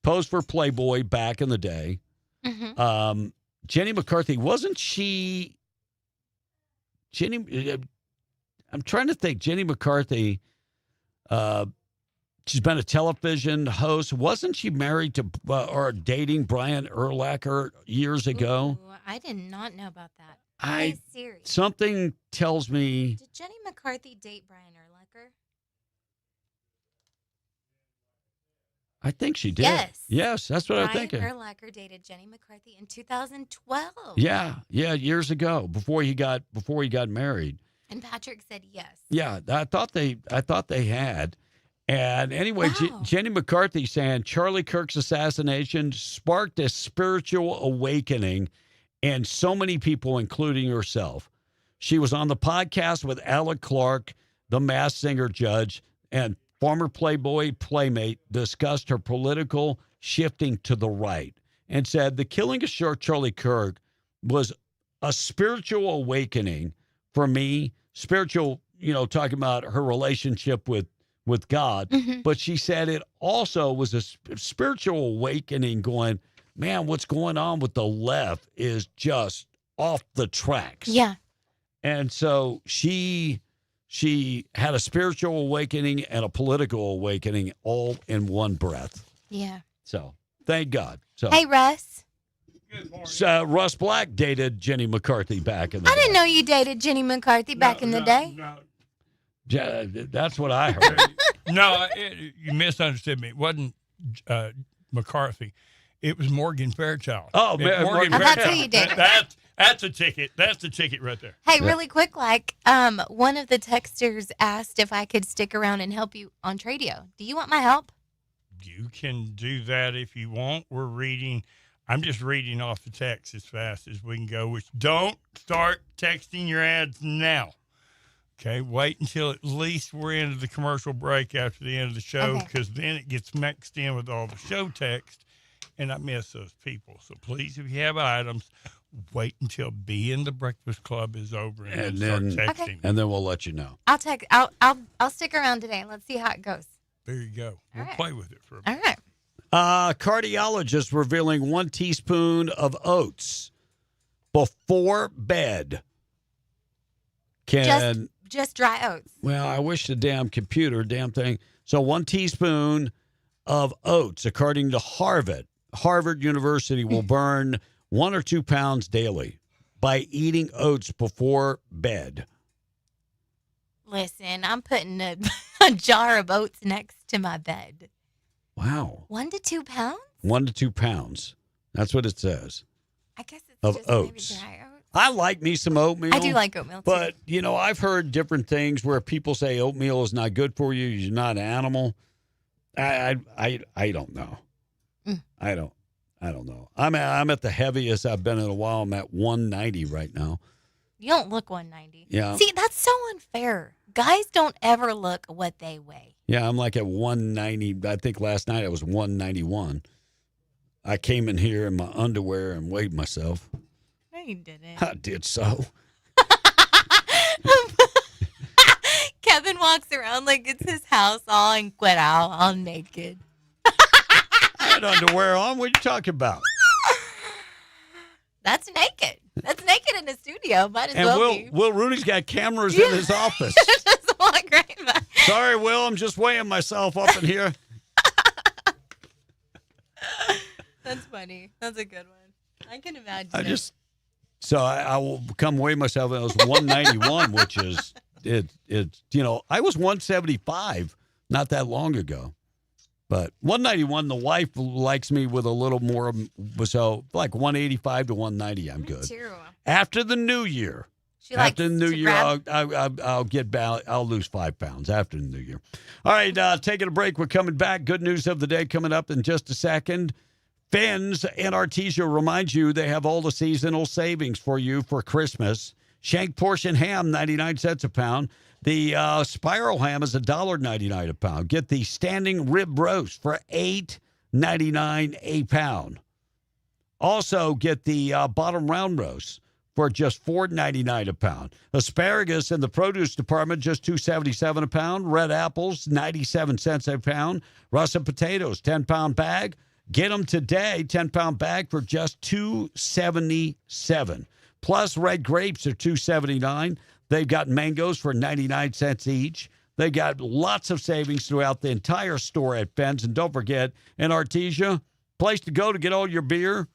posed for Playboy back in the day. Mm-hmm. Jenny McCarthy, wasn't she... I'm trying to think. Jenny McCarthy, she's been a television host. Wasn't she married to or dating Brian Urlacher years ago? Ooh, I did not know about that. Serious. Something tells me. Did Jenny McCarthy date Brian Urlacher? I think she did. Yes, that's what I'm thinking. Brian Urlacher dated Jenny McCarthy in 2012. Yeah, years ago, before he got married. And Patrick said yes. Yeah, I thought they had. And anyway, Wow. Jenny McCarthy saying Charlie Kirk's assassination sparked a spiritual awakening in so many people, including herself. She was on the podcast with Alec Clark, the Masked Singer judge, and former Playboy playmate discussed her political shifting to the right and said the killing of Charlie Kirk was a spiritual awakening for me. Spiritual, talking about her relationship with God. Mm-hmm. But she said it also was a spiritual awakening going, man, what's going on with the left is just off the tracks. Yeah. And so she had a spiritual awakening and a political awakening all in one breath. Yeah. So thank God. So, hey, Russ. Russ Black dated Jenny McCarthy back in the day. I didn't know you dated Jenny McCarthy back in the day. Yeah, that's what I heard. No, you misunderstood me. It wasn't McCarthy. It was Morgan Fairchild. Oh, Morgan Morgan Fairchild. That's who you dated. That's a ticket. That's the ticket right there. Hey, really quick, one of the texters asked if I could stick around and help you on Tradio. Do you want my help? You can do that if you want. I'm just reading off the text as fast as we can go, which don't start texting your ads now. Okay, wait until at least we're into the commercial break after the end of the show, because then it gets mixed in with all the show text, and I miss those people. So please, if you have items, wait until Being the Breakfast Club is over and then start texting. And then we'll let you know. I'll stick around today and let's see how it goes. There you go. We'll play with it for a bit. All right. Cardiologist revealing 1 teaspoon of oats before bed can... Just dry oats. Well, I wish the damn thing. So 1 teaspoon of oats, according to Harvard University, will burn 1 or 2 pounds daily by eating oats before bed. Listen, I'm putting a jar of oats next to my bed. Wow. 1 to 2 pounds? 1 to 2 pounds. That's what it says. I guess it's of just oats. maybe dry oats. I like me some oatmeal. I do like oatmeal, too. But, I've heard different things where people say oatmeal is not good for you. You're not an animal. I don't know. I don't know. I'm at the heaviest I've been in a while. I'm at 190 right now. You don't look 190. Yeah. See, that's so unfair. Guys don't ever look what they weigh. Yeah, I'm like at 190. I think last night I was 191. I came in here in my underwear and weighed myself. No, you didn't. I did so. Kevin walks around like it's his house, all encuerado, all naked. I had underwear on. What are you talking about? That's naked. That's naked in the studio. Might as well be. Will Rudy's got cameras in his office. Doesn't look great, but... Sorry, Will. I'm just weighing myself up in here. That's funny. That's a good one. I can imagine. I will come weigh myself. It was 191, which is I was 175 not that long ago. But 191, the wife likes me with a little more, so like 185 to 190, I'm good. Me too. After the new year, She likes after the new to year, grab- I'll lose 5 pounds after the new year. All right, taking a break. We're coming back. Good news of the day coming up in just a second. Finn's and Artesia remind you they have all the seasonal savings for you for Christmas. Shank portion ham, 99 cents a pound. The spiral ham is $1.99 a pound. Get the standing rib roast for $8.99 a pound. Also, get the bottom round roast for just $4.99 a pound. Asparagus in the produce department, just $2.77 a pound. Red apples, 97 cents a pound. Russet potatoes, 10-pound bag. Get them today, 10-pound bag for just $2.77. Plus, red grapes are $2.79. They've got mangoes for 99 cents each. They got lots of savings throughout the entire store at Finn's. And don't forget, in Artesia, place to go to get all your beer.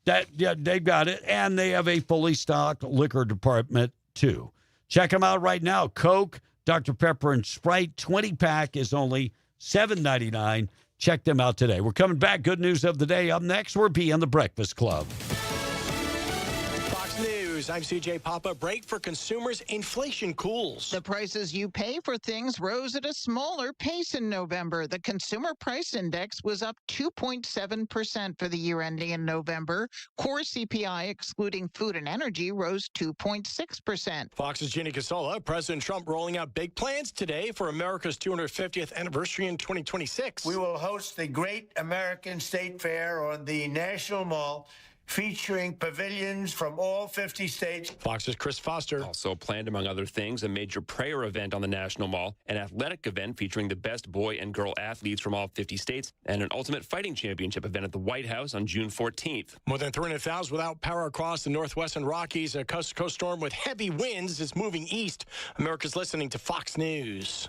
They've got it, and they have a fully stocked liquor department, too. Check them out right now. Coke, Dr. Pepper, and Sprite 20-pack is only $7.99. Check them out today. We're coming back. Good news of the day. Up next, we're being the Breakfast Club. Fox News, I'm CJ Papa. Break for consumers. Inflation cools. The prices you pay for things rose at a smaller pace in November. The Consumer Price Index was up 2.7% for the year ending in November. Core CPI, excluding food and energy, rose 2.6%. Fox's Ginny Casola. President Trump rolling out big plans today for America's 250th anniversary in 2026. We will host the Great American State Fair on the National Mall, featuring pavilions from all 50 states. Fox's Chris Foster. Also planned, among other things, a major prayer event on the National Mall, an athletic event featuring the best boy and girl athletes from all 50 states, and an Ultimate Fighting Championship event at the White House on June 14th. More than 300,000 without power across the Northwestern Rockies. A coast-to-coast storm with heavy winds is moving east. America's listening to Fox News.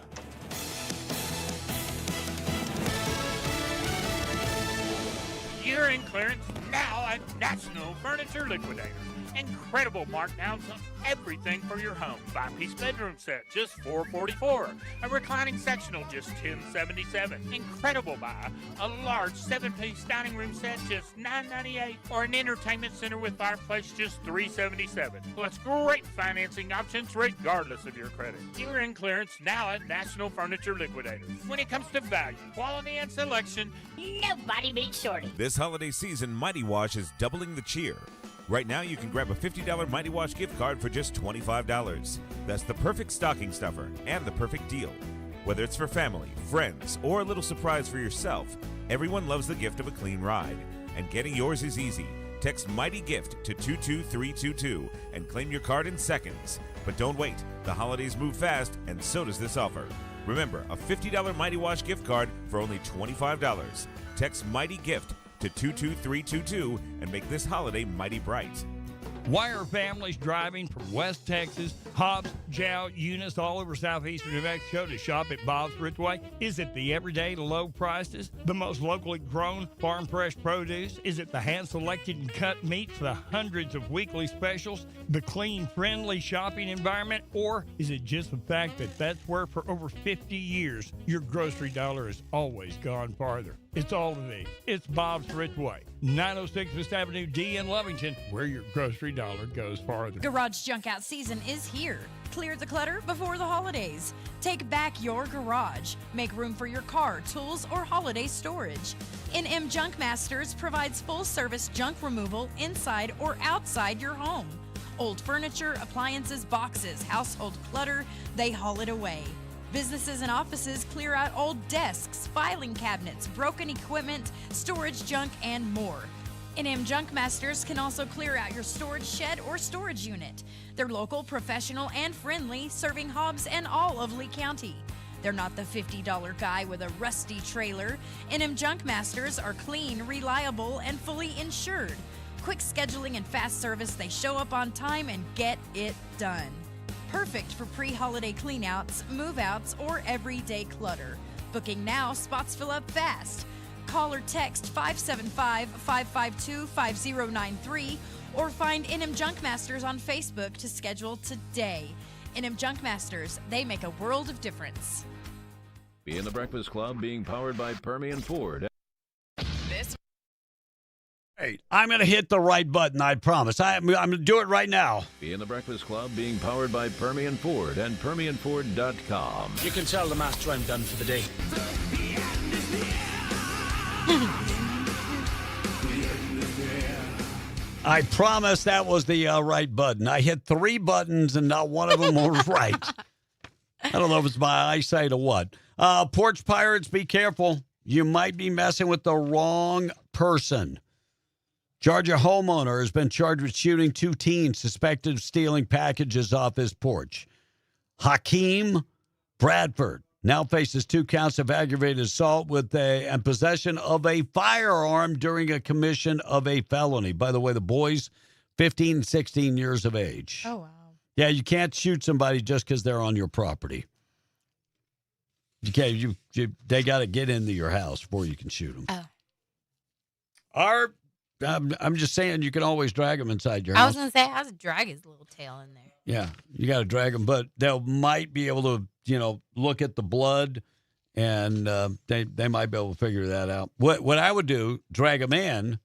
You're in clearance now at National Furniture Liquidators. Incredible markdowns on everything for your home. 5-piece bedroom set, just $444. A reclining sectional, just $1077. Incredible buy. A large 7-piece dining room set, just $998. Or an entertainment center with fireplace, just $377. Plus great financing options regardless of your credit. You're in clearance now at National Furniture Liquidators. When it comes to value, quality, and selection, nobody beats Shorty. This holiday season, Mighty Wash is doubling the cheer. Right now, you can grab a $50 Mighty Wash gift card for just $25. That's the perfect stocking stuffer and the perfect deal. Whether it's for family, friends, or a little surprise for yourself, everyone loves the gift of a clean ride. And getting yours is easy. Text Mighty Gift to 22322 and claim your card in seconds. But don't wait. The holidays move fast, and so does this offer. Remember, a $50 Mighty Wash gift card for only $25. Text Mighty Gift to 22322 and make this holiday mighty bright. Why are families driving from West Texas, Hobbs, Jow, Eunice, all over southeastern New Mexico to shop at Bob's Ridgeway? Is it the everyday low prices, the most locally grown farm fresh produce? Is it the hand-selected and cut meats, the hundreds of weekly specials, the clean, friendly shopping environment? Or is it just the fact that that's where for over 50 years your grocery dollar has always gone farther? It's all of these. It's Bob's Ridgeway, 906 West Avenue D in Lovington, where your grocery dollar goes farther. Garage junk out season is here. Clear the clutter before the holidays. Take back your garage. Make room for your car, tools, or holiday storage. NM Junk Masters provides full-service junk removal inside or outside your home. Old furniture, appliances, boxes, household clutter, they haul it away. Businesses and offices clear out old desks, filing cabinets, broken equipment, storage junk, and more. NM Junk Masters can also clear out your storage shed or storage unit. They're local, professional, and friendly, serving Hobbs and all of Lee County. They're not the $50 guy with a rusty trailer. NM Junk Masters are clean, reliable, and fully insured. Quick scheduling and fast service, they show up on time and get it done. Perfect for pre-holiday cleanouts, move-outs, or everyday clutter. Booking now, spots fill up fast. Call or text 575-552-5093 or find NM Junk Masters on Facebook to schedule today. NM Junk Masters, they make a world of difference. Be in the Breakfast Club being powered by Permian Ford. Hey, I'm going to hit the right button, I promise. I'm going to do it right now. Be in the Breakfast Club being powered by Permian Ford and PermianFord.com. You can tell the master I'm done for the day. I promise that was the right button. I hit 3 buttons and not one of them was right. I don't know if it's my eyesight or what. Porch Pirates, be careful. You might be messing with the wrong person. Georgia homeowner has been charged with shooting 2 teens suspected of stealing packages off his porch. Hakeem Bradford now faces 2 counts of aggravated assault and possession of a firearm during a commission of a felony. By the way, the boys, 15 and 16 years of age. Oh, wow. Yeah, you can't shoot somebody just because they're on your property. You can't. They got to get into your house before you can shoot them. Oh. I'm just saying you can always drag them inside your I house. was going to say, how's drag his little tail in there? Yeah, you got to drag them, but they might be able to, look at the blood, and they might be able to figure that out. What I would do, drag them in,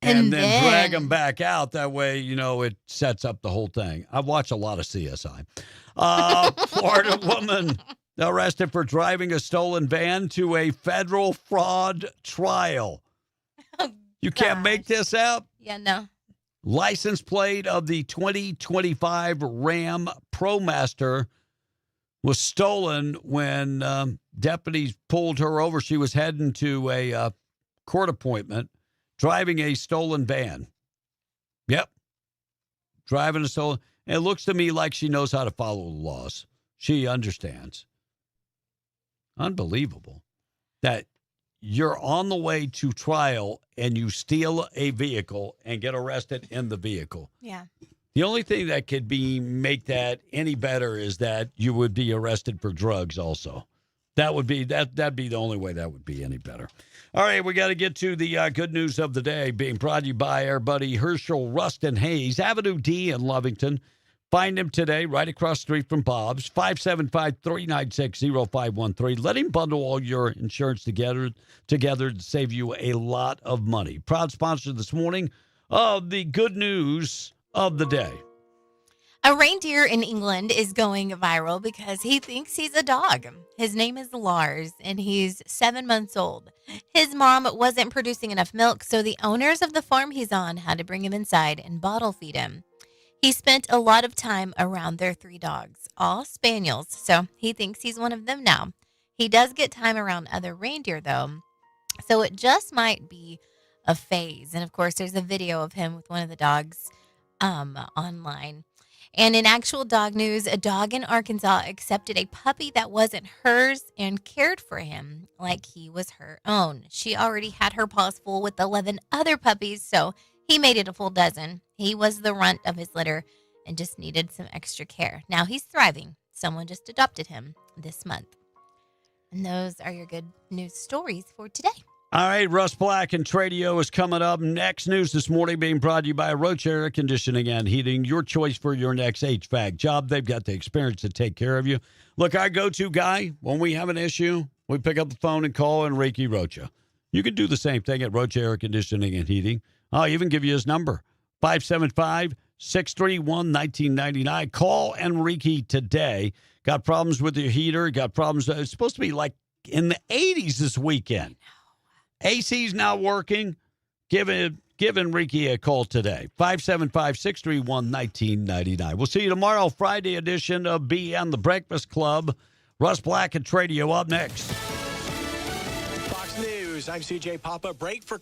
and then drag them back out. That way, it sets up the whole thing. I've watched a lot of CSI. Florida woman arrested for driving a stolen van to a federal fraud trial. You can't make this up? Yeah, no. License plate of the 2025 Ram ProMaster was stolen when deputies pulled her over. She was heading to a court appointment, driving a stolen van. Yep. Driving a stolen. And it looks to me like she knows how to follow the laws. She understands. Unbelievable that you're on the way to trial and you steal a vehicle and get arrested in the vehicle. Yeah. The only thing that could make that any better is that you would be arrested for drugs also. That'd be the only way that would be any better. All right, we got to get to the good news of the day, being brought to you by our buddy Herschel Rustin Hayes, Avenue D in Lovington. Find him today right across the street from Bob's, 575-396-0513. Let him bundle all your insurance together to save you a lot of money. Proud sponsor this morning of the good news of the day. A reindeer in England is going viral because he thinks he's a dog. His name is Lars, and he's 7 months old. His mom wasn't producing enough milk, so the owners of the farm he's on had to bring him inside and bottle feed him. He spent a lot of time around their 3 dogs, all spaniels, so he thinks he's one of them now. He does get time around other reindeer, though, so it just might be a phase. And, of course, there's a video of him with one of the dogs online. And in actual dog news, a dog in Arkansas accepted a puppy that wasn't hers and cared for him like he was her own. She already had her paws full with 11 other puppies, so he made it a full dozen. He was the runt of his litter and just needed some extra care. Now he's thriving. Someone just adopted him this month. And those are your good news stories for today. All right, Russ Black and Tradio is coming up next. News this morning being brought to you by Roach Air Conditioning and Heating, your choice for your next HVAC job. They've got the experience to take care of you. Look, our go-to guy, when we have an issue, we pick up the phone and call Enrique Rocha. You can do the same thing at Roach Air Conditioning and Heating. I'll even give you his number, 575-631-1999. Call Enrique today. Got problems with your heater, got problems. It's supposed to be like in the 80s this weekend. AC's not working. Give Enrique a call today. 575-631-1999. We'll see you tomorrow, Friday edition of BN The Breakfast Club. Russ Black and Tradio up next. Fox News, I'm CJ Papa. Break for